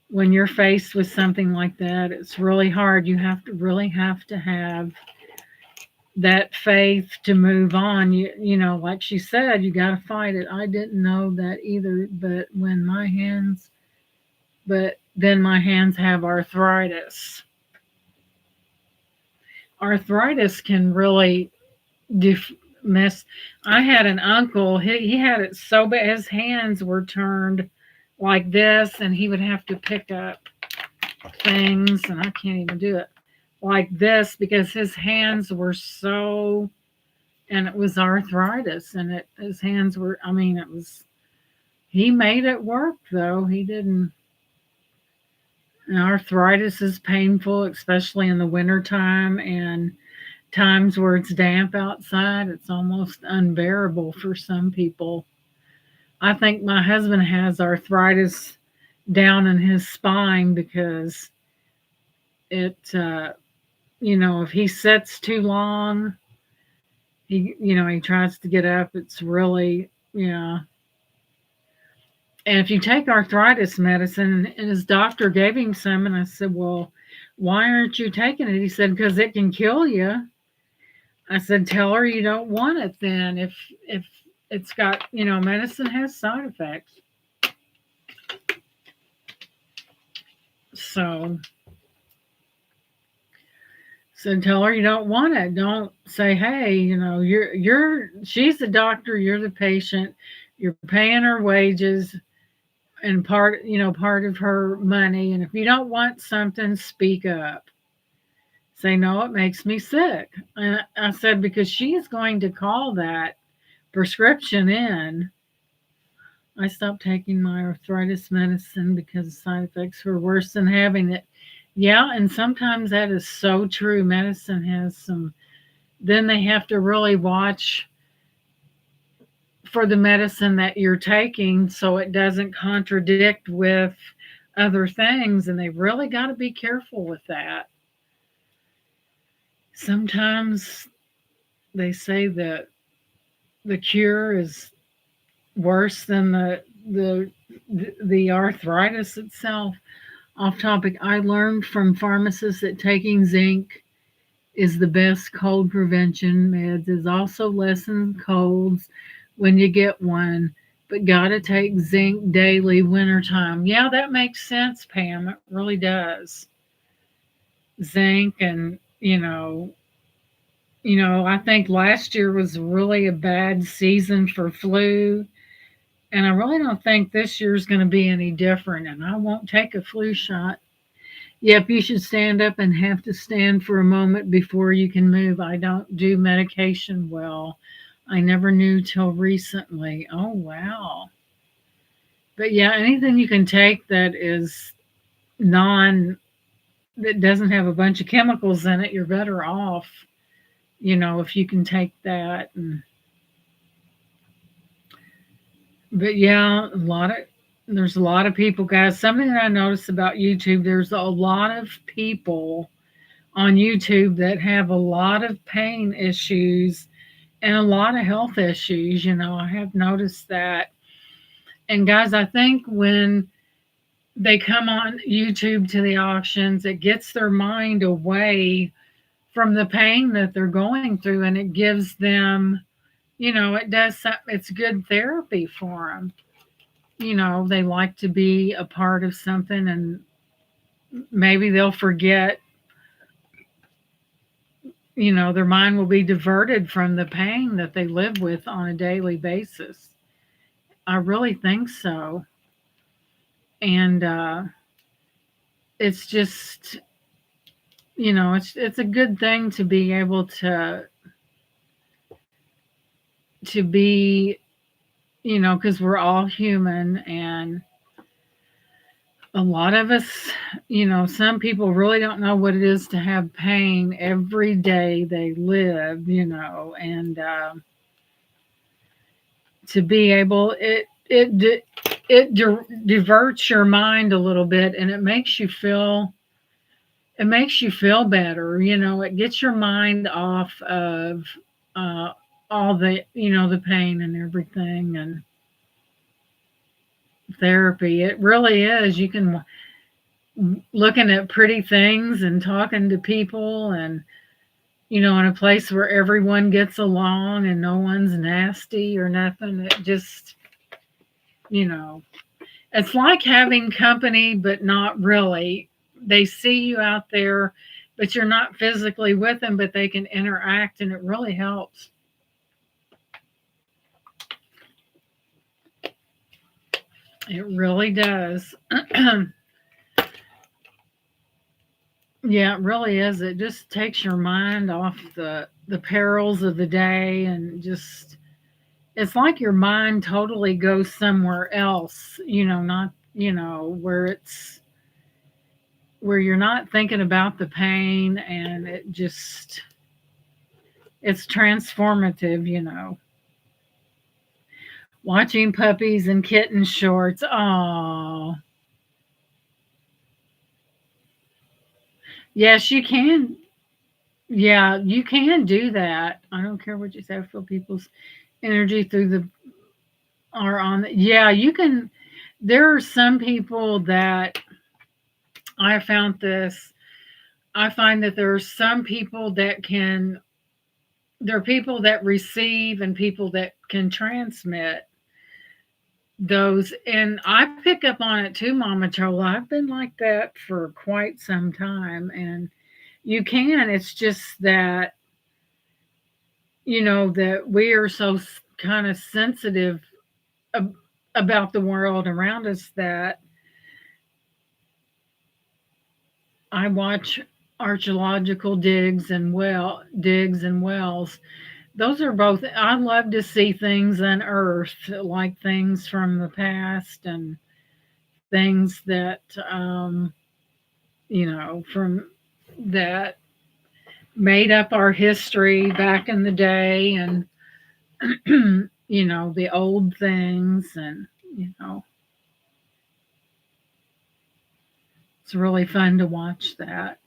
Speaker 1: when you're faced with something like that, it's really hard. You have to have that faith to move on. Like she said, you got to fight it. I didn't know that either, but then my hands have arthritis. Arthritis can really mess. I had an uncle. He had it so bad. His hands were turned like this, and he would have to pick up things, and I can't even do it like this, because his hands were so, and it was arthritis, and his hands were. I mean, it was. He made it work, though. He didn't. And arthritis is painful, especially in the wintertime, and times where it's damp outside. It's almost unbearable for some people. I think my husband has arthritis down in his spine, because it, if he sits too long, he tries to get up. It's really, yeah. And if you take arthritis medicine, and his doctor gave him some, and I said, well, why aren't you taking it? He said, because it can kill you. I said, tell her you don't want it then. If it's got, medicine has side effects. So tell her you don't want it. Don't say, hey, she's the doctor, you're the patient, you're paying her wages and part of her money. And if you don't want something, speak up. Say, no, it makes me sick. And I said, because she's going to call that prescription in. I stopped taking my arthritis medicine because the side effects were worse than having it. Yeah, and sometimes that is so true. Medicine has some then they have to really watch for the medicine that you're taking so it doesn't contradict with other things. And they really got to be careful with that. Sometimes they say that the cure is worse than the arthritis itself. Off topic, I learned from pharmacists that taking zinc is the best cold prevention. Meds is also lessen colds when you get one, but gotta take zinc daily wintertime. Yeah, that makes sense, Pam. It really does. Zinc and I think last year was really a bad season for flu. And I really don't think this year's going to be any different. And I won't take a flu shot. Yep, you should stand up and have to stand for a moment before you can move. I don't do medication well. I never knew till recently. Oh, wow. But yeah, anything you can take that is that doesn't have a bunch of chemicals in it, you're better off, if you can take that. But yeah, there's a lot of people, guys. Something that I noticed about YouTube, there's a lot of people on YouTube that have a lot of pain issues and a lot of health issues. I have noticed that. And guys, I think when they come on YouTube to the auctions, it gets their mind away from the pain that they're going through, and it gives them, it's good therapy for them. They like to be a part of something, and maybe they'll forget, their mind will be diverted from the pain that they live with on a daily basis. I really think so. And it's just, it's a good thing to be able to be, because we're all human. And a lot of us, some people really don't know what it is to have pain every day they live, and to be able, diverts your mind a little bit, and it makes you feel better. It gets your mind off of uh, all the pain and everything. And therapy, it really is. You can looking at pretty things and talking to people, and in a place where everyone gets along and no one's nasty or nothing. It just, you know, it's like having company, but not really. They see you out there, but you're not physically with them, but they can interact, and it really helps. It really does. Yeah, it really is. It just takes your mind off the perils of the day, and just it's like your mind totally goes somewhere else, not, where you're not thinking about the pain, and it's transformative. Watching puppies and kitten shorts. Oh, yes, you can. Yeah, you can do that. I don't care what you say. I feel people's energy through the are on. Yeah, you can. There are some people that I found this. I find that there are some people that can. There are people that receive and people that can transmit those, and I pick up on it too, Mama Chola. I've been like that for quite some time, and you can. It's just that that we are so kind of sensitive ab- about the world around us that I watch archaeological digs and wells. Those are both. I love to see things unearthed, like things from the past and things that from that made up our history back in the day, and the old things, and it's really fun to watch that.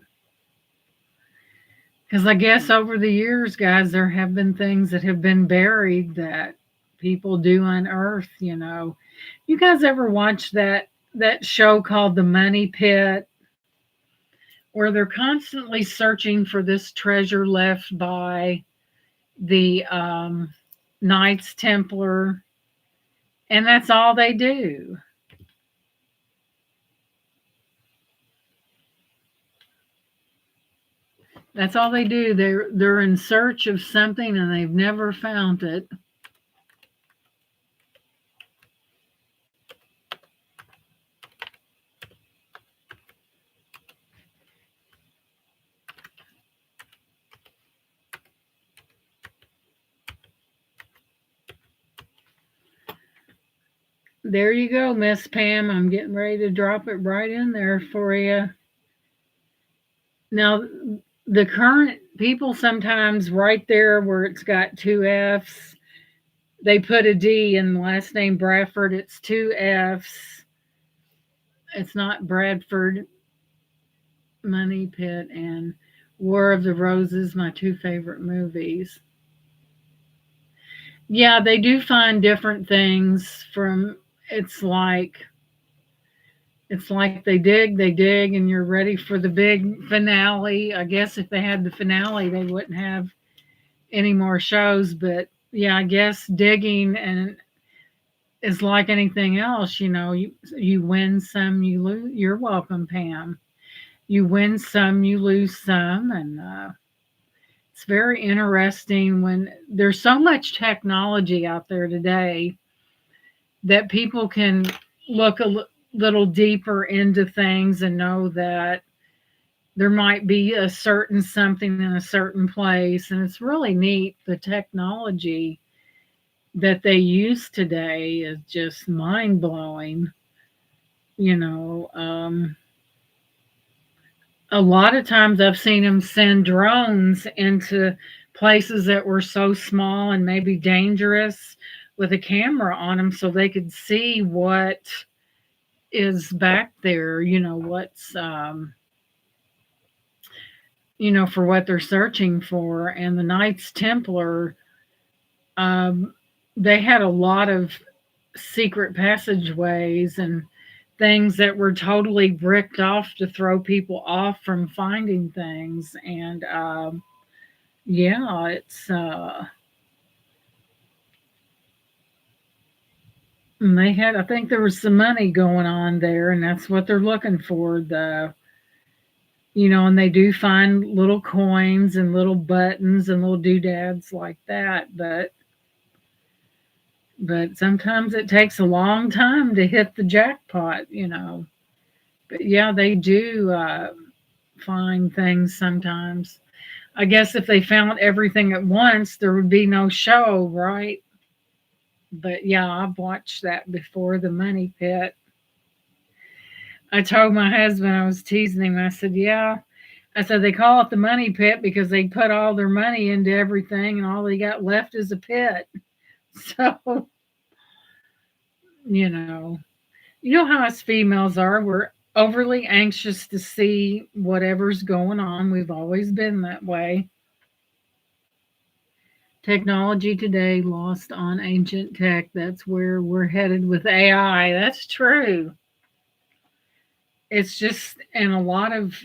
Speaker 1: Because I guess over the years, guys, there have been things that have been buried that people do unearth. You guys ever watch that show called The Money Pit, where they're constantly searching for this treasure left by the Knights Templar, and that's all they do. That's all they do. They're in search of something and they've never found it. There you go, Miss Pam. I'm getting ready to drop it right in there for you. Now, the current people sometimes right there where it's got two F's, they put a D in the last name Bradford. It's two F's. It's not Bradford. Money Pit and War of the Roses, my two favorite movies. Yeah, they do find different things from it's like they dig, and you're ready for the big finale. I guess if they had the finale, they wouldn't have any more shows. But yeah, I guess digging and is like anything else. You win some, you lose. You're welcome, Pam. You win some, you lose some, and it's very interesting when there's so much technology out there today that people can look little deeper into things and know that there might be a certain something in a certain place. And it's really neat. The technology that they use today is just mind blowing. You know, a lot of times I've seen them send drones into places that were so small and maybe dangerous with a camera on them so they could see what is back there, what's for what they're searching for. And the Knights Templar, um, they had a lot of secret passageways and things that were totally bricked off to throw people off from finding things. And yeah, it's and they had, I think there was some money going on there, and that's what they're looking for. And they do find little coins and little buttons and little doodads like that, but sometimes it takes a long time to hit the jackpot. But yeah, they do find things sometimes. I guess if they found everything at once, there would be no show, right? But yeah, I've watched that before, The Money Pit. I told my husband, I was teasing him, I said, yeah. I said, they call it the money pit because they put all their money into everything and all they got left is a pit. So, you know, how us females are. We're overly anxious to see whatever's going on. We've always been that way. Technology today lost on ancient tech. That's where we're headed with AI. That's true. It's just, and a lot of,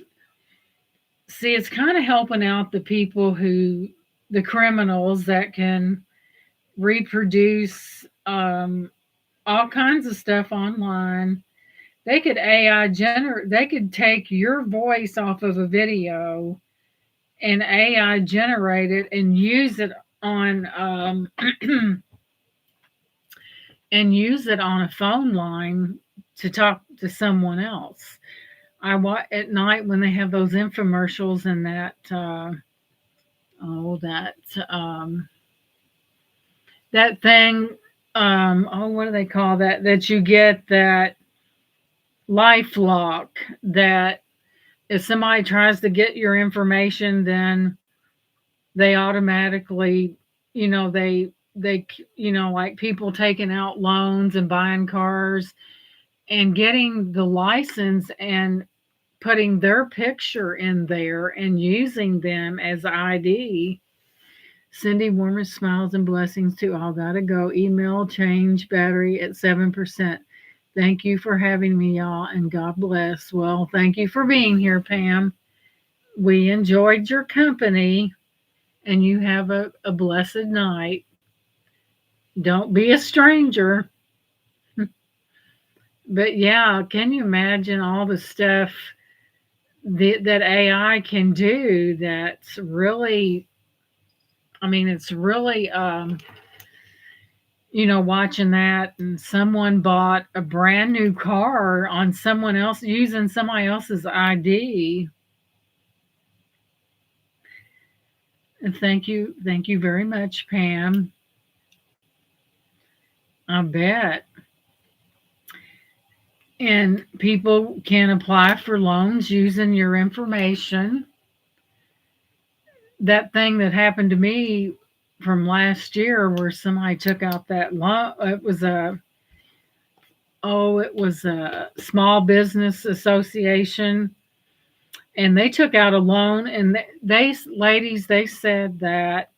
Speaker 1: see, it's kind of helping out the criminals that can reproduce all kinds of stuff online. They could they could take your voice off of a video and AI generate it and use it on and use it on a phone line to talk to someone else. I watch at night when they have those infomercials and that that thing, what do they call that you get, that life lock, that if somebody tries to get your information, then they automatically, they like people taking out loans and buying cars and getting the license and putting their picture in there and using them as ID. Cindy, warmest smiles and blessings to all. Gotta go. Email change battery at 7%. Thank you for having me, y'all, and God bless. Well, thank you for being here, Pam. We enjoyed your company, and you have a blessed night. Don't be a stranger. But yeah, can you imagine all the stuff that AI can do? That's really, I mean, it's really, watching that, and someone bought a brand new car on someone else using somebody else's ID. And thank you very much, Pam. I bet. And people can apply for loans using your information. That thing that happened to me from last year where somebody took out that loan, it was a small business association, and they took out a loan, and they ladies, they said that,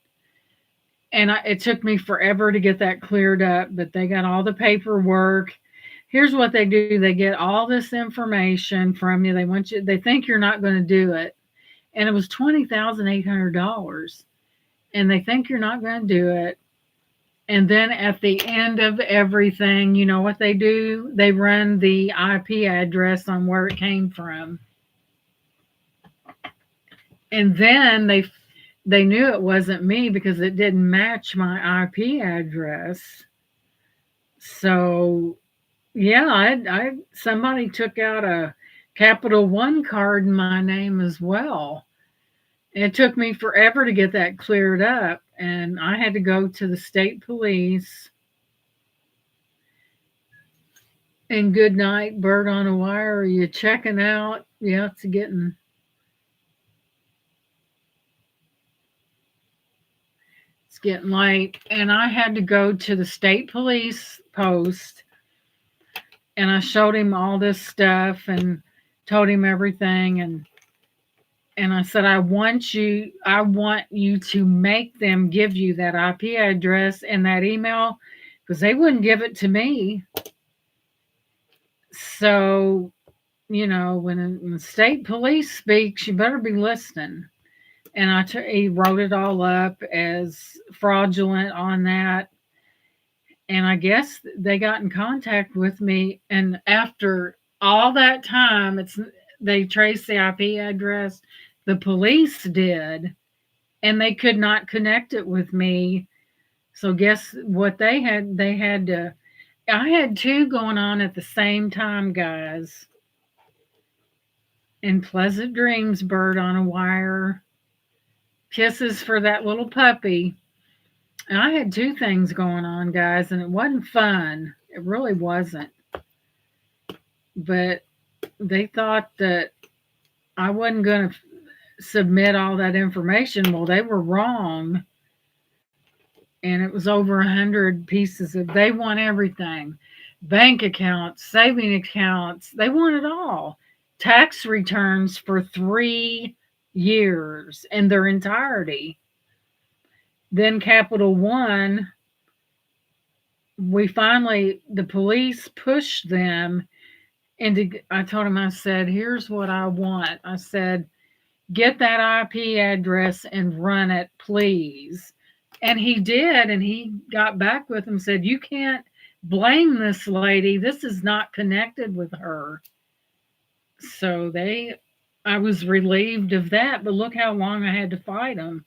Speaker 1: and it took me forever to get that cleared up, but they got all the paperwork. Here's what they do: they get all this information from you. They think you're not going to do it, and it was $20,800, and they think you're not going to do it. And then at the end of everything, you know what they do? They run the IP address on where it came from. And then they knew it wasn't me because it didn't match my IP address. So yeah, I somebody took out a Capital One card in my name as well. It took me forever to get that cleared up, and I had to go to the state police. And good night, bird on a wire. Are you checking out? Yeah, it's getting late, and I had to go to the state police post, and I showed him all this stuff and told him everything, and I said, I want you to make them give you that IP address and that email, because they wouldn't give it to me. So, when the state police speaks, you better be listening. And he wrote it all up as fraudulent on that. And I guess they got in contact with me, and after all that time, they traced the IP address. The police did, and they could not connect it with me. So guess what they had? I had two going on at the same time, guys. And pleasant dreams, bird on a wire. Kisses for that little puppy. And I had two things going on, guys, and it wasn't fun. It really wasn't. But they thought that I wasn't going to submit all that information. Well, they were wrong. And it was over 100 pieces they want everything: bank accounts, saving accounts. They want it all. Tax returns for 3 years in their entirety. Then Capital One, the police pushed them into, I told him, I said, here's what I want. I said, get that IP address and run it, please. And he did, and he got back with him, said, you can't blame this lady. This is not connected with her. So I was relieved of that, but look how long I had to fight them.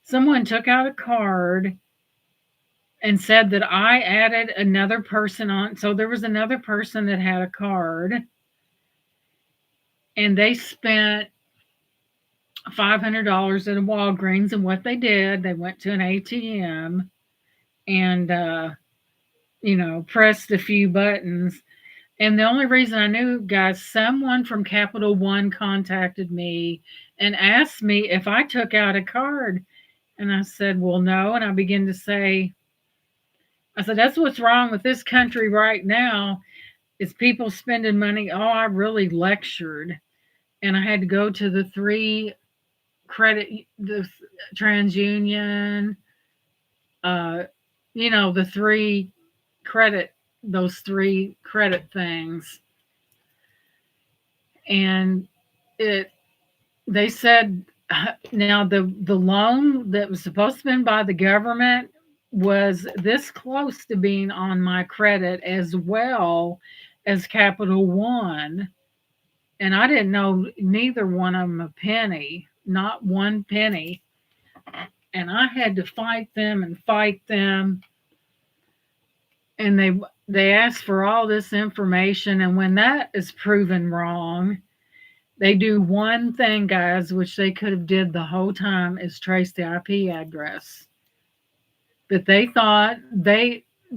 Speaker 1: Someone took out a card and said that I added another person on. So there was another person that had a card, and they spent $500 at a Walgreens. And what they did, they went to an ATM and, pressed a few buttons. And the only reason I knew, guys, someone from Capital One contacted me and asked me if I took out a card. And I said, well, no. And I began to say, I said, that's what's wrong with this country right now is people spending money. Oh, I really lectured. And I had to go to the three credit, the TransUnion, uh, the three credit, those three credit things. And it, they said, now the loan that was supposed to be by the government was this close to being on my credit as well as Capital One, and I didn't know neither one of them a penny, not one penny, and I had to fight them, and they asked for all this information, and when that is proven wrong, they do one thing, guys, which they could have did the whole time, is trace the IP address. But they thought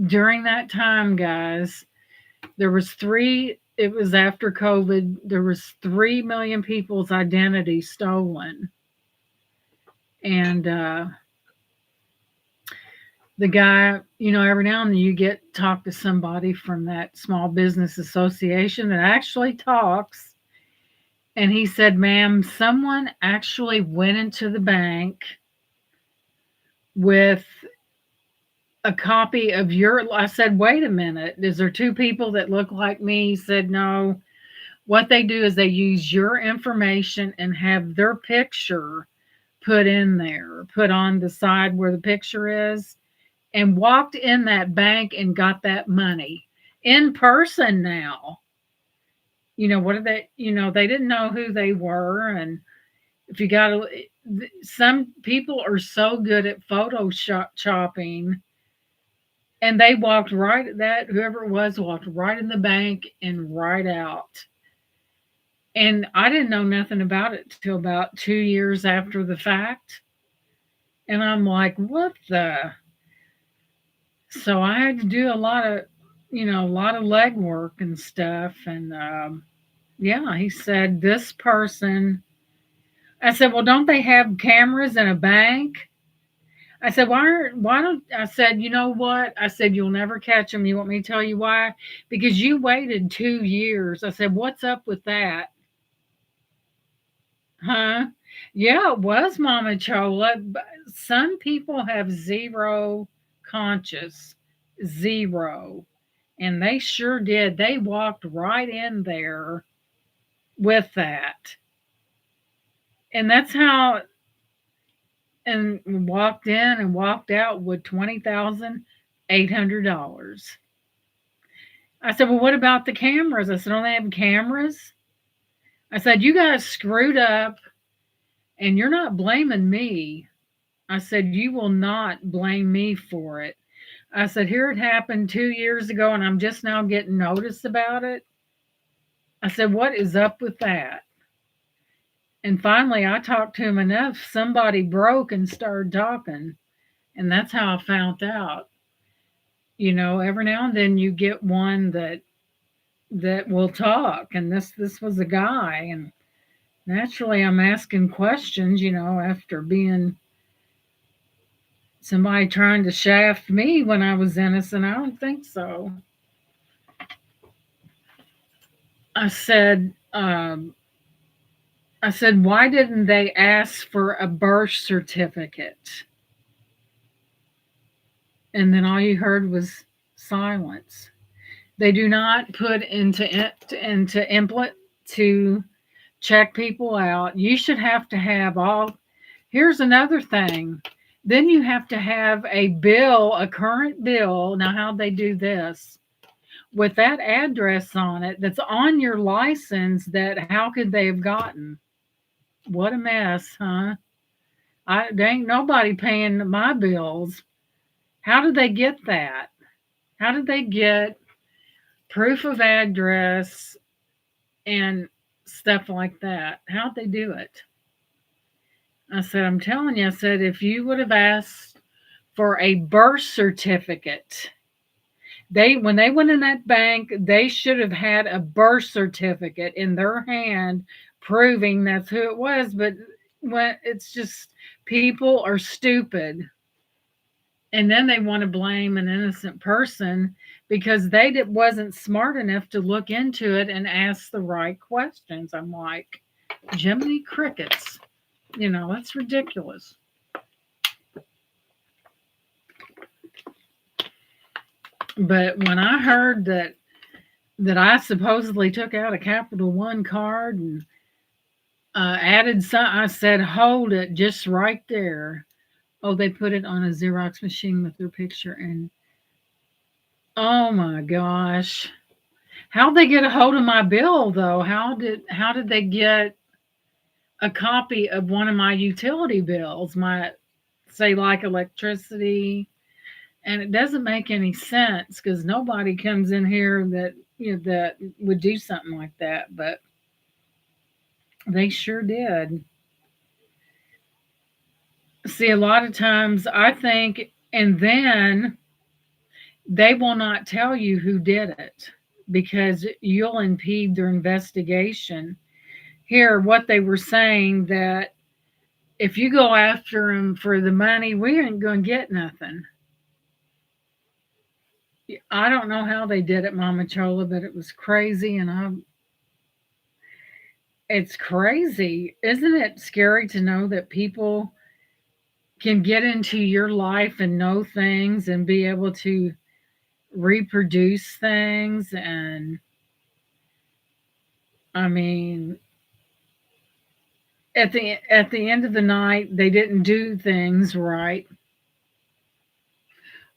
Speaker 1: during that time, guys, there was three. It was after COVID. There was 3 million people's identity stolen, and the guy, every now and then you get talk to somebody from that small business association that actually talks. And he said, ma'am, someone actually went into the bank with a copy of your. I said, wait a minute. Is there two people that look like me? He said, no. What they do is they use your information and have their picture put in there, put on the side where the picture is, and walked in that bank and got that money in person now. What did they, they didn't know who they were. And if you got to, some people are so good at photoshopping, and they walked right that whoever it was walked right in the bank and right out. And I didn't know nothing about it till about 2 years after the fact. And I'm like, what the? So I had to do a lot of legwork and stuff. And yeah, he said, this person, I said, well, don't they have cameras in a bank? I said, why don't, I said, you know what? I said, you'll never catch them. You want me to tell you why? Because you waited 2 years. I said, what's up with that? Huh? Yeah, it was Mama Chola. Some people have zero conscious, zero. And they sure did. They walked right in there with that. And that's how, and walked in and walked out with $20,800. I said, well, what about the cameras? I said, don't they have cameras? I said, you guys screwed up and you're not blaming me. I said, you will not blame me for it. I said, here it happened 2 years ago and I'm just now getting notice about it. I said, what is up with that? And finally, I talked to him enough. Somebody broke and started talking. And that's how I found out. Every now and then you get one that will talk. And this was a guy. And naturally, I'm asking questions, after being somebody trying to shaft me when I was innocent. I don't think so. I said, why didn't they ask for a birth certificate? And then all you heard was silence. They do not put into implant to check people out. You should have to have all. Here's another thing. Then you have to have a bill, a current bill. Now, how'd they do this? With that address on it that's on your license, that how could they have gotten? What a mess, huh? There ain't nobody paying my bills. How did they get that? How did they get proof of address and stuff like that? How'd they do it? I said, I'm telling you, I said, if you would have asked for a birth certificate, When they went in that bank, they should have had a birth certificate in their hand proving that's who it was. But when it's just people are stupid, and then they want to blame an innocent person because wasn't smart enough to look into it and ask the right questions. I'm like, Jiminy Crickets, that's ridiculous. But when I heard that I supposedly took out a Capital One card and added some, I said, hold it just right there. Oh, they put it on a Xerox machine with their picture, and oh my gosh. How'd they get a hold of my bill though? How did they get a copy of one of my utility bills? My, say, like electricity, and it doesn't make any sense because nobody comes in here that would do something like that, but they sure did. See, a lot of times I think, and then they will not tell you who did it because you'll impede their investigation. Here, what they were saying, that if you go after them for the money, we ain't going to get nothing. I don't know how they did it, Mama Chola, but it was crazy, and it's crazy. Isn't it scary to know that people can get into your life and know things and be able to reproduce things? And I mean, at the end of the night, they didn't do things right,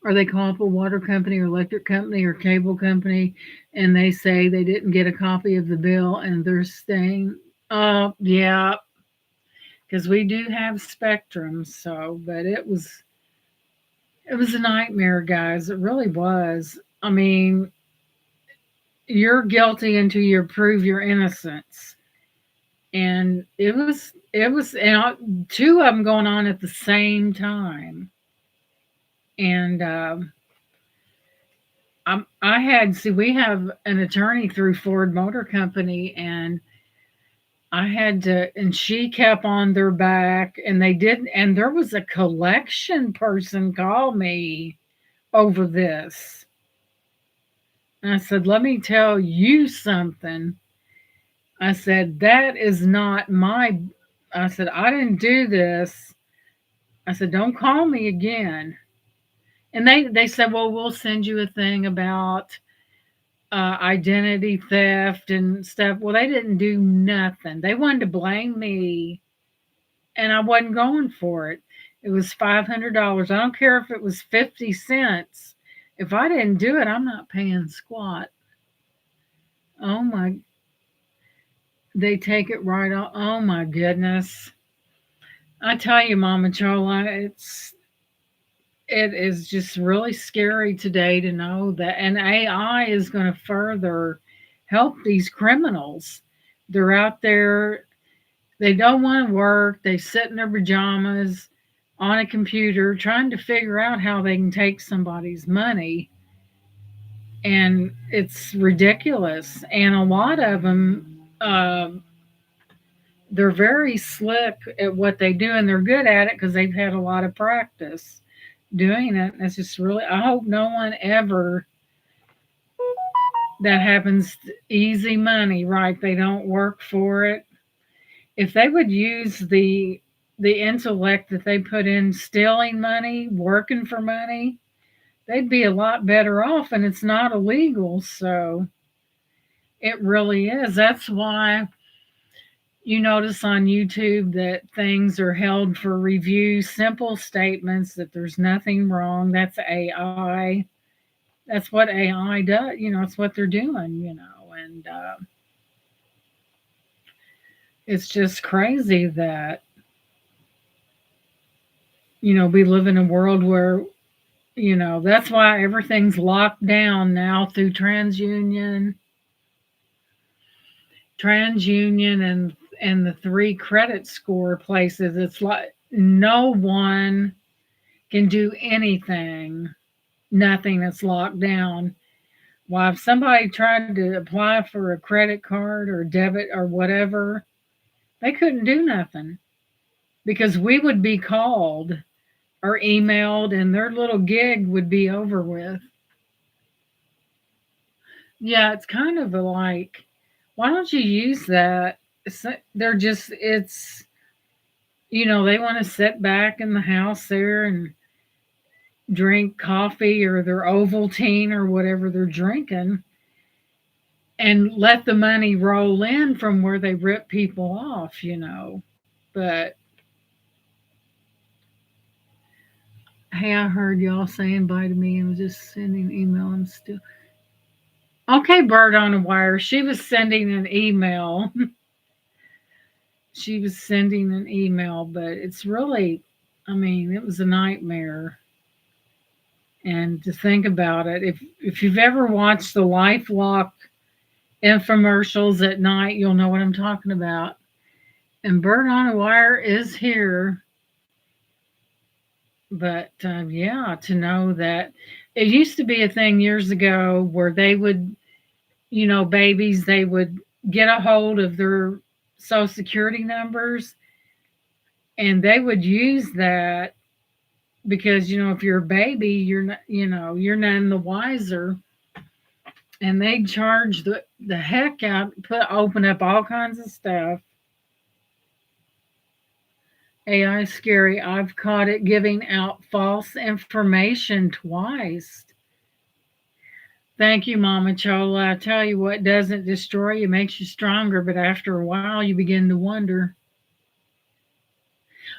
Speaker 1: or they call up a water company or electric company or cable company, and they say they didn't get a copy of the bill, and they're saying, oh yeah, because we do have Spectrum. So, but it was a nightmare, guys. It really was. I mean, you're guilty until you prove your innocence. And it was two of them going on at the same time. And I had, see, we have an attorney through Ford Motor Company, and I had to, and she kept on their back, and they didn't, and there was a collection person call me over this. And I said, let me tell you something. I said, that is not my, I said, I didn't do this. I said, don't call me again. And they said, well, we'll send you a thing about identity theft and stuff. Well, they didn't do nothing. They wanted to blame me, and I wasn't going for it. It was $500. I don't care if it was 50 cents. If I didn't do it, I'm not paying squat. Oh my, they take it right off. Oh my goodness. I tell you, Mama Chola, it is just really scary today to know that, and AI is going to further help these criminals. They're out there, they don't want to work, they sit in their pajamas on a computer trying to figure out how they can take somebody's money. And it's ridiculous. And a lot of them, they're very slick at what they do, and they're good at it because they've had a lot of practice doing it. It's just really, I hope no one ever that happens, easy money, right? They don't work for it. If they would use the intellect that they put in stealing money, working for money, they'd be a lot better off, and it's not illegal. So it really is. That's why you notice on YouTube that things are held for review, simple statements that there's nothing wrong. That's AI. That's what AI does. It's what they're doing. And it's just crazy that, we live in a world where, that's why everything's locked down now through TransUnion and the three credit score places. It's like no one can do anything, nothing that's locked down. Why, if somebody tried to apply for a credit card or debit or whatever, they couldn't do nothing because we would be called or emailed and their little gig would be over with. Yeah, it's kind of a like, why don't you use that? They're just, it's, they want to sit back in the house there and drink coffee or their Ovaltine or whatever they're drinking and let the money roll in from where they rip people off. But hey, I heard y'all saying bye to me and was just sending an email. I'm still okay. Bird on a wire. She was sending an email. She was sending an email, but it's really, I mean, it was a nightmare. And to think about it, if you've ever watched the LifeLock infomercials at night, you'll know what I'm talking about. And Bird on a Wire is here. But yeah, to know that it used to be a thing years ago where they would, babies, they would get a hold of their social security numbers and they would use that because, if you're a baby, you're not, you're none the wiser. And they'd charge the heck out, open up all kinds of stuff. AI is scary. I've caught it giving out false information twice. Thank you, Mama Chola. I tell you what doesn't destroy you, makes you stronger, but after a while you begin to wonder.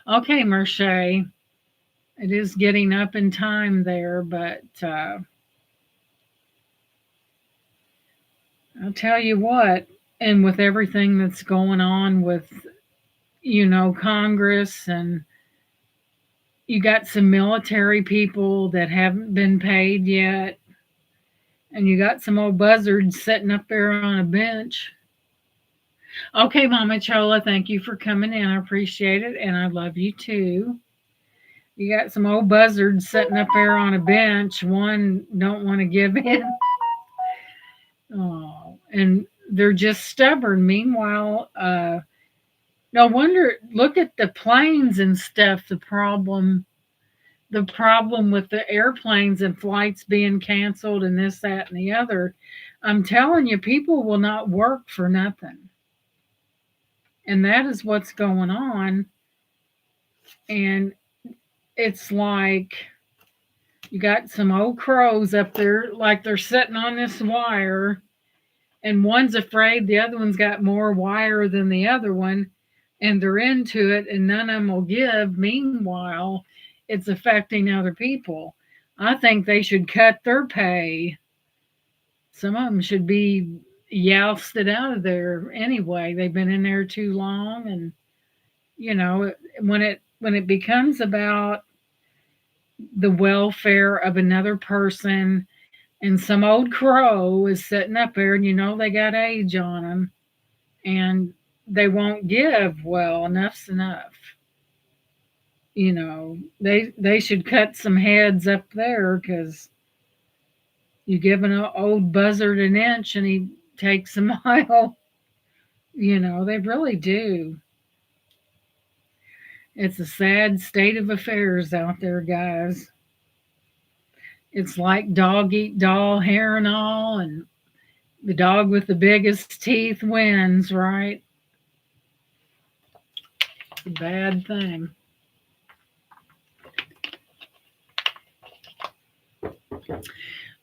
Speaker 1: Okay, Merche, it is getting up in time there, but I'll tell you what, and with everything that's going on with, Congress, and you got some military people that haven't been paid yet, and you got some old buzzards sitting up there on a bench. Okay, Mama Chola, thank you for coming in. I appreciate it, and I love you too. You got some old buzzards sitting up there on a bench. One don't want to give in. Oh, and they're just stubborn. Meanwhile, no wonder. Look at the planes and stuff. The problem with the airplanes and flights being canceled and this, that, and the other. I'm telling you, people will not work for nothing. And that is what's going on. And it's like you got some old crows up there, like they're sitting on this wire, and one's afraid the other one's got more wire than the other one, and they're into it, and none of them will give. Meanwhile, it's affecting other people. I think they should cut their pay. Some of them should be jousted out of there anyway. They've been in there too long, and when it becomes about the welfare of another person, and some old crow is sitting up there, and they got age on them, and they won't give. Well, enough's enough. They should cut some heads up there, because you give an old buzzard an inch and he takes a mile. They really do. It's a sad state of affairs out there, guys. It's like dog eat doll, hair and all, and the dog with the biggest teeth wins, right? It's a bad thing.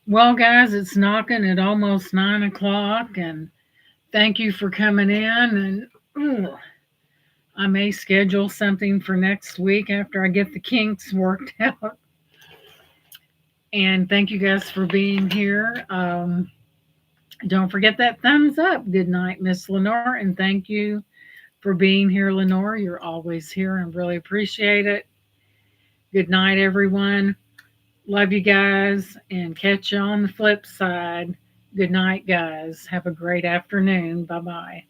Speaker 1: Well, guys, it's knocking at almost 9 o'clock, and thank you for coming in. And I may schedule something for next week after I get the kinks worked out. And thank you guys for being here. Don't forget that thumbs up. Good night, Miss Lenore, and thank you for being here, Lenore. You're always here and really appreciate it. Good night, everyone. Love you guys, and catch you on the flip side. Good night, guys. Have a great afternoon. Bye-bye.